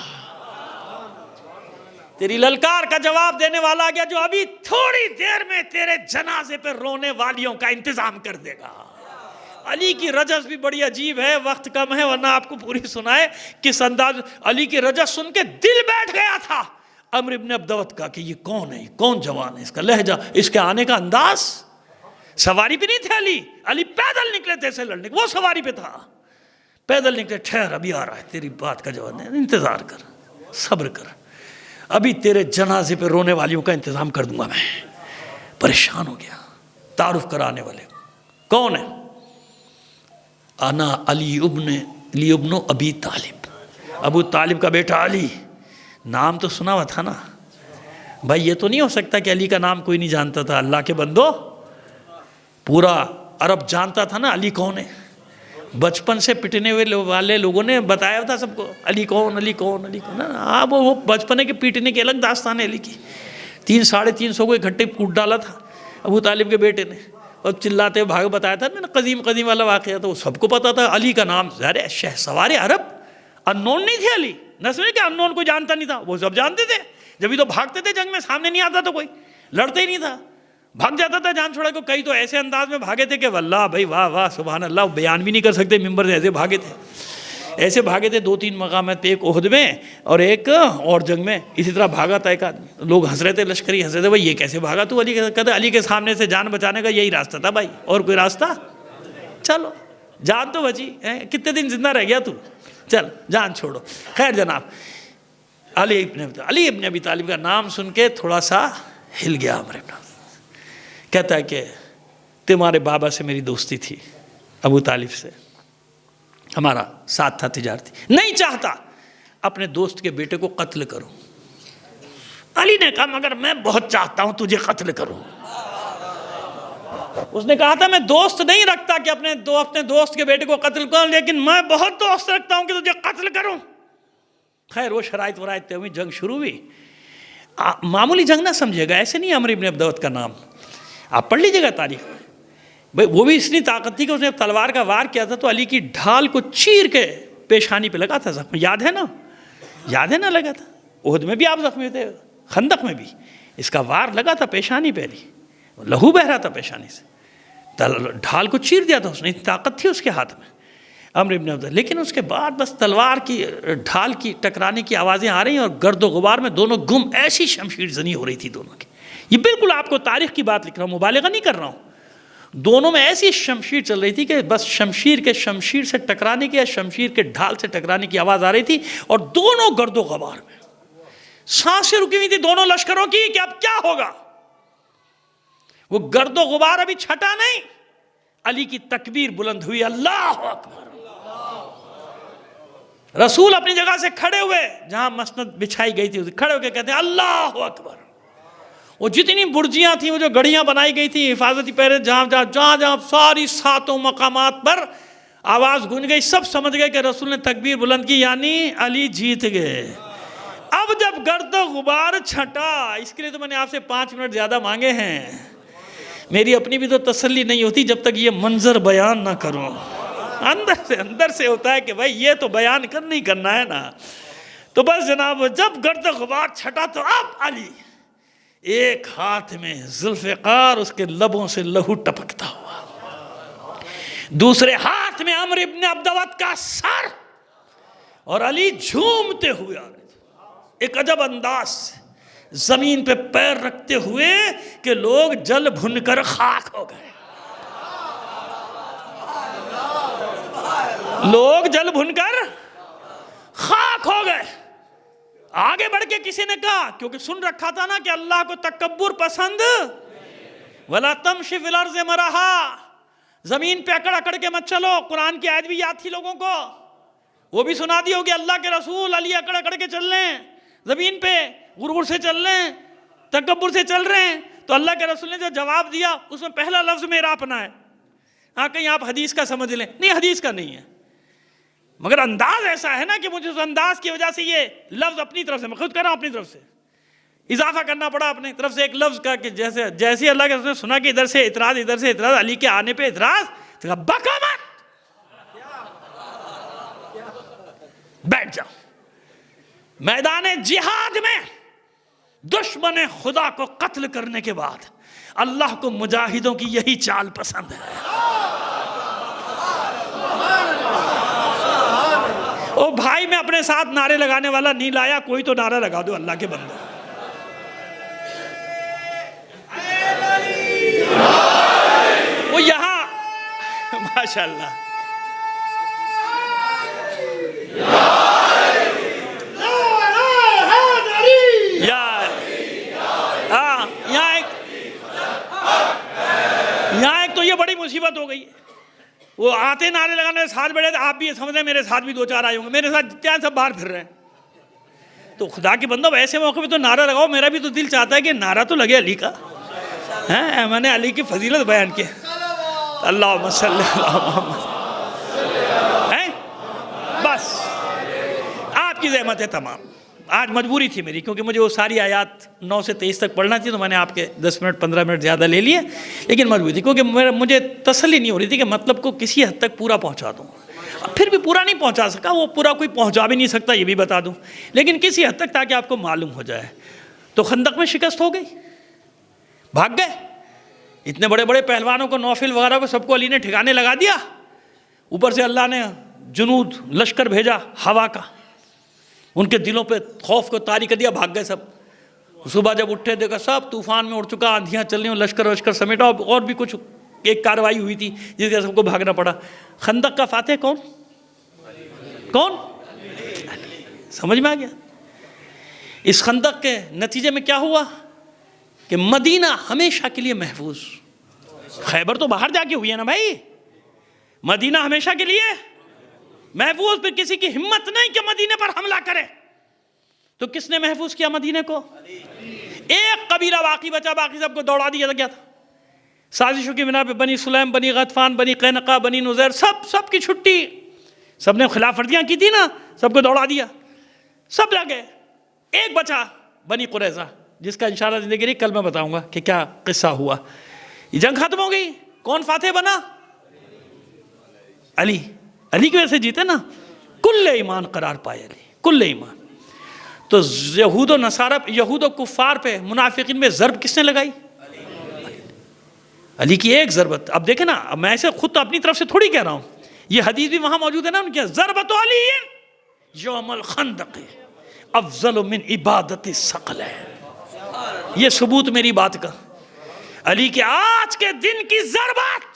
تیری للکار کا جواب دینے والا آ گیا, جو ابھی تھوڑی دیر میں تیرے جنازے پہ رونے والیوں کا انتظام کر دے گا. علی کی رجس بھی بڑی عجیب ہے, وقت کم ہے ورنہ آپ کو پوری سنائے کس انداز. علی کی رجس سن کے دل بیٹھ گیا تھا عمرو ابن عبدود کا, کہ یہ کون ہے, کون جوان ہے, اس کا لہجہ, اس کے آنے کا انداز. سواری پہ نہیں تھے علی پیدل نکلے تھے اسے لڑنے, وہ سواری پہ تھا, پیدل نکلے. ٹھہر, ابھی آ رہا ہے, تیری بات کا جواب دے, انتظار کر, صبر کر, ابھی تیرے جنازے پہ رونے والیوں کا انتظام کر دوں گا میں. پریشان ہو گیا. تعارف کرانے والے کون ہے؟ انا علی ابن ابی طالب, ابو طالب کا بیٹا علی. نام تو سنا ہوا تھا نا بھائی, یہ تو نہیں ہو سکتا کہ علی کا نام کوئی نہیں جانتا تھا. اللہ کے بندو, پورا عرب جانتا تھا نا علی کون ہے. بچپن سے پٹنے والے لوگوں نے بتایا تھا سب کو, علی کون علی کون علی کون. ہاں, وہ بچپنے کے پیٹنے کی الگ داستان ہے علی کی. 300-350 کو اکٹھے کوٹ ڈالا تھا ابو طالب کے بیٹے نے, اور چلاتے ہوئے بھاگ بتایا تھا میں نے, قدیم والا واقعہ تھا, وہ سب کو پتا تھا. علی کا نام ظاہر ہے شہ سوار عرب, انون نہیں تھے علی. نہ سمجھے کہ انون کو جانتا نہیں تھا, وہ سب جانتے تھے. جبھی تو بھاگتے تھے جنگ میں, سامنے نہیں آتا تو کوئی لڑتے ہی نہیں تھا, بھاگ جاتا تھا جان چھوڑا کو. کئی تو ایسے انداز میں بھاگے تھے کہ واللہ بھائی واہ واہ سبحان اللہ, بیان بھی نہیں کر سکتے ممبر سے, ایسے بھاگے تھے. ایسے بھاگے تھے 2-3 مقامات پہ, ایک احد میں اور ایک اور جنگ میں. اسی طرح بھاگا تھا ایک آدمی, لوگ ہنس رہے تھے, لشکری ہنس رہے تھے, بھائی یہ کیسے بھاگا تو. علی کہتے علی کے سامنے سے جان بچانے کا یہی راستہ تھا بھائی, اور کوئی راستہ, چلو جان تو بچی, کتنے دن زندہ رہ گیا تو, چل جان چھوڑو. خیر جناب, علی ابن ابی طالب کا نام سن کے تھوڑا سا ہل گیا عمرو ابن. کہتا ہے کہ تمہارے بابا سے میری دوستی تھی, ابو طالب سے ہمارا ساتھ تھا تجارتی, نہیں چاہتا اپنے دوست کے بیٹے کو قتل کروں. علی نے کہا مگر میں بہت چاہتا ہوں تجھے قتل کروں. اس نے کہا تھا میں دوست نہیں رکھتا کہ اپنے دوست کے بیٹے کو قتل کروں, لیکن میں بہت دوست رکھتا ہوں کہ تجھے قتل کروں. خیر وہ شرائط ورائط ہوئی, جنگ شروع ہوئی. معمولی جنگ نہ سمجھے گا, ایسے نہیں عمرو ابن عبدود کا نام, آپ پڑھ لیجیے گا تاریخ میں. بھائی وہ بھی اتنی طاقت تھی کہ اس نے تلوار کا وار کیا تھا تو علی کی ڈھال کو چیر کے پیشانی پہ لگا تھا زخم, یاد ہے نا لگا تھا. احد میں بھی آپ زخمی تھے, خندق میں بھی اس کا وار لگا تھا پیشانی پہ, علی لہو بہ رہا تھا پیشانی سے, ڈھال کو چیر دیا تھا اس نے, طاقت تھی اس کے ہاتھ میں عمرو ابن عبدود. لیکن اس کے بعد بس تلوار کی ڈھال کی ٹکرانے کی آوازیں آ رہی ہیں, اور گرد و غبار میں دونوں گم, ایسی شمشیر زنی ہو رہی تھی دونوں کی. یہ بالکل آپ کو تاریخ کی بات لکھ رہا ہوں, مبالغہ نہیں کر رہا ہوں. دونوں میں ایسی شمشیر چل رہی تھی کہ بس شمشیر سے ٹکرانے کی یا شمشیر کے ڈھال سے ٹکرانے کی آواز آ رہی تھی, اور دونوں گرد و غبار میں سانسیں رکی ہوئی تھی دونوں لشکروں کی کہ اب کیا ہوگا. وہ گرد و غبار ابھی چھٹا نہیں, علی کی تکبیر بلند ہوئی, اللہ اکبر. رسول اپنی جگہ سے کھڑے ہوئے, جہاں مسند بچھائی گئی تھی کھڑے ہو کے کہتے ہیں اللہ اکبر. وہ جتنی برجیاں تھیں, وہ جو گڑھیاں بنائی گئی تھیں حفاظتی پہرے, جہاں ساری 7 مقامات پر آواز گونج گئی, سب سمجھ گئے کہ رسول نے تکبیر بلند کی, یعنی علی جیت گئے. اب جب گرد و غبار چھٹا, اس کے لیے تو میں نے آپ سے 5 منٹ زیادہ مانگے ہیں. میری اپنی بھی تو تسلی نہیں ہوتی جب تک یہ منظر بیان نہ کروں. اندر سے ہوتا ہے کہ بھائی یہ تو بیان کرنا ہی کرنا ہے نا. تو بس جناب جب گرد غبار چھٹا تو اب علی ایک ہاتھ میں ذوالفقار، اس کے لبوں سے لہو ٹپکتا ہوا، دوسرے ہاتھ میں عمرو ابن عبدود کا سر، اور علی جھومتے ہوئے آ رہے تھے ایک عجب انداز سے، زمین پہ پیر رکھتے ہوئے کہ لوگ جل بھن کر خاک ہو گئے، لوگ جل بھن کر خاک ہو گئے۔ آگے بڑھ کے کسی نے کہا، کیونکہ سن رکھا تھا نا کہ اللہ کو تکبر پسند، وَلَا تَمْشِ فِي الْأَرْضِ مَرَحًا، زمین پہ اکڑ اکڑ کے مت چلو۔ قرآن کی آیت بھی یاد تھی لوگوں کو، وہ بھی سنا دی ہوگی، اللہ کے رسول علی اکڑ اکڑ کے چل رہے ہیں زمین پہ، غرور سے چل رہے ہیں، تکبر سے چل رہے ہیں۔ تو اللہ کے رسول نے جو جواب دیا اس میں پہلا لفظ میرا اپنا ہے۔ ہاں کہیں آپ حدیث کا سمجھ لیں، نہیں حدیث کا نہیں ہے، مگر انداز ایسا ہے نا کہ مجھے اس انداز کی وجہ سے یہ لفظ اپنی طرف سے، میں خود کر رہا ہوں اپنی طرف سے، اضافہ کرنا پڑا اپنی طرف سے ایک لفظ کا، کہ جیسے اللہ کے رسول نے سنا کہ ادھر سے اعتراض، علی کے آنے پہ اعتراض، تو کہا بکا مت، بیٹھ جاؤ۔ میدان جہاد میں دشمن خدا کو قتل کرنے کے بعد اللہ کو مجاہدوں کی یہی چال پسند ہے۔ او بھائی میں اپنے ساتھ نعرے لگانے والا نہیں لایا، کوئی تو نعرہ لگا دو اللہ کے بندے۔ وہ یہاں ماشاءاللہ یہاں ایک تو یہ بڑی مصیبت ہو گئی ہے، وہ آتے نعرے لگانے ساتھ بیٹھے تھے، آپ بھی یہ سمجھیں میرے ساتھ بھی دو چار آئے ہوں گے، میرے ساتھ جتنے ہیں سب باہر پھر رہے ہیں۔ تو خدا کے بندو ایسے موقع پہ تو نعرہ لگاؤ، میرا بھی تو دل چاہتا ہے کہ نعرہ تو لگے علی کا، میں نے علی کی فضیلت بیان کی، اللہم صلی علی محمد، بس آپ کی زحمت ہے تمام۔ آج مجبوری تھی میری، کیونکہ مجھے وہ ساری آیات 9 سے 23 تک پڑھنا تھی، تو میں نے آپ کے 10 منٹ 15 منٹ زیادہ لے لیے، لیکن مجبوری تھی، کیونکہ مجھے تسلی نہیں ہو رہی تھی کہ مطلب کو کسی حد تک پورا پہنچا دوں۔ پھر بھی پورا نہیں پہنچا سکا، وہ پورا کوئی پہنچا بھی نہیں سکتا، یہ بھی بتا دوں، لیکن کسی حد تک تاکہ آپ کو معلوم ہو جائے۔ تو خندق میں شکست ہو گئی، بھاگ گئے اتنے بڑے بڑے پہلوانوں کو، نوفل وغیرہ کو، سب کو علی نے ٹھکانے لگا دیا، اوپر سے اللہ نے جنود لشکر بھیجا ہوا کا، ان کے دلوں پہ خوف کو طاری کر دیا، بھاگ گئے سب۔ صبح جب اٹھے دیکھا سب طوفان میں اڑ چکا، آندھیاں چل رہی ہوں، لشکر وشکر سمیٹا، اور بھی کچھ ایک کاروائی ہوئی تھی جس کے سب کو بھاگنا پڑا۔ خندق کا فاتح کون؟ سمجھ میں آ گیا؟ اس خندق کے نتیجے میں کیا ہوا کہ مدینہ ہمیشہ کے لیے محفوظ، خیبر تو باہر جا کے ہوئی ہے نا بھائی، مدینہ ہمیشہ کے لیے محفوظ۔ پھر کسی کی ہمت نہیں کہ مدینے پر حملہ کرے، تو کس نے محفوظ کیا مدینے کو؟ ایک قبیلہ باقی بچا، باقی سب کو دوڑا دیا تھا۔ کیا تھا؟ سازشوں کی بنا پہ بنی سلیم، بنی غطفان، بنی قینقاع، بنی نذیر، سب کی چھٹی، سب نے خلاف ورزیاں کی تھی نا، سب کو دوڑا دیا، سب لگے۔ ایک بچا بنی قریظہ، جس کا انشاءاللہ زندگی نہیں، کل میں بتاؤں گا کہ کیا قصہ ہوا۔ یہ جنگ ختم ہو گئی، کون فاتح بنا؟ علی کی وجہ سے جیتے نا، کل ایمان قرار پائے علی، کل ایمان۔ تو یہود و نصارہ، یہود و کفار پہ، منافقین میں ضرب کس نے لگائی؟ علی کی ایک ضربت۔ اب دیکھیں نا، اب میں ایسے خود تو اپنی طرف سے تھوڑی کہہ رہا ہوں، یہ حدیث بھی وہاں موجود ہے نا، ان کی ضربت علی یوم الخندق افضل من عبادت الثقلین، یہ ثبوت میری بات کا، علی کے آج کے دن کی ضربت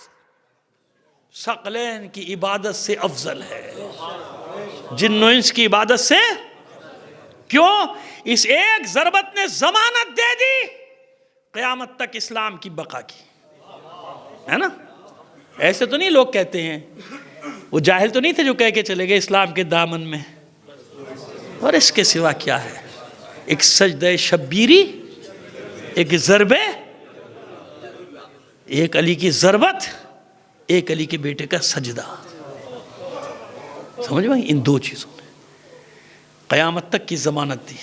ثقلین کی عبادت سے افضل ہے، جن و انس کی عبادت سے۔ کیوں؟ اس ایک ضربت نے ضمانت دے دی قیامت تک اسلام کی بقا کی، ہے نا؟ ایسے تو نہیں لوگ کہتے ہیں، وہ جاہل تو نہیں تھے جو کہہ کے چلے گئے اسلام کے دامن میں، اور اس کے سوا کیا ہے؟ ایک سجدہ شبیری، ایک ضربے، ایک علی کی ضربت، ایک علی کے بیٹے کا سجدہ، سمجھ میں؟ ان دو چیزوں نے قیامت تک کی ضمانت دی۔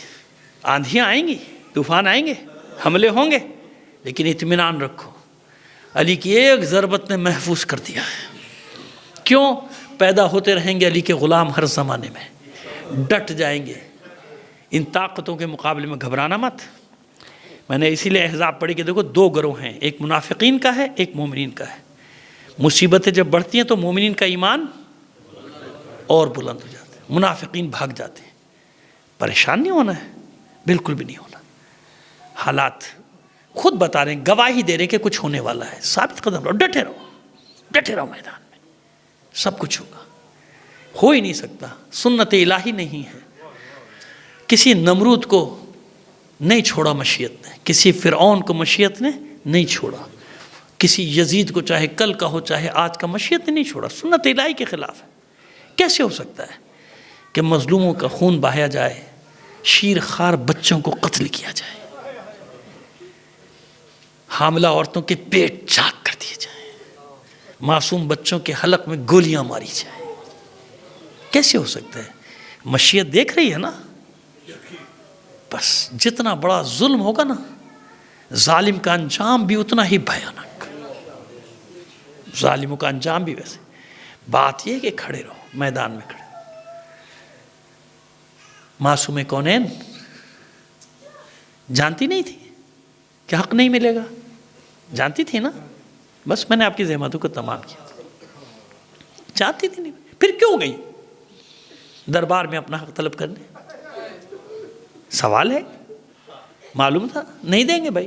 آندھیاں آئیں گی، طوفان آئیں گے، حملے ہوں گے، لیکن اطمینان رکھو، علی کی ایک ضربت نے محفوظ کر دیا ہے۔ کیوں؟ پیدا ہوتے رہیں گے علی کے غلام ہر زمانے میں، ڈٹ جائیں گے، ان طاقتوں کے مقابلے میں گھبرانا مت. میں نے اسی لیے احزاب پڑھی کہ دیکھو دو گروہ ہیں، ایک منافقین کا ہے، ایک مومنین کا ہے. مصیبتیں جب بڑھتی ہیں تو مومنین کا ایمان اور بلند ہو جاتا ہے، منافقین بھاگ جاتے ہیں. پریشان نہیں ہونا ہے، بالکل بھی نہیں ہونا. حالات خود بتا رہے ہیں، گواہی دے رہے ہیں کہ کچھ ہونے والا ہے. ثابت قدم رہو، ڈٹے رہو، ڈٹے رہو میدان میں، سب کچھ ہوگا. ہو ہی نہیں سکتا، سنت الہی نہیں ہے. کسی نمرود کو نہیں چھوڑا مشیت نے، کسی فرعون کو مشیت نے نہیں چھوڑا، کسی یزید کو چاہے کل کا ہو چاہے آج کا، مشیت نے نہیں چھوڑا. سنت الہی کے خلاف ہے. کیسے ہو سکتا ہے کہ مظلوموں کا خون بہایا جائے، شیر خوار بچوں کو قتل کیا جائے، حاملہ عورتوں کے پیٹ چاک کر دیے جائیں، معصوم بچوں کے حلق میں گولیاں ماری جائیں؟ کیسے ہو سکتا ہے؟ مشیت دیکھ رہی ہے نا. بس جتنا بڑا ظلم ہوگا نا، ظالم کا انجام بھی اتنا ہی بھیانک. ظالموں کا انجام بھی ویسے. بات یہ کہ کھڑے رہو، میدان میں کھڑے. معصوم کونین جانتی نہیں تھی کہ حق نہیں ملے گا؟ جانتی تھی نا. بس میں نے آپ کی زحمتوں کو تمام کیا. جانتی تھی نہیں، پھر کیوں گئی دربار میں اپنا حق طلب کرنے؟ سوال ہے. معلوم تھا نہیں دیں گے بھائی،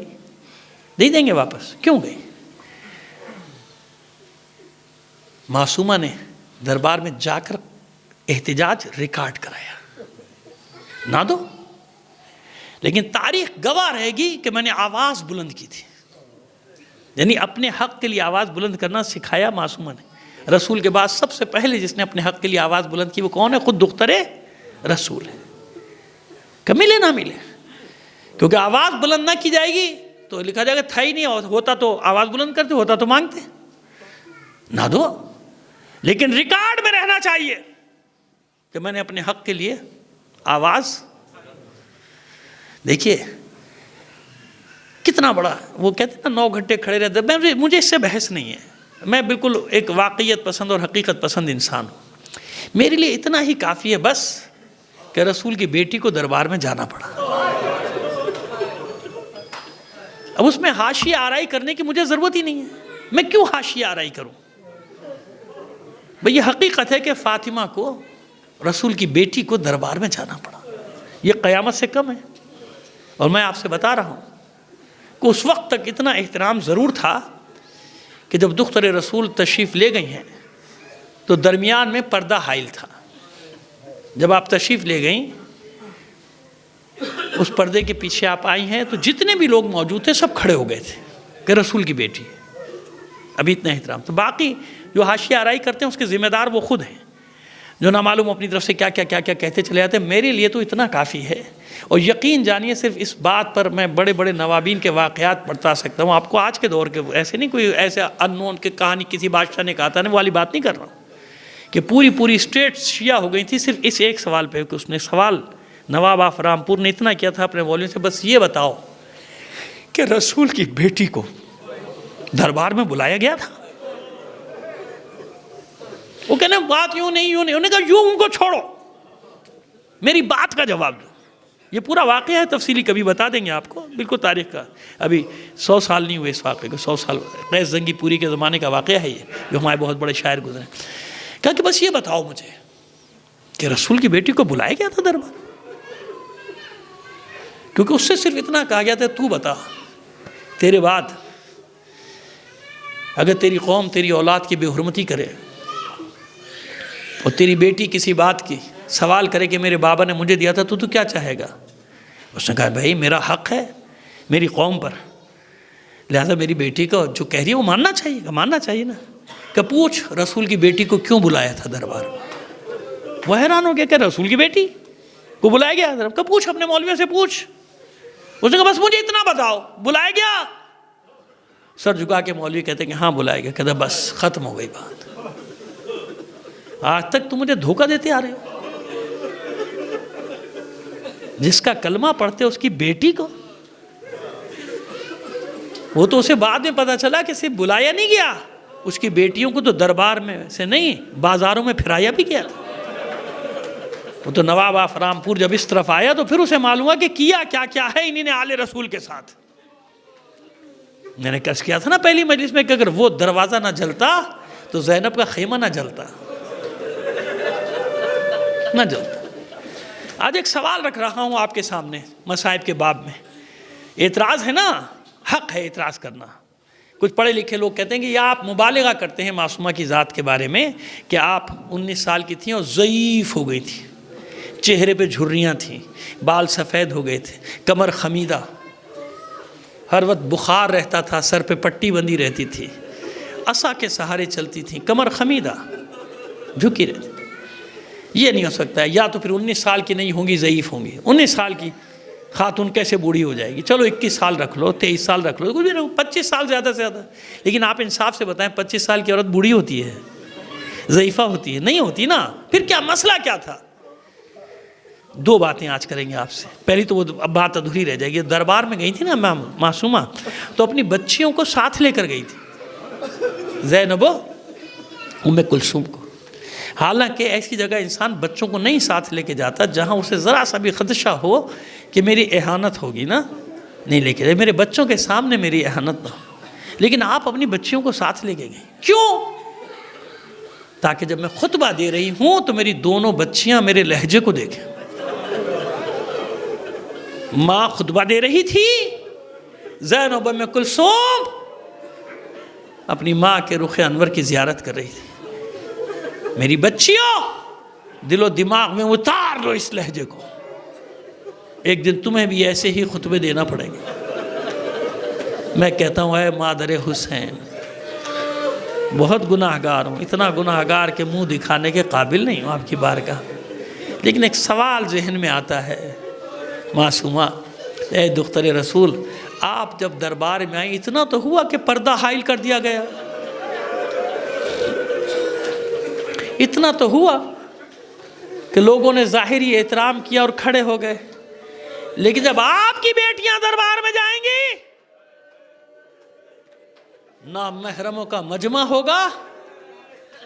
نہیں دیں گے واپس، کیوں گئی؟ معصومہ نے دربار میں جا کر احتجاج ریکارڈ کرایا. نہ دو، لیکن تاریخ گواہ رہے گی کہ میں نے آواز بلند کی تھی. یعنی اپنے حق کے لیے آواز بلند کرنا سکھایا معصومہ نے. رسول کے بعد سب سے پہلے جس نے اپنے حق کے لیے آواز بلند کی وہ کون ہے؟ خود دختر رسول ہے. کہ ملے نہ ملے، کیونکہ آواز بلند نہ کی جائے گی تو لکھا جائے گا تھا ہی نہیں. ہوتا تو آواز بلند کرتے، ہوتا تو مانگتے. نہ دو، لیکن ریکارڈ میں رہنا چاہیے کہ میں نے اپنے حق کے لیے آواز. دیکھیے کتنا بڑا، وہ کہتے ہیں نا 9 گھنٹے کھڑے رہتے. مجھے اس سے بحث نہیں ہے، میں بالکل ایک واقعیت پسند اور حقیقت پسند انسان ہوں. میرے لیے اتنا ہی کافی ہے بس کہ رسول کی بیٹی کو دربار میں جانا پڑا. اب اس میں حاشیہ آرائی کرنے کی مجھے ضرورت ہی نہیں ہے. میں کیوں حاشیہ آرائی کروں؟ بھئی یہ حقیقت ہے کہ فاطمہ کو، رسول کی بیٹی کو دربار میں جانا پڑا. یہ قیامت سے کم ہے. اور میں آپ سے بتا رہا ہوں کہ اس وقت تک اتنا احترام ضرور تھا کہ جب دختر رسول تشریف لے گئی ہیں تو درمیان میں پردہ حائل تھا. جب آپ تشریف لے گئیں اس پردے کے پیچھے آپ آئی ہیں تو جتنے بھی لوگ موجود تھے سب کھڑے ہو گئے تھے کہ رسول کی بیٹی ہے. ابھی اتنا احترام. تو باقی جو حاشیہ آرائی کرتے ہیں اس کے ذمہ دار وہ خود ہیں، جو نہ معلوم اپنی طرف سے کیا کہتے چلے جاتے ہیں. میرے لیے تو اتنا کافی ہے. اور یقین جانیے صرف اس بات پر میں بڑے بڑے نوابین کے واقعات بتا سکتا ہوں آپ کو. آج کے دور کے ایسے نہیں، کوئی ایسے ان نون کی کہانی کسی بادشاہ نے کہا تھا، وہ والی بات نہیں کر رہا ہوں کہ پوری اسٹیٹ شیعہ ہو گئی تھی صرف اس ایک سوال پہ. کہ اس نے سوال نواب آف رامپور نے اتنا کیا تھا اپنے والیوم سے، بس یہ بتاؤ کہ رسول کی بیٹی کو دربار میں بلایا گیا تھا؟ وہ کہنے بات یوں نہیں. انہوں نے کہا یوں ان کو چھوڑو، میری بات کا جواب دو. یہ پورا واقعہ ہے، تفصیلی کبھی بتا دیں گے آپ کو، بالکل تاریخ کا. ابھی 100 سال نہیں ہوئے اس واقعے کو، 100 سال قیس زنگی پوری کے زمانے کا واقعہ ہے یہ، جو ہمارے بہت بڑے شاعر گزرے. کہا کہ بس یہ بتاؤ مجھے کہ رسول کی بیٹی کو بلایا گیا تھا دربار؟ کیونکہ اس سے صرف اتنا کہا گیا تھا تو بتا، تیرے بعد اگر تیری قوم تیری اولاد کی بے حرمتی کرے اور تیری بیٹی کسی بات کی سوال کرے کہ میرے بابا نے مجھے دیا تھا تو کیا چاہے گا؟ اس نے کہا بھائی میرا حق ہے میری قوم پر، لہذا میری بیٹی کو جو کہہ رہی ہے وہ ماننا چاہیے نا. کہ پوچھ رسول کی بیٹی کو کیوں بلایا تھا دربار؟ وہ حیران ہو گیا کہ رسول کی بیٹی کو بلایا گیا دربار؟ کہ پوچھ اپنے مولوی سے پوچھ. اس نے کہا بس مجھے اتنا بتاؤ بلایا گیا؟ سر جھکا کے مولوی کہتے ہیں کہ ہاں بلایا گیا. کہتا بس ختم ہو گئی بات. آج تک تم مجھے دھوکہ دیتے آ رہے ہو. جس کا کلمہ پڑھتے اس کی بیٹی کو، وہ تو اسے بعد میں پتا چلا کہ صرف بلایا نہیں گیا، اس کی بیٹیوں کو تو دربار میں سے نہیں بازاروں میں پھرایا بھی گیا تھا. وہ تو نواب آف رامپور جب اس طرف آیا تو پھر اسے معلوم ہوا کہ کیا کیا ہے انہی نے آل رسول کے ساتھ. میں نے کہا کیا تھا نا پہلی مجلس میں کہ اگر وہ دروازہ نہ جلتا تو زینب کا خیمہ نہ جلتا. آج ایک سوال رکھ رہا ہوں آپ کے سامنے مصائب کے باب میں. اعتراض ہے نا، حق ہے اعتراض کرنا. کچھ پڑھے لکھے لوگ کہتے ہیں کہ یہ آپ مبالغہ کرتے ہیں معصومہ کی ذات کے بارے میں کہ آپ 19 سال کی تھیں اور ضعیف ہو گئی تھی، چہرے پہ جھریاں تھیں، بال سفید ہو گئے تھے، کمر خمیدہ، ہر وقت بخار رہتا تھا، سر پہ پٹی بندھی رہتی تھی، عصا کے سہارے چلتی تھیں، کمر خمیدہ، جھکی رہتی. یہ نہیں ہو سکتا ہے. یا تو پھر 19 سال کی نہیں ہوں گی، ضعیف ہوں گی. 19 سال کی خاتون کیسے بوڑھی ہو جائے گی؟ چلو 21 سال رکھ لو، 23 سال رکھ لو، کچھ بھی نہیں، 25 سال زیادہ سے زیادہ. لیکن آپ انصاف سے بتائیں 25 سال کی عورت بوڑھی ہوتی ہے؟ ضعیفہ ہوتی ہے؟ نہیں ہوتی نا. پھر کیا مسئلہ کیا تھا؟ دو باتیں آج کریں گے آپ سے. پہلی تو وہ بات ادھوری رہ جائے گی. دربار میں گئی تھی نا معصومہ، تو اپنی بچیوں کو ساتھ لے کر گئی تھی، زینب و ام کلثوم کو. حالانکہ ایسی جگہ انسان بچوں کو نہیں ساتھ لے کے جاتا جہاں اسے ذرا سا بھی خدشہ ہو کہ میری اہانت ہوگی نا، نہیں لے کے جائے. میرے بچوں کے سامنے میری اہانت نہ ہو. لیکن آپ اپنی بچیوں کو ساتھ لے کے گئے. کیوں؟ تاکہ جب میں خطبہ دے رہی ہوں تو میری دونوں بچیاں میرے لہجے کو دیکھیں. ماں خطبہ دے رہی تھی، زینب ام کلثوم اپنی ماں کے رخ انور کی زیارت کر رہی تھی. میری بچیوں، دل و دماغ میں اتار لو اس لہجے کو. ایک دن تمہیں بھی ایسے ہی خطبے دینا پڑیں گے. میں کہتا ہوں اے مادر حسین، بہت گناہگار ہوں، اتنا گناہگار کہ منہ دکھانے کے قابل نہیں ہوں آپ کی بارگاہ. لیکن ایک سوال ذہن میں آتا ہے، معصومہ، اے دختر رسول، آپ جب دربار میں آئیں اتنا تو ہوا کہ پردہ حائل کر دیا گیا، اتنا تو ہوا کہ لوگوں نے ظاہری احترام کیا اور کھڑے ہو گئے. لیکن جب آپ کی بیٹیاں دربار میں جائیں گی، نامحرموں کا مجمع ہوگا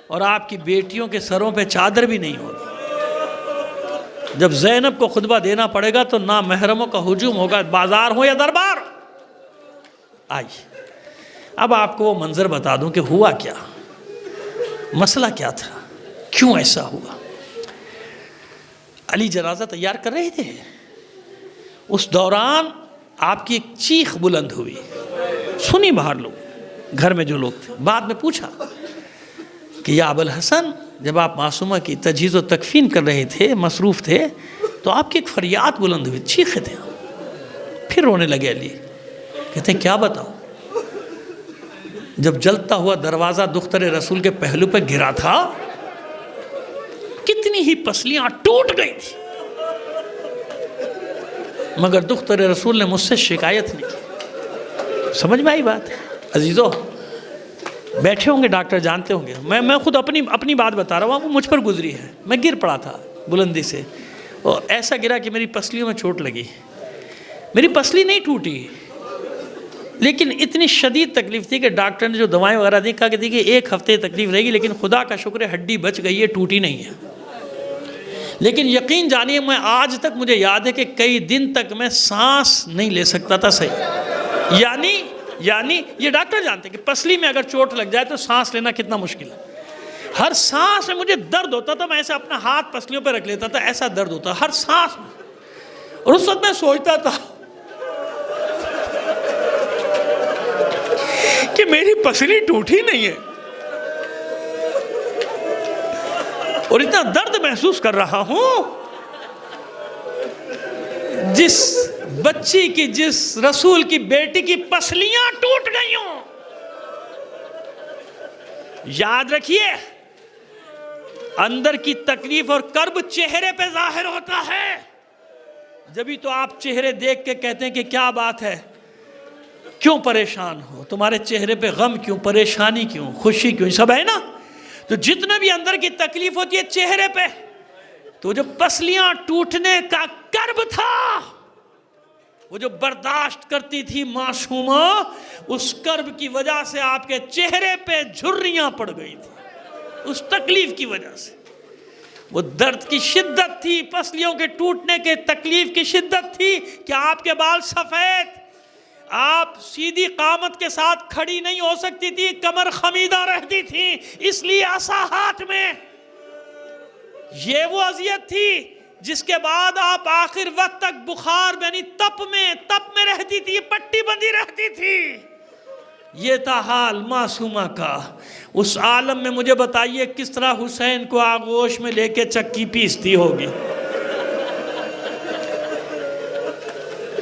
اور آپ کی بیٹیوں کے سروں پہ چادر بھی نہیں ہوگی. جب زینب کو خطبہ دینا پڑے گا تو نامحرموں کا ہجوم ہوگا، بازار ہو یا دربار. آئیے اب آپ کو وہ منظر بتا دوں کہ ہوا کیا، مسئلہ کیا تھا، کیوں ایسا ہوا. علی جنازہ تیار کر رہے تھے، اس دوران آپ کی ایک چیخ بلند ہوئی، سنی باہر لوگ، گھر میں جو لوگ تھے. بعد میں پوچھا کہ یا ابوالحسن، جب آپ معصومہ کی تجہیز و تکفین کر رہے تھے، مصروف تھے، تو آپ کی ایک فریاد بلند ہوئی، چیخیں تھے. پھر رونے لگے علی. کہتے ہیں کیا بتاؤں؟ جب جلتا ہوا دروازہ دختر رسول کے پہلو پہ گرا تھا، کتنی ہی پسلیاں ٹوٹ گئی تھی، مگر دختر رسول نے مجھ سے شکایت نہیں کی. سمجھ میں آئی بات؟ عزیزو بیٹھے ہوں گے ڈاکٹر، جانتے ہوں گے، میں خود اپنی بات بتا رہا ہوں، وہ مجھ پر گزری ہے. میں گر پڑا تھا بلندی سے، اور ایسا گرا کہ میری پسلیوں میں چوٹ لگی. میری پسلی نہیں ٹوٹی، لیکن اتنی شدید تکلیف تھی کہ ڈاکٹر نے جو دوائیں وغیرہ دی، کہا کہ دیکھیے 1 ہفتے تکلیف رہے گی، لیکن خدا کا شکر ہے ہڈی بچ گئی ہے، ٹوٹی نہیں ہے. لیکن یقین جانیے، میں آج تک مجھے یاد ہے کہ کئی دن تک میں سانس نہیں لے سکتا تھا صحیح. یعنی یہ ڈاکٹر جانتے ہیں کہ پسلی میں اگر چوٹ لگ جائے تو سانس لینا کتنا مشکل ہے. ہر سانس میں مجھے درد ہوتا تھا، میں ایسے اپنا ہاتھ پسلیوں پہ رکھ لیتا تھا، ایسا درد ہوتا ہر سانس میں. اور اس وقت میں سوچتا تھا کہ میری پسلی ٹوٹی نہیں ہے، اور اتنا درد محسوس کر رہا ہوں. جس بچی کی، جس رسول کی بیٹی کی پسلیاں ٹوٹ گئی ہوں. یاد رکھیے، اندر کی تکلیف اور کرب چہرے پہ ظاہر ہوتا ہے. جبھی تو آپ چہرے دیکھ کے کہتے ہیں کہ کیا بات ہے، کیوں پریشان ہو، تمہارے چہرے پہ غم کیوں، پریشانی کیوں، خوشی کیوں، سب ہے نا. تو جتنا بھی اندر کی تکلیف ہوتی ہے چہرے پہ، تو جو پسلیاں ٹوٹنے کا کرب تھا، وہ جو برداشت کرتی تھی معصومہ، اس کرب کی وجہ سے آپ کے چہرے پہ جھریاں پڑ گئی تھی، اس تکلیف کی وجہ سے. وہ درد کی شدت تھی، پسلیوں کے ٹوٹنے کے تکلیف کی شدت تھی کہ آپ کے بال سفید، آپ سیدھی قامت کے ساتھ کھڑی نہیں ہو سکتی تھی، کمر خمیدہ رہتی تھی، اس لیے عصا ہاتھ میں۔ یہ وہ اذیت تھی جس کے بعد آپ آخر وقت تک بخار یعنی تپ میں رہتی تھی، پٹی بندی رہتی تھی۔ یہ تھا حال معصومہ کا۔ اس عالم میں مجھے بتائیے کس طرح حسین کو آغوش میں لے کے چکی پیستی ہوگی۔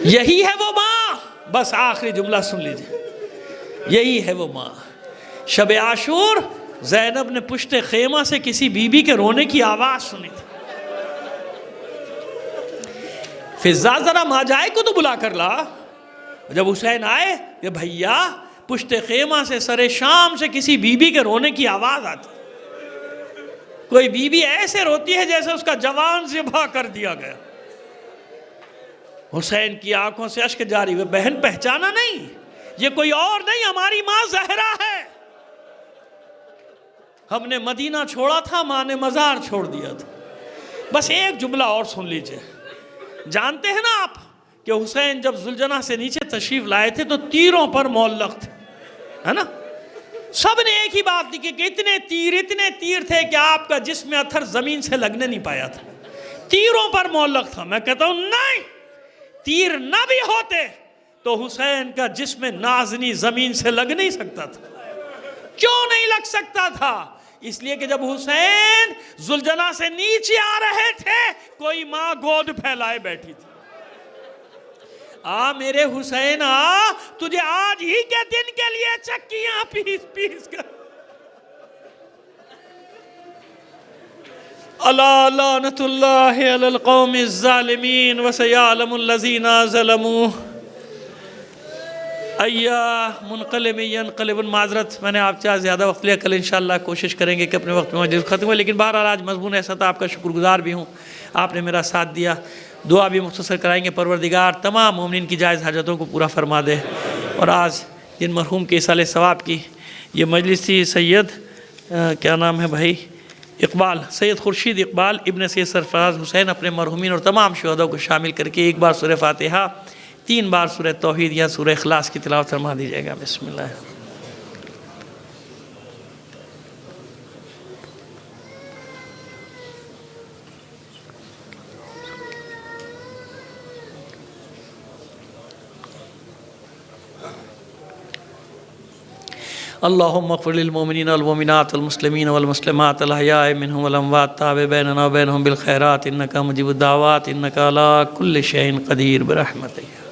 یہی ہے وہ ماں، بس آخری جملہ سن لیجئے، یہی ہے وہ ماں۔ شب عاشور زینب نے پشت خیمہ سے کسی بی بی کے رونے کی آواز سنی تھی۔ فضا ذرا ماجائے کو تو بلا کر لا۔ جب حسین آئے کہ بھیا پشت خیمہ سے سر شام سے کسی بی بی کے رونے کی آواز آتی، کوئی بی بی ایسے روتی ہے جیسے اس کا جوان ذبح کر دیا گیا۔ حسین کی آنکھوں سے اشک جاری ہوئے، بہن پہچانا نہیں، یہ کوئی اور نہیں، ہماری ماں زہرا ہے۔ ہم نے مدینہ چھوڑا تھا، ماں نے مزار چھوڑ دیا تھا۔ بس ایک جملہ اور سن لیجئے۔ جانتے ہیں نا آپ کہ حسین جب ذوالجناح سے نیچے تشریف لائے تھے تو تیروں پر معلق تھے، ہے نا؟ سب نے ایک ہی بات لکھی کہ اتنے تیر تھے کہ آپ کا جسم اتھر زمین سے لگنے نہیں پایا تھا، تیروں پر معلق تھا۔ میں کہتا ہوں نہیں، تیر نہ بھی ہوتے تو حسین کا جسم نازنی زمین سے لگ نہیں سکتا تھا۔ کیوں نہیں لگ سکتا تھا؟ اس لیے کہ جب حسین ذوالجناح سے نیچے آ رہے تھے کوئی ماں گود پھیلائے بیٹھی تھی۔ میرے حسین تجھے آج ہی کے دن کے لیے چکیاں پیس کر الا لعنت اللہ علی القوم الظالمین وسیعلم الذین ظلموا منقلب ینقلب۔ معذرت میں نے آپ سے زیادہ وقت لیا، کل انشاءاللہ کوشش کریں گے کہ اپنے وقت میں مجلس ختم ہو، لیکن بہرحال آج مضمون ایسا تھا، آپ کا شکر گزار بھی ہوں، آپ نے میرا ساتھ دیا۔ دعا بھی مختصر کرائیں گے، پروردگار تمام مومنین کی جائز حاجتوں کو پورا فرما دے۔ اور آج جن مرحوم کے ایصال ثواب کی یہ مجلس تھی، سید کیا نام ہے بھائی، اقبال، سید خورشید اقبال ابن سید سرفراز حسین، اپنے مرحومین اور تمام شہداء کو شامل کر کے ایک بار سورہ فاتحہ، 3 بار سورہ توحید یا سورہ اخلاص کی تلاوت فرما دیجیے گا۔ بسم اللہ۔ اللہم اغفر للمؤمنین والمؤمنات والمسلمین والمسلمات الاحیاء منہم والاموات، تابع بیننا و بینہم بالخیرات، انکا مجیب الدعوات، انکا علی کل شیء قدیر برحمتک۔